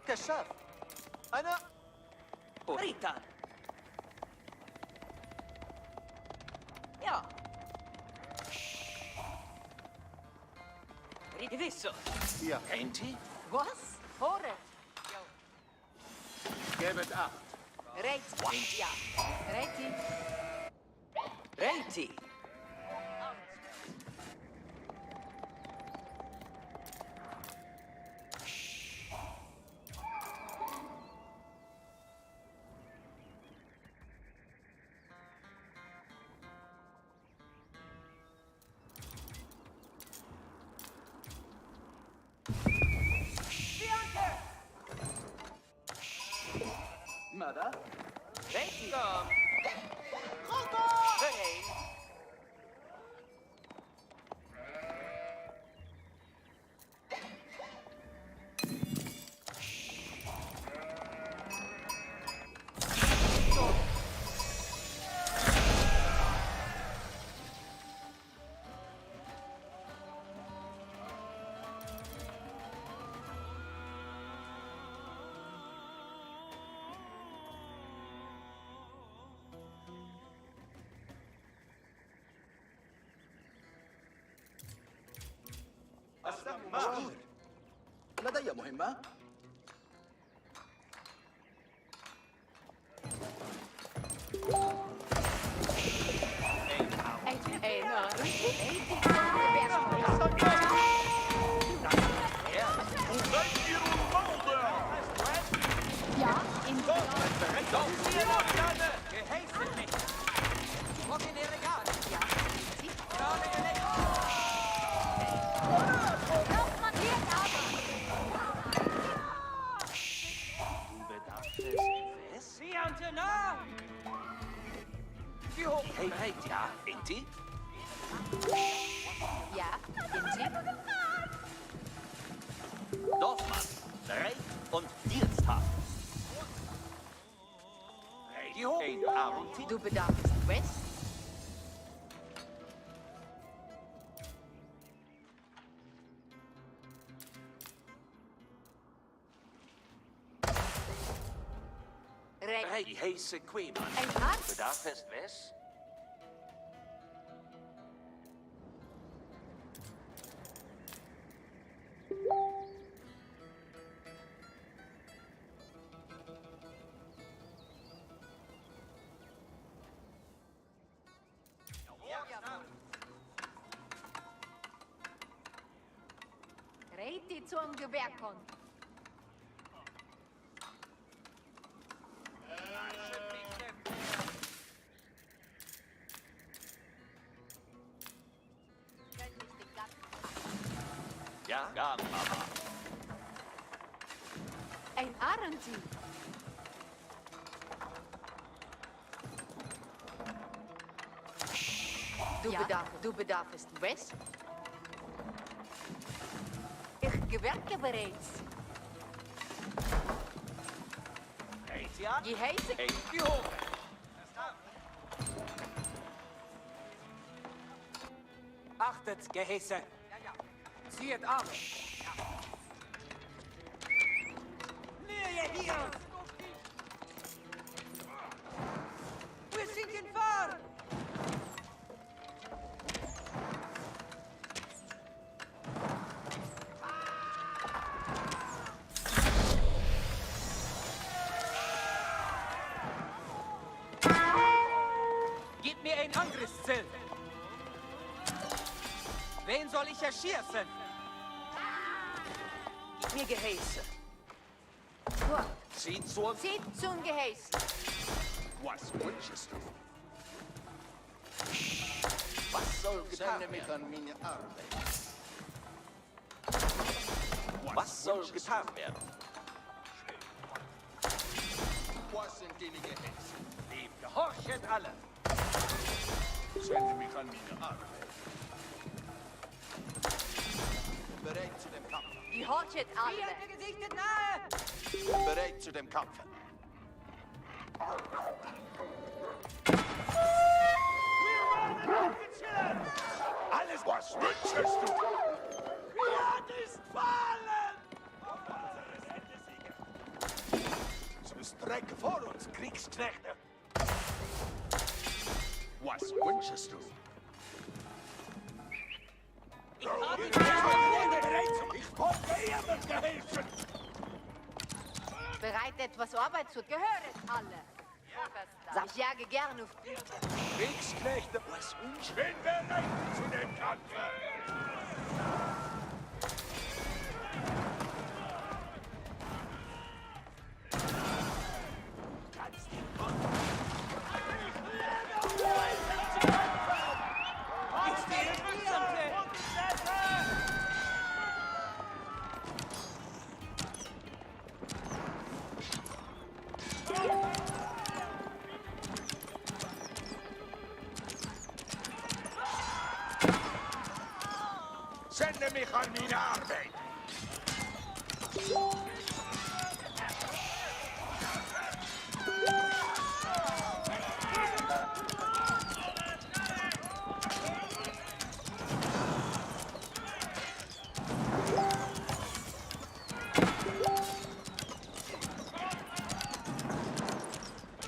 كشاف. أنا بريتان. Ja. Gewisso. Ja. Enti? Was? Hore. Gebet acht. Reit. Ja. Reiti. Reiti. ماذا؟ Reiti. Hey. السهم مشغول. لدي مهمة. Ey, no. Reiti. Ja, in Geheißen mich. Guck in ihr Regal. Ja. Gerade gelegt. Noch markiert, aber. Sie Antena. Wie hoch? Hey, hey, ja. Enti? Ja, Inti. Dorfmann. Reit und Dienstag. Radio. Ein Arunti. Du bedarfst West. Recht. Hey, heise Queeman. Ein Arzt. Bedarf es was? Reiti zum Gewehrkon. Ja, ja, Mama. Ein Arenti. Du bedarfst West. Ich gewerke bereits. Reiti an. Die heiße Hey, wie hoch? Achtet, Gehäse. Zieht ab. Nähe hier. Wir sind in Fahr. Gib mir ein Angriffsziel. Wen soll ich erschießen? Gib mir Gehäse. Zieht zur... Zieht zum Geheiß. Was Winchester? Was soll getan werden? mich an meine Arbeit. Was soll getan werden? Was sind deine Gehäuse? Gehorchet alle. Sende mich an meine Arbeit. Bereit zu dem Kampf. Gehorchet alle. Gesichtet nahe. Bereit zu dem Kampf. Alles was Winchester! Gott ist fallen! Strecke vor uns, Kriegsknechte! Was wünschest du? Ich wollte ihnen gehelfen! Bereit, etwas Arbeit zu gehören, alle. Ich jage gerne auf Kriegsknechte, was wünschst du? Bin bereit zu dem Kampfe! Sende mich an meine Arbeit!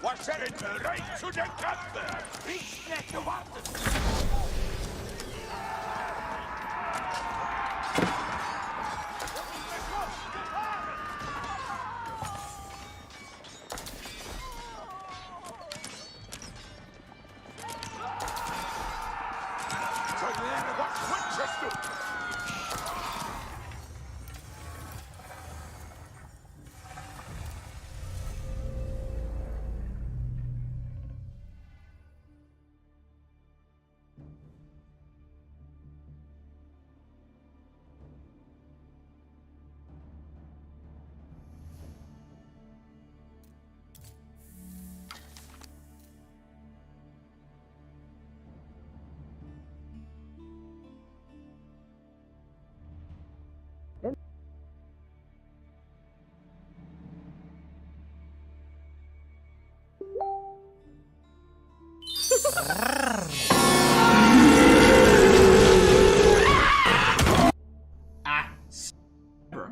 Was sind bereit zu dem Kampfe? Kriegsknechte warten!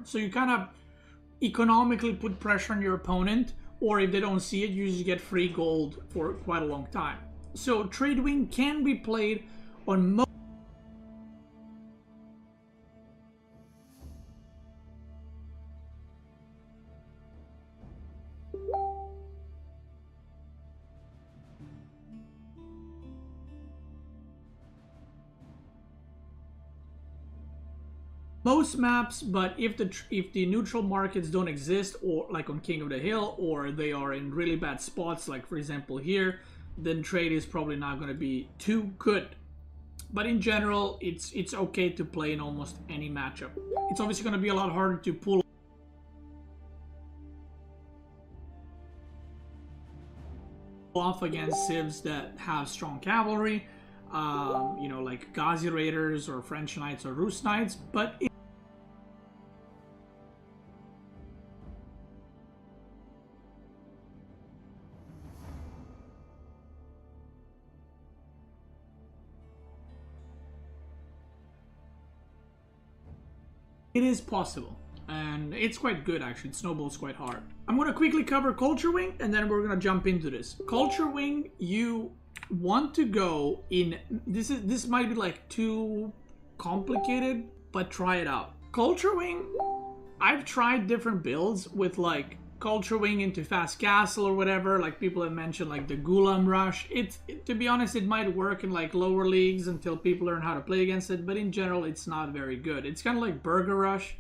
So you kind of economically put pressure on your opponent, or if they don't see it, you just get free gold for quite a long time. So Tradewing can be played on most maps, but if the neutral markets don't exist, or like on King of the Hill, or they are in really bad spots, like for example here, then trade is probably not going to be too good. But in general, it's okay to play in almost any matchup. It's obviously going to be a lot harder to pull off against civs that have strong cavalry, you know, like Ghazi Raiders or French Knights or Rus Knights, but it is possible, and it's quite good actually. It snowballs quite hard. I'm going to quickly cover Culture Wing, and then we're going to jump into this. Culture Wing, you want to go in, this might be like too complicated, but try it out. Culture Wing, I've tried different builds with like Culture Wing into Fast Castle or whatever, like people have mentioned like the Gulam Rush. To be honest, it might work in like lower leagues until people learn how to play against it, but in general it's not very good. It's kind of like Burger Rush,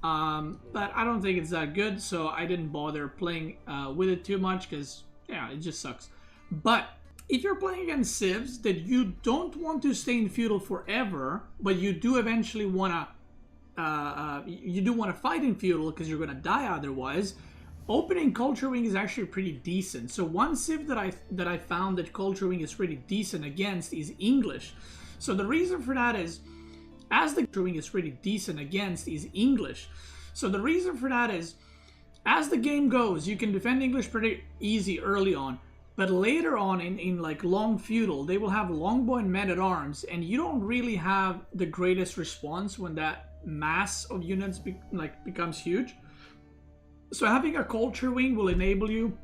but I don't think it's that good, so I didn't bother playing with it too much because yeah, it just sucks. But if you're playing against civs that you don't want to stay in feudal forever, but you do eventually want to fight in feudal because you're going to die otherwise, opening Culture Wing is actually pretty decent. So one civ that I found that Culture Wing is pretty decent against is English. So the reason for that is, as the Culture Wing is pretty decent against is English. So the reason for that is, as the game goes, you can defend English pretty easy early on, but later on in like long feudal, they will have longbow and men-at-arms, and you don't really have the greatest response when that mass of units becomes huge. So having a culture wing will enable you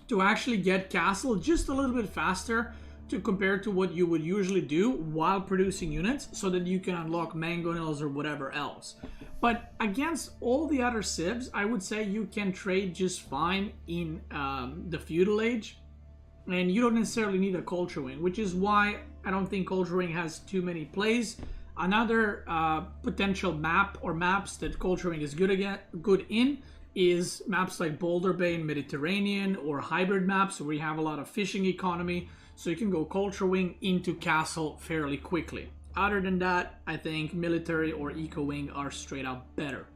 to actually get castle just a little bit faster to compare to what you would usually do while producing units, so that you can unlock mangonels or whatever else. But against all the other civs, I would say you can trade just fine in the feudal age, and you don't necessarily need a culture wing, which is why I don't think culture wing has too many plays. Another potential map or maps that culture wing is good in is maps like Boulder Bay and Mediterranean, or hybrid maps where you have a lot of fishing economy, so you can go culture wing into castle fairly quickly. Other than that, I think military or eco wing are straight up better.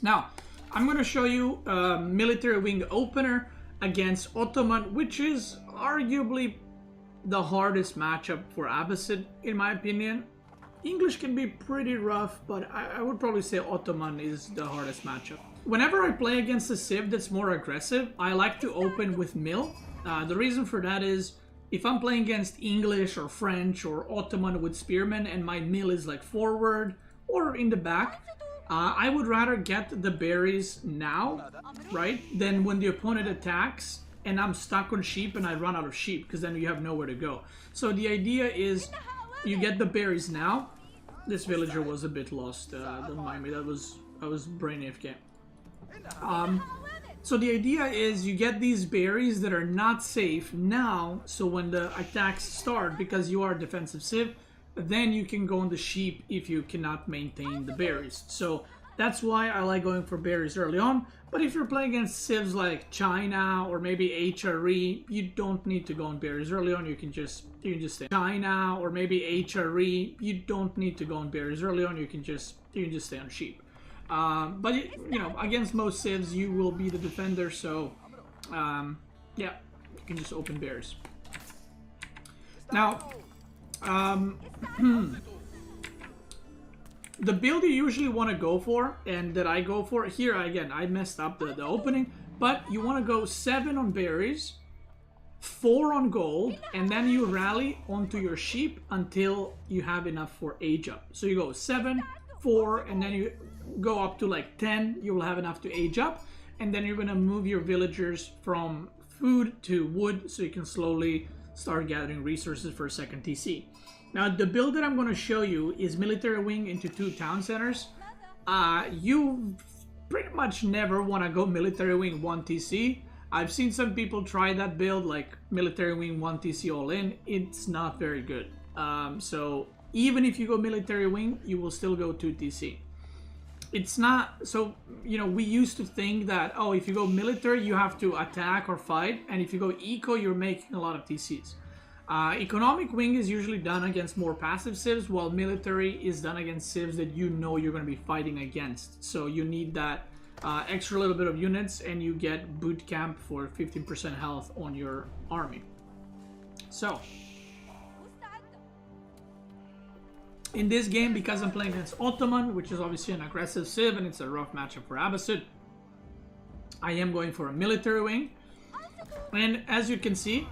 Now, I'm going to show you military wing opener against Ottoman, which is arguably the hardest matchup for Abbasid, in my opinion. English can be pretty rough, but I would probably say Ottoman is the hardest matchup. Whenever I play against a civ that's more aggressive, I like to open with mill. The reason for that is, if I'm playing against English or French or Ottoman with spearmen and my mill is like forward or in the back, I would rather get the berries now, right, than when the opponent attacks and I'm stuck on sheep and I run out of sheep, because then you have nowhere to go. So the idea is you get the berries now. This villager was a bit lost, don't mind me, I was brain AFK. So the idea is you get these berries that are not safe now, so when the attacks start, because you are a defensive civ, then you can go on the sheep if you cannot maintain the berries. So that's why I like going for berries early on. But if you're playing against civs like China or maybe HRE, you don't need to go on berries early on. You can just stay. China or maybe HRE, you don't need to go on berries early on. You can just stay on sheep. But you know, against most civs, you will be the defender. So yeah, you can just open berries. Now, the build you usually want to go for, and that I go for here, again, I messed up the opening, but you want to go 7 on berries, 4 on gold, and then you rally onto your sheep until you have enough for age up. So you go 7, 4, and then you go up to like 10, you will have enough to age up, and then you're going to move your villagers from food to wood, so you can slowly start gathering resources for a second TC. Now, the build that I'm going to show you is military wing into 2 town centers. You pretty much never want to go military wing 1 TC. I've seen some people try that build, like military wing 1 TC all in. It's not very good. So even if you go military wing, you will still go 2 TC. It's not, so, you know, we used to think that, oh, if you go military, you have to attack or fight, and if you go eco, you're making a lot of TCs. Economic wing is usually done against more passive civs, while military is done against civs that you know you're going to be fighting against. So you need that extra little bit of units, and you get boot camp for 15% health on your army. So in this game, because I'm playing against Ottoman, which is obviously an aggressive civ and it's a rough matchup for Abbasid, I am going for a military wing. And as you can see,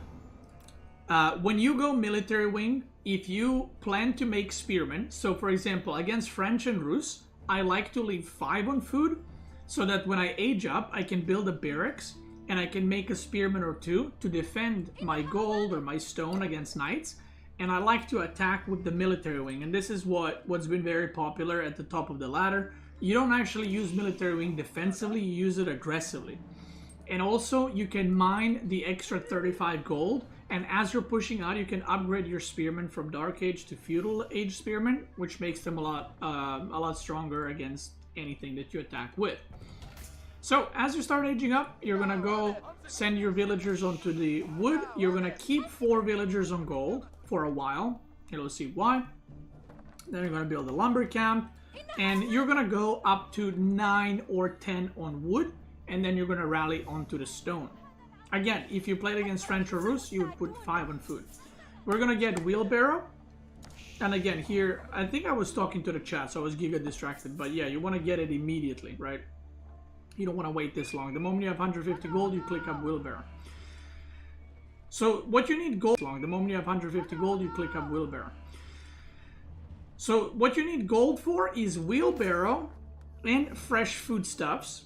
when you go military wing, if you plan to make spearmen, so for example, against French and Rus, I like to leave 5 on food, so that when I age up, I can build a barracks, and I can make a spearman or 2 to defend my gold or my stone against knights. And I like to attack with the military wing, and this is what's been very popular at the top of the ladder. You don't actually use military wing defensively, you use it aggressively. And also, you can mine the extra 35 gold, and as you're pushing out, you can upgrade your spearmen from Dark Age to Feudal Age spearmen, which makes them a lot stronger against anything that you attack with. So, as you start aging up, you're gonna go send your villagers onto the wood. You're gonna keep 4 villagers on gold for a while. You'll see why. Then you're gonna build a lumber camp, and you're gonna go up to 9 or 10 on wood, and then you're gonna rally onto the stone. Again, if you played against French or Rus, you would put 5 on food. We're gonna get wheelbarrow, and again here, I think I was talking to the chat, so I was giga distracted, but yeah, you wanna get it immediately, right? You don't wanna wait this long. The moment you have 150 gold, you click up wheelbarrow. So what you need gold, the moment you have 150 gold, you click up wheelbarrow. So what you need gold for is wheelbarrow and fresh foodstuffs.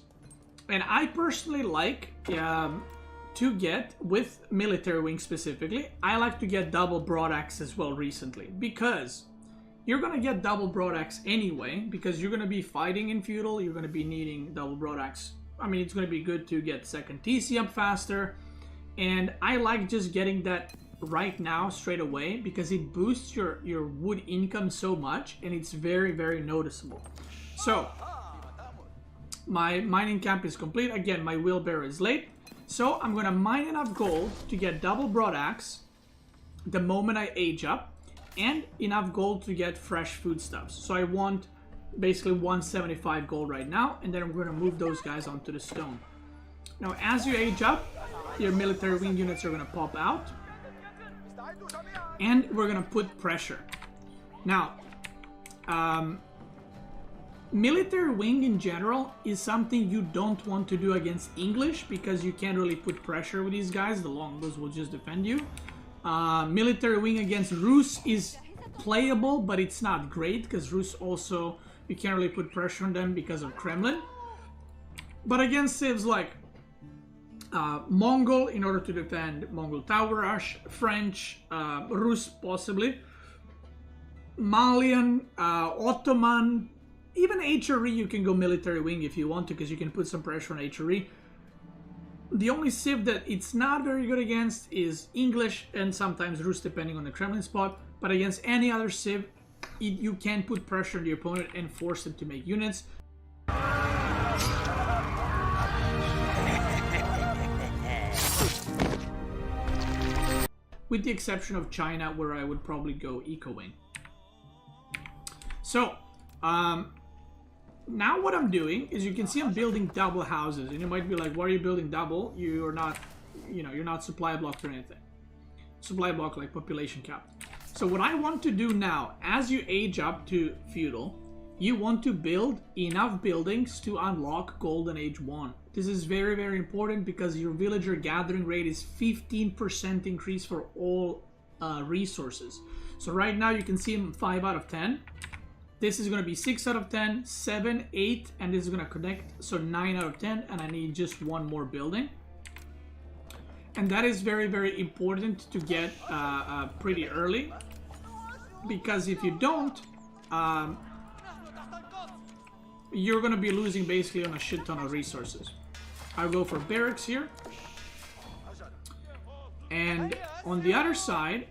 And I personally like to get, with military wing specifically, I like to get double broadaxe as well recently, because you're gonna get double broadaxe anyway, because you're gonna be fighting in feudal, you're gonna be needing double broadaxe. I mean, it's gonna be good to get second TC up faster, and I like just getting that right now straight away because it boosts your wood income so much, and it's very, very noticeable. So my mining camp is complete. Again, my wheelbarrow is late, so I'm gonna mine enough gold to get double broadaxe the moment I age up, and enough gold to get fresh foodstuffs. So I want basically 175 gold right now, and then we're gonna move those guys onto the stone. Now, as you age up, your military wing units are gonna pop out, and we're gonna put pressure. Now, military wing in general is something you don't want to do against English, because you can't really put pressure with these guys. The longbows will just defend you. Military wing against Rus is playable, but it's not great, because Rus also, you can't really put pressure on them because of Kremlin. But against civs like Mongol, in order to defend Mongol tower rush, French, Rus possibly, Malian, Ottoman, even HRE, you can go military wing if you want to, because you can put some pressure on HRE. The only civ that it's not very good against is English and sometimes Rus, depending on the Kremlin spot. But against any other civ, you can put pressure on the opponent and force them to make units. With the exception of China, where I would probably go eco-wing. So, now what I'm doing is, you can see I'm building double houses, and you might be like, why are you building double? You're not, you're not supply blocked or anything. Supply block like population cap. So what I want to do now, as you age up to feudal, you want to build enough buildings to unlock Golden Age 1. This is very, very important, because your villager gathering rate is 15% increase for all resources. So right now you can see I'm 5 out of 10. This is going to be 6 out of 10, 7, 8, and this is going to connect, so 9 out of 10, and I need just one more building. And that is very, very important to get pretty early, because if you don't, you're going to be losing basically on a shit ton of resources. I'll go for barracks here. And on the other side,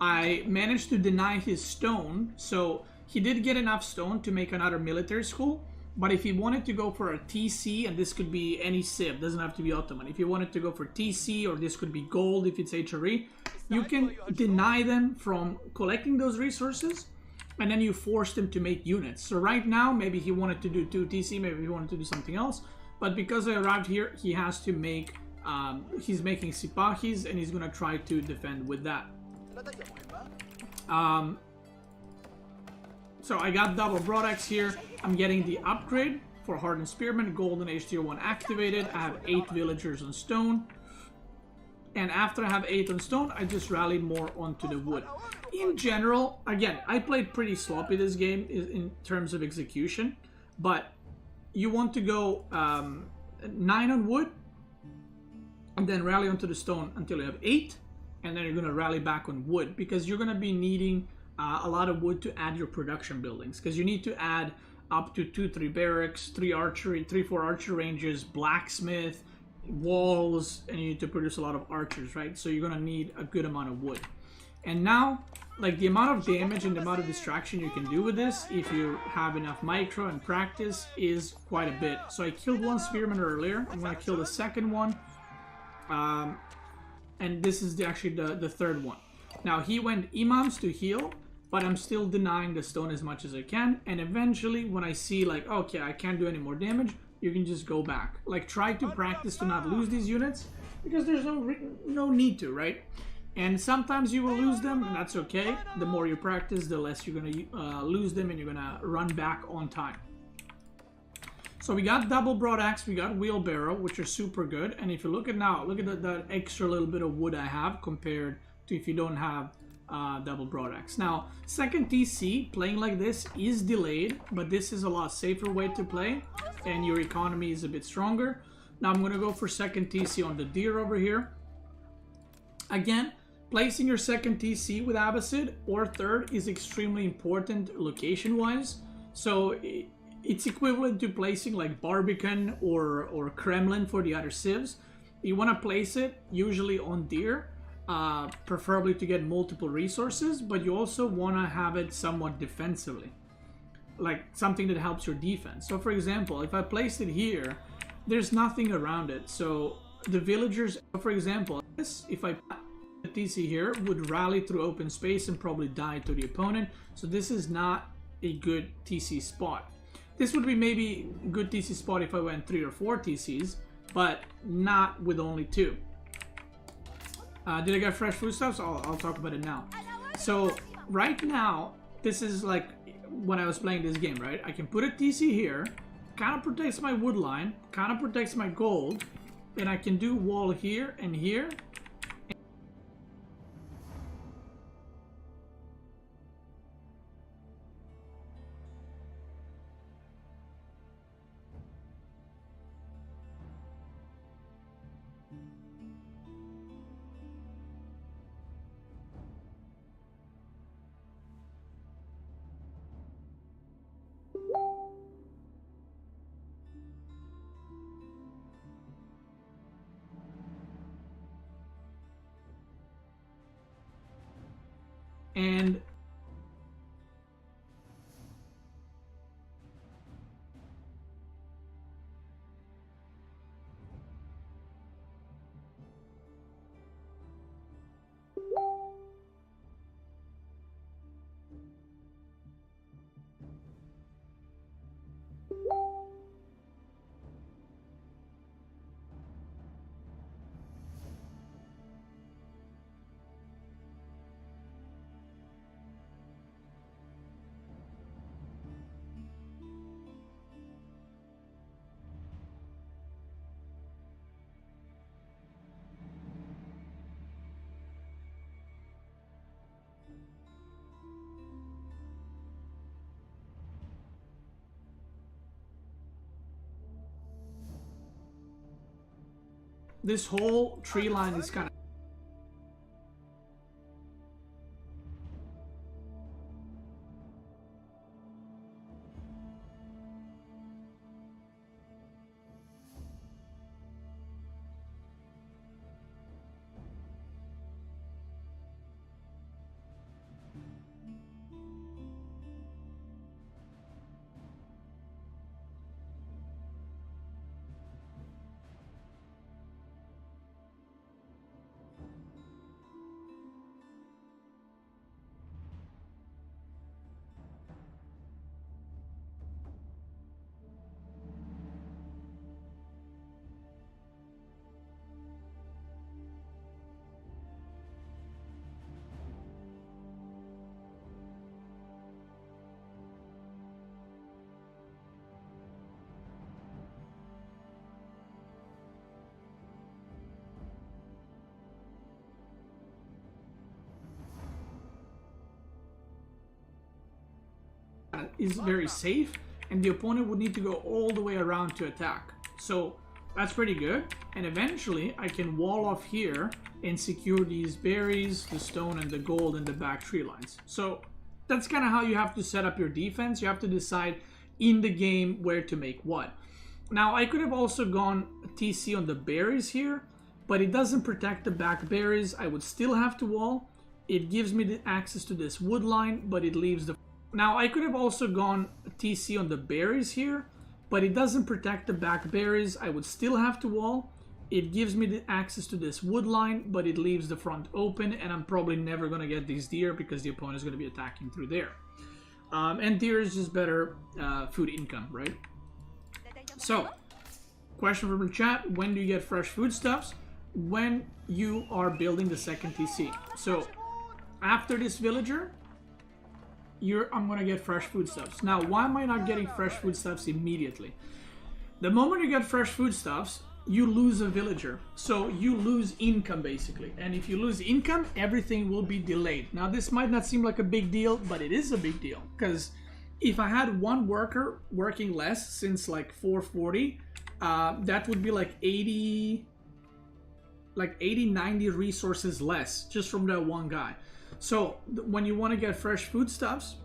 I managed to deny his stone, so he did get enough stone to make another military school, but if he wanted to go for a TC, and this could be any civ, doesn't have to be Ottoman, if you wanted to go for TC, or this could be gold if it's HRE, you can deny them from collecting those resources, and then you force them to make units. So right now, maybe he wanted to do 2 TC, maybe he wanted to do something else, but because I arrived here, he has to make, he's making Sipahis, and he's gonna try to defend with that. So I got double broadaxe here. I'm getting the upgrade for Hardened Spearman, Golden Age Tier 1 activated. I have 8 villagers on stone. And after I have 8 on stone, I just rally more onto the wood. In general, again, I played pretty sloppy this game in terms of execution. But you want to go 9 on wood, and then rally onto the stone until you have 8. And then you're going to rally back on wood, because you're going to be needing a lot of wood to add your production buildings, because you need to add up to 2-3 barracks, 3 archery, 3-4 archer ranges, blacksmith, walls, and you need to produce a lot of archers, right? So you're gonna need a good amount of wood. And now, like, the amount of damage and the amount of distraction you can do with this, if you have enough micro and practice, is quite a bit. So I killed one spearman earlier. I'm gonna kill the second one, and this is actually the third one. Now he went imams to heal, but I'm still denying the stone as much as I can, and eventually when I see like, okay, I can't do any more damage, you can just go back. Like, try to practice to not lose these units, because there's no need to, right? And sometimes you will lose them, and that's okay. The more you practice, the less you're gonna lose them, and you're gonna run back on time. So we got double broadaxe, we got wheelbarrow, which are super good. And if you look at now, look at that extra little bit of wood I have compared to if you don't have double broadaxe. Now, second TC, playing like this is delayed, but this is a lot safer way to play. and your economy is a bit stronger. Now I'm going to go for second TC on the deer over here. Again, placing your second TC with Abbasid or third is extremely important location-wise. So it's equivalent to placing like Barbican or Kremlin for the other civs. You want to place it usually on deer, preferably to get multiple resources, but you also want to have it somewhat defensively, like something that helps your defense. So for example, if I place it here, there's nothing around it, so the villagers, for example, if I put the TC here, would rally through open space and probably die to the opponent. So this is not a good TC spot. This would be maybe a good TC spot if I went 3 or 4 TCs, but not with only 2. Did I get fresh foodstuffs? I'll talk about it now. So right now, this is like when I was playing this game, right? I can put a TC here, kind of protects my wood line, kind of protects my gold, and I can do wall here and here. And this whole tree line is kind of very safe, and the opponent would need to go all the way around to attack. So that's pretty good, and eventually I can wall off here and secure these berries, the stone, and the gold in the back tree lines. So that's kind of how you have to set up your defense. You have to decide in the game where to make what. Now I could have also gone TC on the berries here, but it doesn't protect the back berries. I would still have to wall. It gives me the access to this wood line, but it leaves the... Now I could have also gone TC on the berries here, but it doesn't protect the back berries. I would still have to wall. It gives me the access to this wood line, but it leaves the front open, and I'm probably never going to get these deer because the opponent is going to be attacking through there. And deer is just better food income, right? So, question from the chat: when do you get fresh foodstuffs? When you are building the second TC. So, after this villager, I'm gonna get fresh foodstuffs. Now, why am I not getting fresh foodstuffs immediately? The moment you get fresh foodstuffs, you lose a villager. So you lose income, basically. And if you lose income, everything will be delayed. Now, this might not seem like a big deal, but it is a big deal. Because if I had one worker working less since like 440, that would be like 80, 90 resources less just from that one guy. So when you want to get fresh foodstuffs,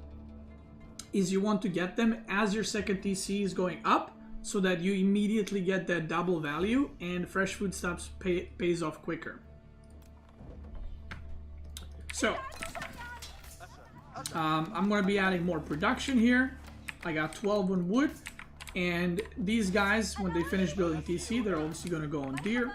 is you want to get them as your second TC is going up, so that you immediately get that double value, and fresh foodstuffs pays off quicker. So I'm going to be adding more production here. I got 12 on wood, and these guys, when they finish building TC, they're obviously going to go on deer.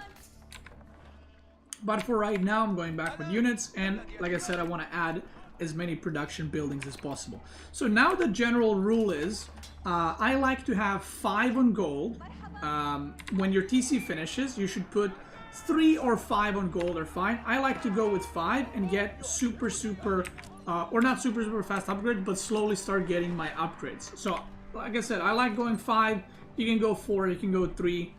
But for right now, I'm going back with units, and like I said, I want to add as many production buildings as possible. So now the general rule is, I like to have 5 on gold. When your TC finishes, you should put 3 or 5 on gold are fine. I like to go with 5 and get super, or not super fast upgrade, but slowly start getting my upgrades. So like I said, I like going 5. You can go 4, you can go 3.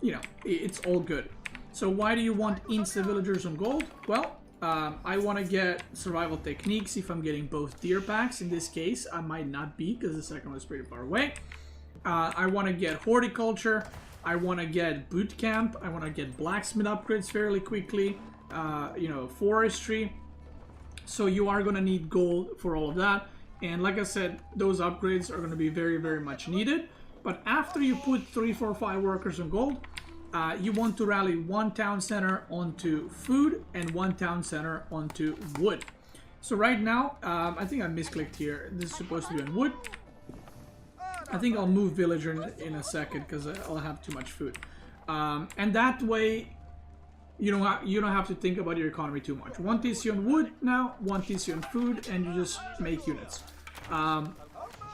You know, it's all good. So why do you want insta villagers on gold? Well, I want to get survival techniques if I'm getting both deer packs. In this case, I might not be, because the second one is pretty far away. I want to get horticulture. I want to get boot camp. I want to get blacksmith upgrades fairly quickly. You know, forestry. So you are going to need gold for all of that. And like I said, those upgrades are going to be very, very much needed. But after you put 3, 4, 5 workers on gold, you want to rally 1 town center onto food and 1 town center onto wood. So right now, I think I misclicked here. This is supposed to be on wood. I think I'll move villager in a second because I'll have too much food. And that way, you don't have to think about your economy too much. 1 TC on wood now, 1 TC on food, and you just make units. I'm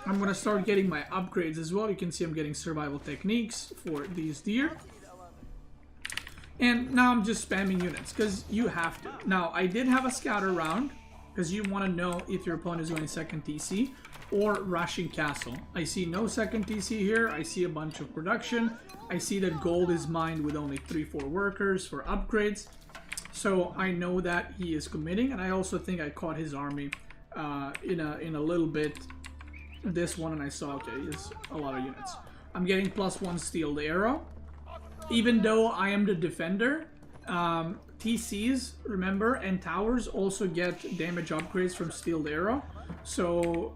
going to start getting my upgrades as well. You can see I'm getting survival techniques for these deer. And now I'm just spamming units, because you have to. Now, I did have a scouter round, because you want to know if your opponent is going second TC or rushing castle. I see no second TC here. I see a bunch of production. I see that gold is mined with only 3, 4 workers for upgrades. So I know that he is committing, and I also think I caught his army in a little bit. This one, and I saw, okay, he has a lot of units. I'm getting +1 steeled arrow. Even though I am the defender, TCs, remember, and towers also get damage upgrades from steeled arrow. So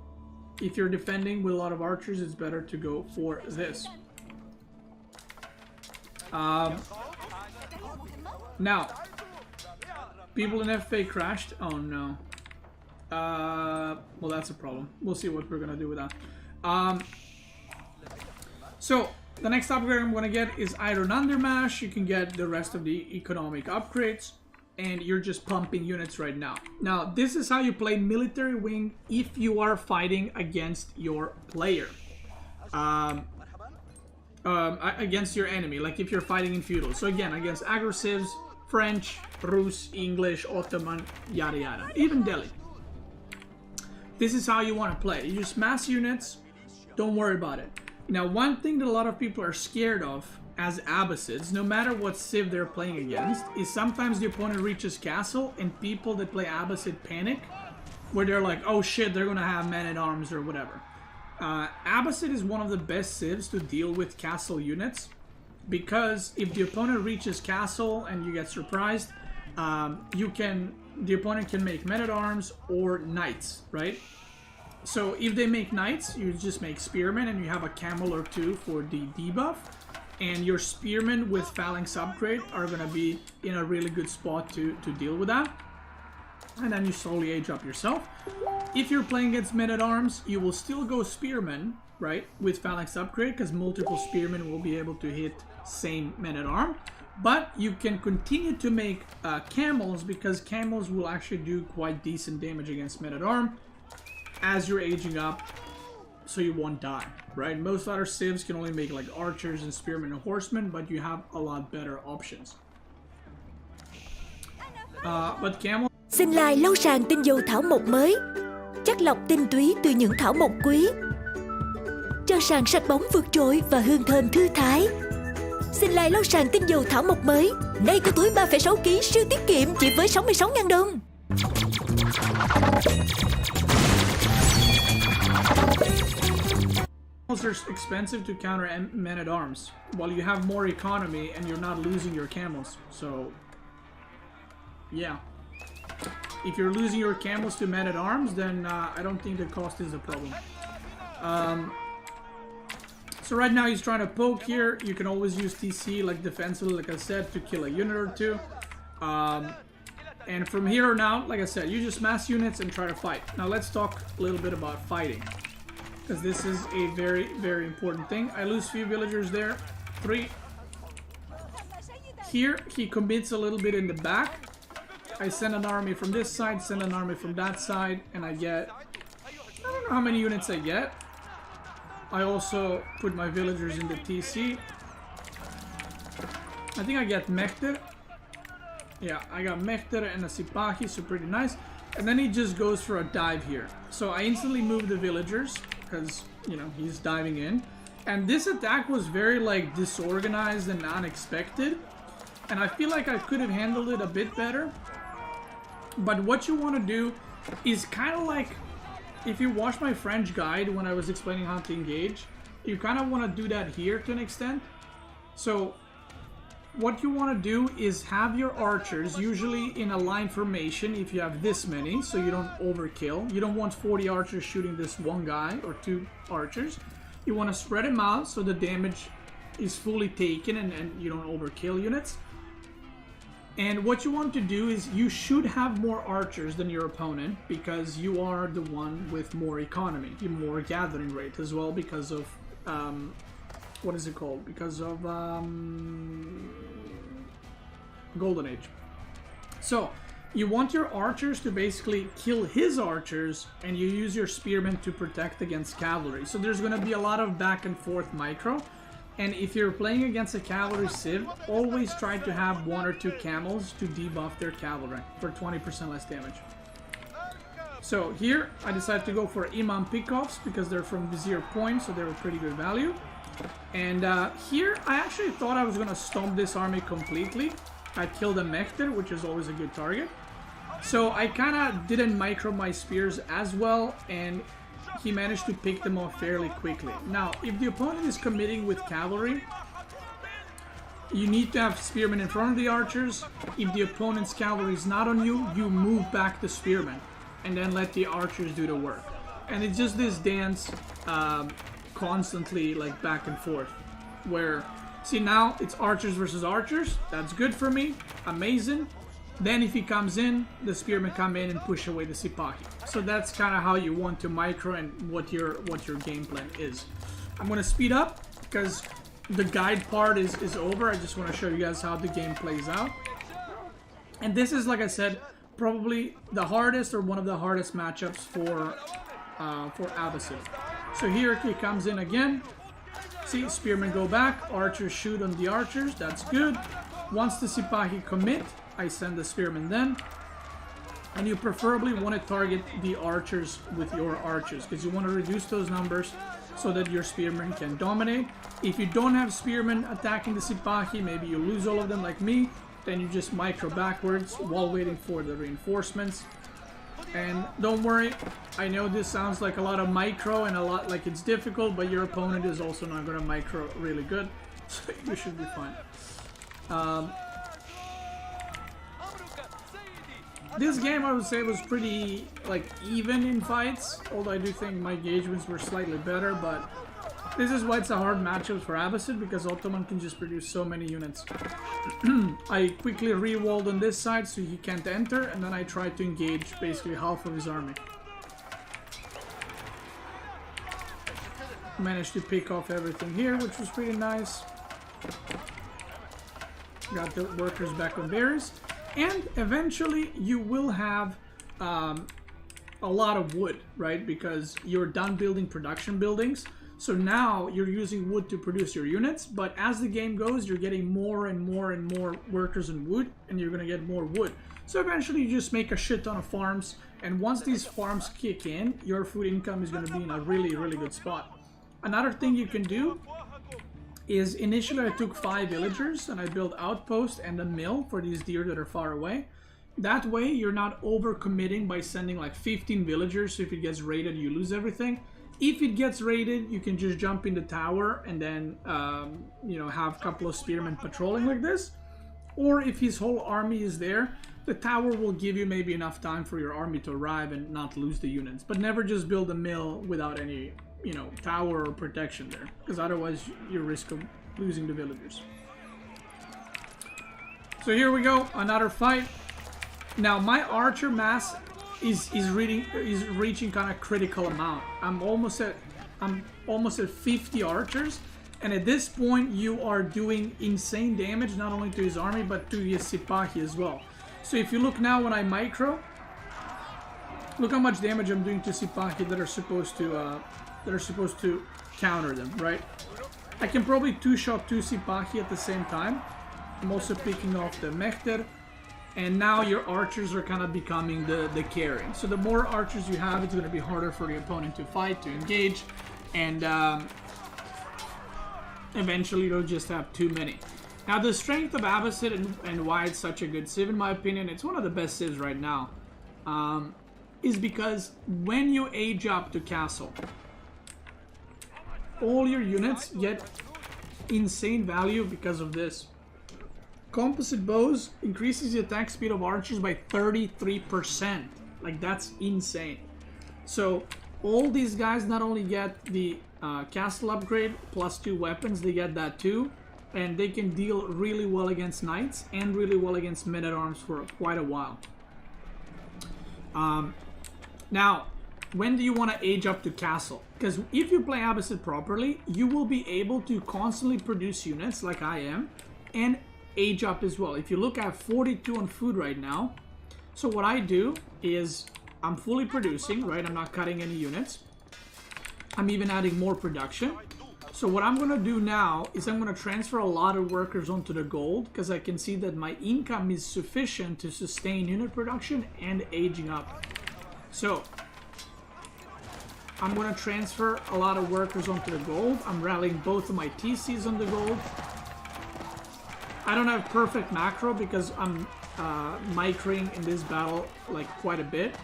if you're defending with a lot of archers, it's better to go for this. Now, people in FA crashed. Oh no. Well, that's a problem. We'll see what we're gonna do with that. So the next upgrade I'm going to get is Iron Undermash. You can get the rest of the economic upgrades, and you're just pumping units right now. Now, this is how you play Military Wing if you are fighting against your player. Against your enemy, like if you're fighting in feudal. So again, against aggressives, French, Rus, English, Ottoman, yada yada. Even Delhi. This is how you want to play. You just mass units, don't worry about it. Now, one thing that a lot of people are scared of as Abbasids, no matter what civ they're playing against, is sometimes the opponent reaches castle and people that play Abbasid panic, where they're like, oh shit, they're gonna have men-at-arms or whatever. Abbasid is one of the best civs to deal with castle units, because if the opponent reaches castle and you get surprised, the opponent can make men-at-arms or knights, right? So if they make knights, you just make spearmen, and you have a camel or 2 for the debuff. And your spearmen with phalanx upgrade are going to be in a really good spot to deal with that. And then you slowly age up yourself. If you're playing against men-at-arms, you will still go spearmen, right, with phalanx upgrade, because multiple spearmen will be able to hit same men-at-arm. But you can continue to make camels, because camels will actually do quite decent damage against men-at-arm as you're aging up, so you won't die, right? Most other civs can only make like archers and spearmen and horsemen, but you have a lot better options. But camel. Xin like lâu sàn tinh dầu thảo mộc mới, chắc lọc tinh túy từ những thảo mộc quý, cho sàn sạch bóng vượt trội và hương thơm thư thái. Xin like lâu sàn tinh dầu thảo mộc mới, nay có túi 3,6 kg siêu tiết kiệm chỉ với 66.000 đồng. are expensive to counter men-at-arms, while you have more economy and you're not losing your camels. So, yeah. If you're losing your camels to men-at-arms, then I don't think the cost is a problem. So right now he's trying to poke here. You can always use TC like defensively, like I said, to kill a unit or two. And from here on out, like I said, you just mass units and try to fight. Now let's talk a little bit about fighting, because this is a very, very important thing. I lose few villagers there. 3. Here, he commits a little bit in the back. I send an army from this side, send an army from that side, and I get... I don't know how many units I get. I also put my villagers in the TC. I think I get Mehter. Yeah, I got Mehter and a Sipahi, so pretty nice. And then he just goes for a dive here. So I instantly move the villagers, because, you know, he's diving in. And this attack was very, like, disorganized and unexpected. And I feel like I could have handled it a bit better. But what you want to do is kind of like... If you watch my French guide when I was explaining how to engage, you kind of want to do that here to an extent. So what you want to do is have your archers usually in a line formation if you have this many, so you don't overkill. You don't want 40 archers shooting this one guy or 2 archers. You want to spread them out so the damage is fully taken and you don't overkill units. And what you want to do is you should have more archers than your opponent, because you are the one with more economy, you more gathering rate as well, because of what is it called? Because of Golden Age. So you want your archers to basically kill his archers, and you use your spearmen to protect against cavalry. So there's going to be a lot of back and forth micro. And if you're playing against a cavalry civ, always try to have 1 or 2 camels to debuff their cavalry for 20% less damage. So here, I decided to go for Imam pickoffs because they're from Vizier Point, so they're a pretty good value. And here, I actually thought I was going to stomp this army completely. I killed a Mehter, which is always a good target. So I kind of didn't micro my spears as well, and he managed to pick them off fairly quickly. Now, if the opponent is committing with cavalry, you need to have spearmen in front of the archers. If the opponent's cavalry is not on you, you move back the spearmen and then let the archers do the work. And it's just this dance constantly, like, back and forth, where, see, now it's archers versus archers. That's good for me. Amazing. Then if he comes in, the spearmen come in and push away the Sipahi. So that's kind of how you want to micro and what your game plan is. I'm going to speed up because the guide part is over. I just want to show you guys how the game plays out. And this is, like I said, probably the hardest or one of the hardest matchups for Abbasid. So here he comes in again. See, spearmen go back, archers shoot on the archers. That's good. Once the Sipahi commit, I send the spearmen then. And you preferably want to target the archers with your archers, because you want to reduce those numbers so that your spearmen can dominate. If you don't have spearmen attacking the Sipahi, maybe you lose all of them like me, then you just micro backwards while waiting for the reinforcements. And don't worry, I know this sounds like a lot of micro and a lot like it's difficult, but your opponent is also not going to micro really good, so you should be fine. This game, I would say, was pretty, like, even in fights, although I do think my engagements were slightly better, but this is why it's a hard matchup for Abbasid, because Ottoman can just produce so many units. I quickly re-walled on this side so he can't enter, and then I tried to engage basically half of his army. Managed to pick off everything here, which was pretty nice. Got the workers back on berries. And eventually you will have a lot of wood, right? Because you're done building production buildings. So now you're using wood to produce your units. But as the game goes, you're getting more and more and more workers and wood. And you're going to get more wood. So eventually you just make a shit ton of farms. And once these farms kick in, your food income is going to be in a really, really good spot. Another thing you can do is initially I took 5 villagers and I built outpost and a mill for these deer that are far away. That way you're not over committing by sending like 15 villagers, so if it gets raided you lose everything. If it gets raided, you can just jump in the tower and then, you know, have a couple of spearmen patrolling like this. Or if his whole army is there, the tower will give you maybe enough time for your army to arrive and not lose the units. But never just build a mill without any, you know, tower or protection there, because otherwise you risk of losing the villagers. So here we go, another fight. Now my archer mass is reaching kind of critical amount. I'm almost at 50 archers, and at this point you are doing insane damage not only to his army but to his Sipahi as well. So if you look now when I micro, look how much damage I'm doing to Sipahi that are supposed to counter them, right? I can probably two-shot 2 Sipahi at the same time. I'm also picking off the Mehter. And now your archers are kind of becoming the carry. So the more archers you have, it's going to be harder for the opponent to fight, to engage. And eventually you'll just have too many. Now the strength of Abbasid and why it's such a good civ, in my opinion, it's one of the best civs right now, is because when you age up to castle, all your units get insane value because of this. Composite bows increases the attack speed of archers by 33%. Like, that's insane. So all these guys not only get the castle upgrade plus 2 weapons, they get that too. And they can deal really well against knights and really well against men-at-arms for quite a while. Now, when do you want to age up to castle? Because if you play Abbasid properly, you will be able to constantly produce units like I am, and age up as well. If you look at 42 on food right now, so what I do is I'm fully producing, right? I'm not cutting any units. I'm even adding more production. So what I'm going to do now is I'm going to transfer a lot of workers onto the gold, because I can see that my income is sufficient to sustain unit production and aging up. So I'm going to transfer a lot of workers onto the gold. I'm rallying both of my TCs on the gold. I don't have perfect macro because I'm microing in this battle like quite a bit.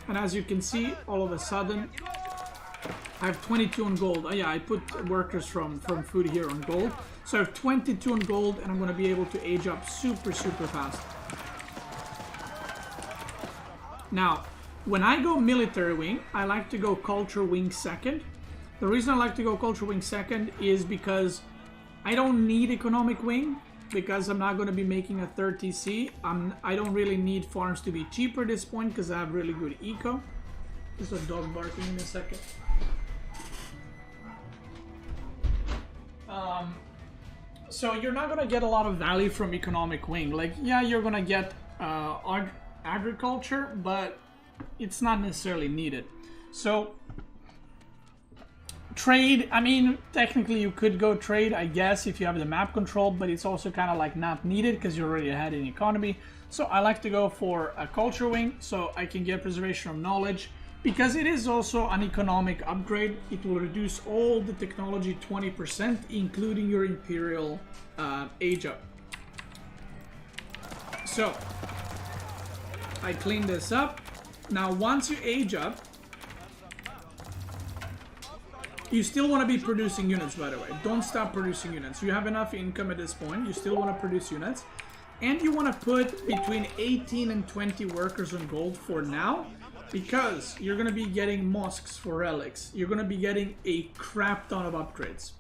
And as you can see, all of a sudden, I have 22 on gold. Oh yeah, I put workers from food here on gold. So I have 22 on gold, and I'm going to be able to age up super fast. Now, when I go military wing, I like to go culture wing second. The reason I like to go culture wing second is because I don't need economic wing, because I'm not going to be making a third TC. I don't really need farms to be cheaper at this point because I have really good eco. There's a dog barking in a second. So you're not going to get a lot of value from economic wing. Like, yeah, you're going to get agriculture, but it's not necessarily needed. So trade, I mean, technically you could go trade, I guess, if you have the map control, but it's also kind of like not needed because you're already ahead in economy. So I like to go for a culture wing so I can get preservation of knowledge, because it is also an economic upgrade. It will reduce all the technology 20%, including your imperial age up. So I clean this up. Now once you age up, you still want to be producing units, by the way. Don't stop producing units. You have enough income at this point. You still want to produce units. And you want to put between 18 and 20 workers on gold for now, because you're going to be getting mosques for relics. You're going to be getting a crap ton of upgrades.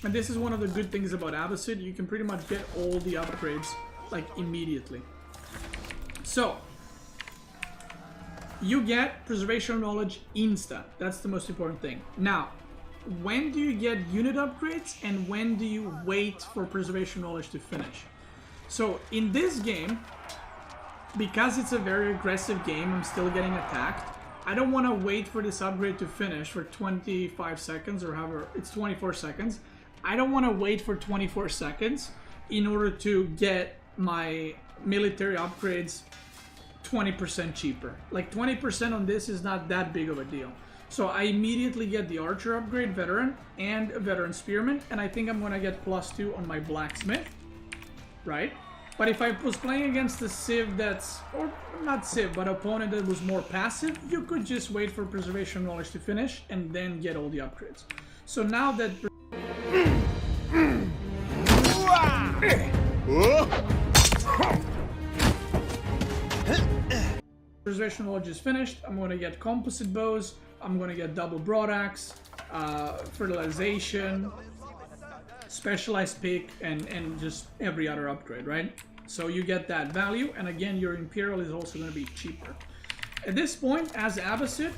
And this is one of the good things about Abbasid. You can pretty much get all the upgrades like immediately. So you get preservation of knowledge insta. That's the most important thing. Now, when do you get unit upgrades and when do you wait for preservation knowledge to finish? So in this game, because it's a very aggressive game, I'm still getting attacked. I don't want to wait for this upgrade to finish for 25 seconds or however, it's 24 seconds. I don't want to wait for 24 seconds in order to get my military upgrades 20% cheaper. Like 20% on this is not that big of a deal. So I immediately get the archer upgrade, veteran, and a veteran spearman, and I think I'm gonna get +2 on my blacksmith, right? But if I was playing against a civ that's, or not civ, but opponent that was more passive, you could just wait for preservation knowledge to finish and then get all the upgrades. So now that preservation knowledge is finished, I'm going to get composite bows, I'm going to get double broadaxe, fertilization, specialized pick, and just every other upgrade, right? So you get that value, and again, your Imperial is also going to be cheaper. At this point, as Abbasid,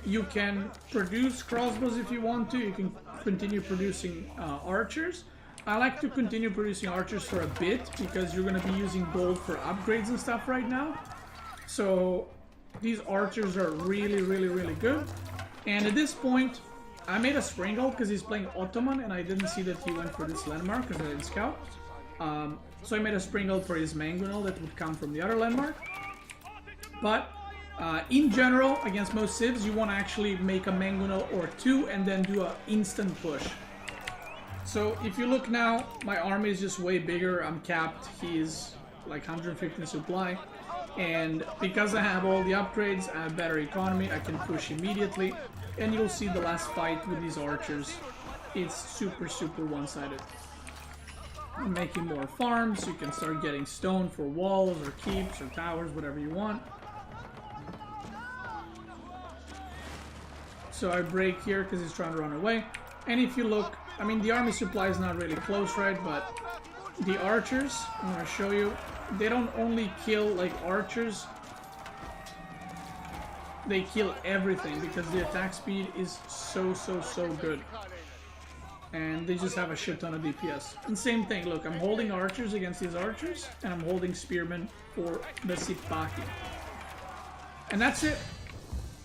you can produce crossbows if you want to. You can continue producing archers. I like to continue producing archers for a bit because you're going to be using gold for upgrades and stuff right now. So these archers are really, really, really good. And at this point, I made a Springle because he's playing Ottoman, and I didn't see that he went for this landmark because I didn't scout. So I made a Springle for his Mangonel that would come from the other landmark. But in general, against most civs, you want to actually make a Mangonel or two and then do an instant push. So if you look now, my army is just way bigger. I'm capped. He's like 150 supply. And because I have all the upgrades, I have better economy, I can push immediately. And you'll see the last fight with these archers. It's super, super one-sided. I'm making more farms, so you can start getting stone for walls or keeps or towers, whatever you want. So I break here because he's trying to run away. And if you look, I mean, the army supply is not really close, right? But the archers, I'm going to show you, they don't only kill like archers, they kill everything because the attack speed is so good. And they just have a shit ton of DPS. And same thing, look, I'm holding archers against these archers, and I'm holding spearmen for the Sipaki. And that's it.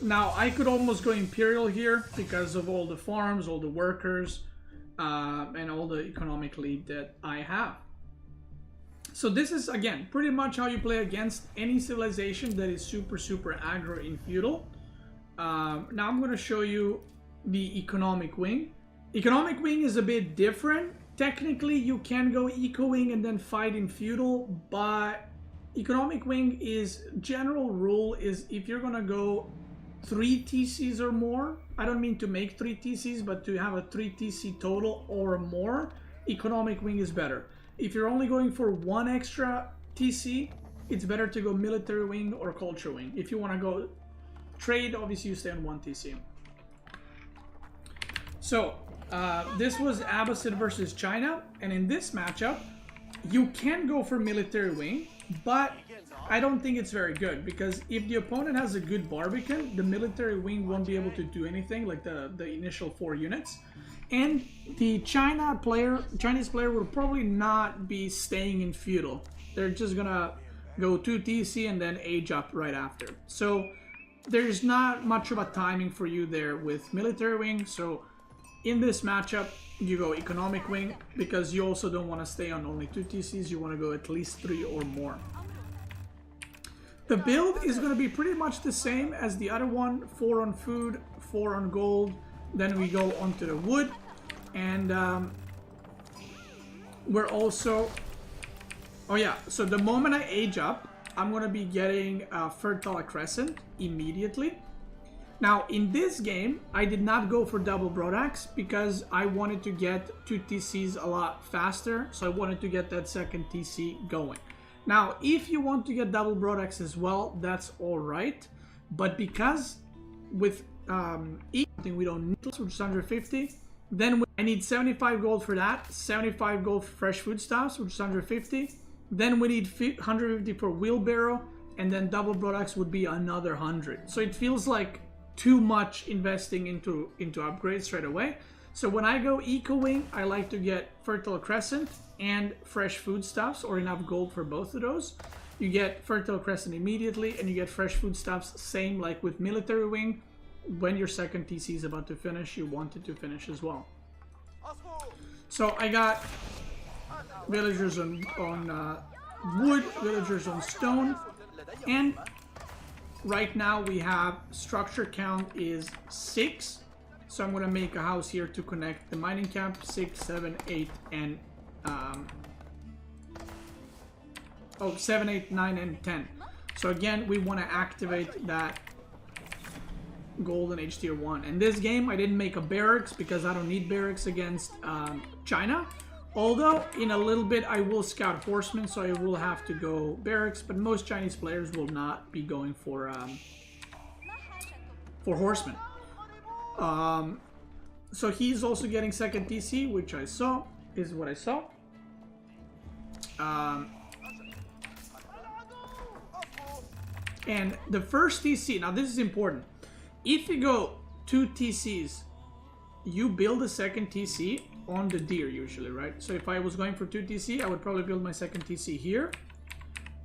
Now, I could almost go Imperial here because of all the farms, all the workers, and all the economic lead that I have. So this is, again, pretty much how you play against any civilization that is super aggro in feudal. Now I'm going to show you the economic wing. Economic wing is a bit different. Technically, you can go eco wing and then fight in feudal, but economic wing is, general rule is if you're going to go 3 TCs or more, I don't mean to make 3 TCs, but to have a 3 TC total or more, economic wing is better. If you're only going for 1 extra TC, it's better to go military wing or culture wing. If you want to go trade, obviously you stay on 1 TC. So, this was Abbasid versus China, and in this matchup, you can go for military wing, but I don't think it's very good, because if the opponent has a good Barbican, the military wing won't be able to do anything, like the initial 4 units. And the Chinese player will probably not be staying in feudal. They're just gonna go 2 TC and then age up right after. So there's not much of a timing for you there with military wing. So in this matchup, you go economic wing because you also don't want to stay on only 2 TCs. You want to go at least 3 or more. The build is going to be pretty much the same as the other one. 4 on food, 4 on gold. Then we go onto the wood, and we're also, oh yeah, so the moment I age up, I'm going to be getting Fertile Crescent immediately. Now in this game, I did not go for double broadaxe because I wanted to get 2 TCs a lot faster, so I wanted to get that second TC going. Now if you want to get double broadaxe as well, that's alright, but because with we don't need, which is 150, then I need 75 gold for that, 75 gold for fresh foodstuffs, which is 150, then we need 150 for wheelbarrow, and then double broadaxe would be another 100. So it feels like too much investing into upgrades straight away. So when I go eco wing, I like to get Fertile Crescent and fresh foodstuffs, or enough gold for both of those. You get Fertile Crescent immediately, and you get fresh foodstuffs, same like with military wing. When your second TC is about to finish, you want it to finish as well. So I got villagers on wood, villagers on stone, and right now we have structure count is 6. So I'm going to make a house here to connect the mining camp, 6, 7, 8, and Oh, 7, 8, 9, and 10. So again, we want to activate that golden H tier 1. In this game, I didn't make a barracks because I don't need barracks against China. Although, in a little bit, I will scout horsemen, so I will have to go barracks. But most Chinese players will not be going for horsemen. So he's also getting second TC, which I saw. Is what I saw. And the first TC, now this is important. If you go 2 TCs, you build a second TC on the deer usually, right? So if I was going for 2 TC, I would probably build my second TC here.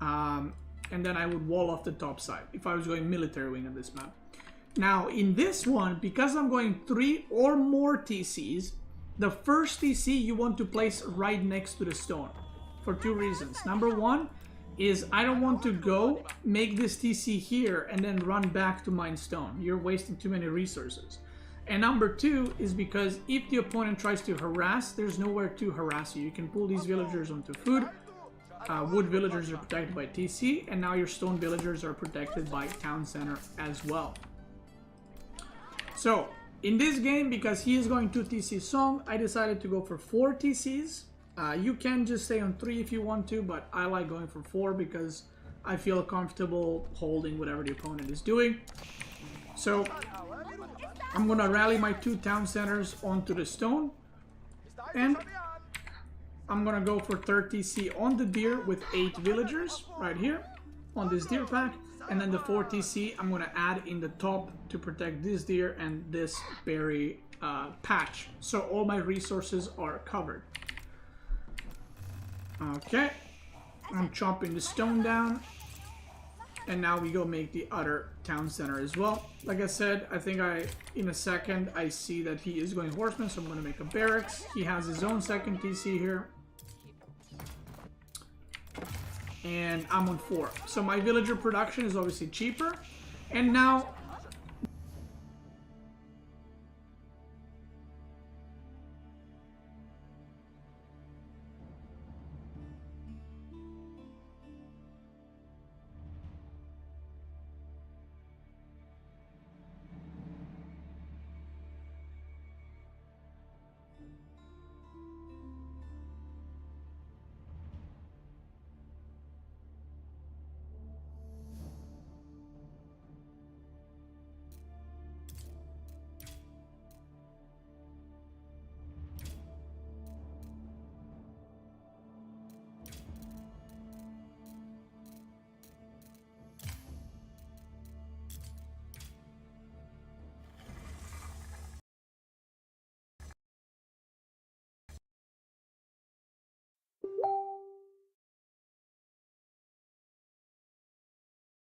And then I would wall off the top side if I was going military wing on this map. Now in this one, because I'm going 3 or more TCs, the first TC you want to place right next to the stone for 2 reasons. Number 1 is I don't want to go make this TC here and then run back to mine stone. You're wasting too many resources. And number 2 is because if the opponent tries to harass, there's nowhere to harass you. You can pull these villagers onto food. Wood villagers are protected by TC, and now your stone villagers are protected by town center as well. So in this game, because he is going 2 TC Song, I decided to go for 4 TCs. You can just stay on 3 if you want to, but I like going for 4 because I feel comfortable holding whatever the opponent is doing. So I'm gonna rally my 2 town centers onto the stone, and I'm gonna go for 3rd TC on the deer with 8 villagers right here on this deer pack, and then the 4 TC I'm gonna add in the top to protect this deer and this berry patch, so all my resources are covered. Okay, I'm chopping the stone down, and now we go make the other town center as well. Like I said, I think in a second I see that he is going horseman, so I'm going to make a barracks. He has his own second TC here, and I'm on 4. So my villager production is obviously cheaper, and now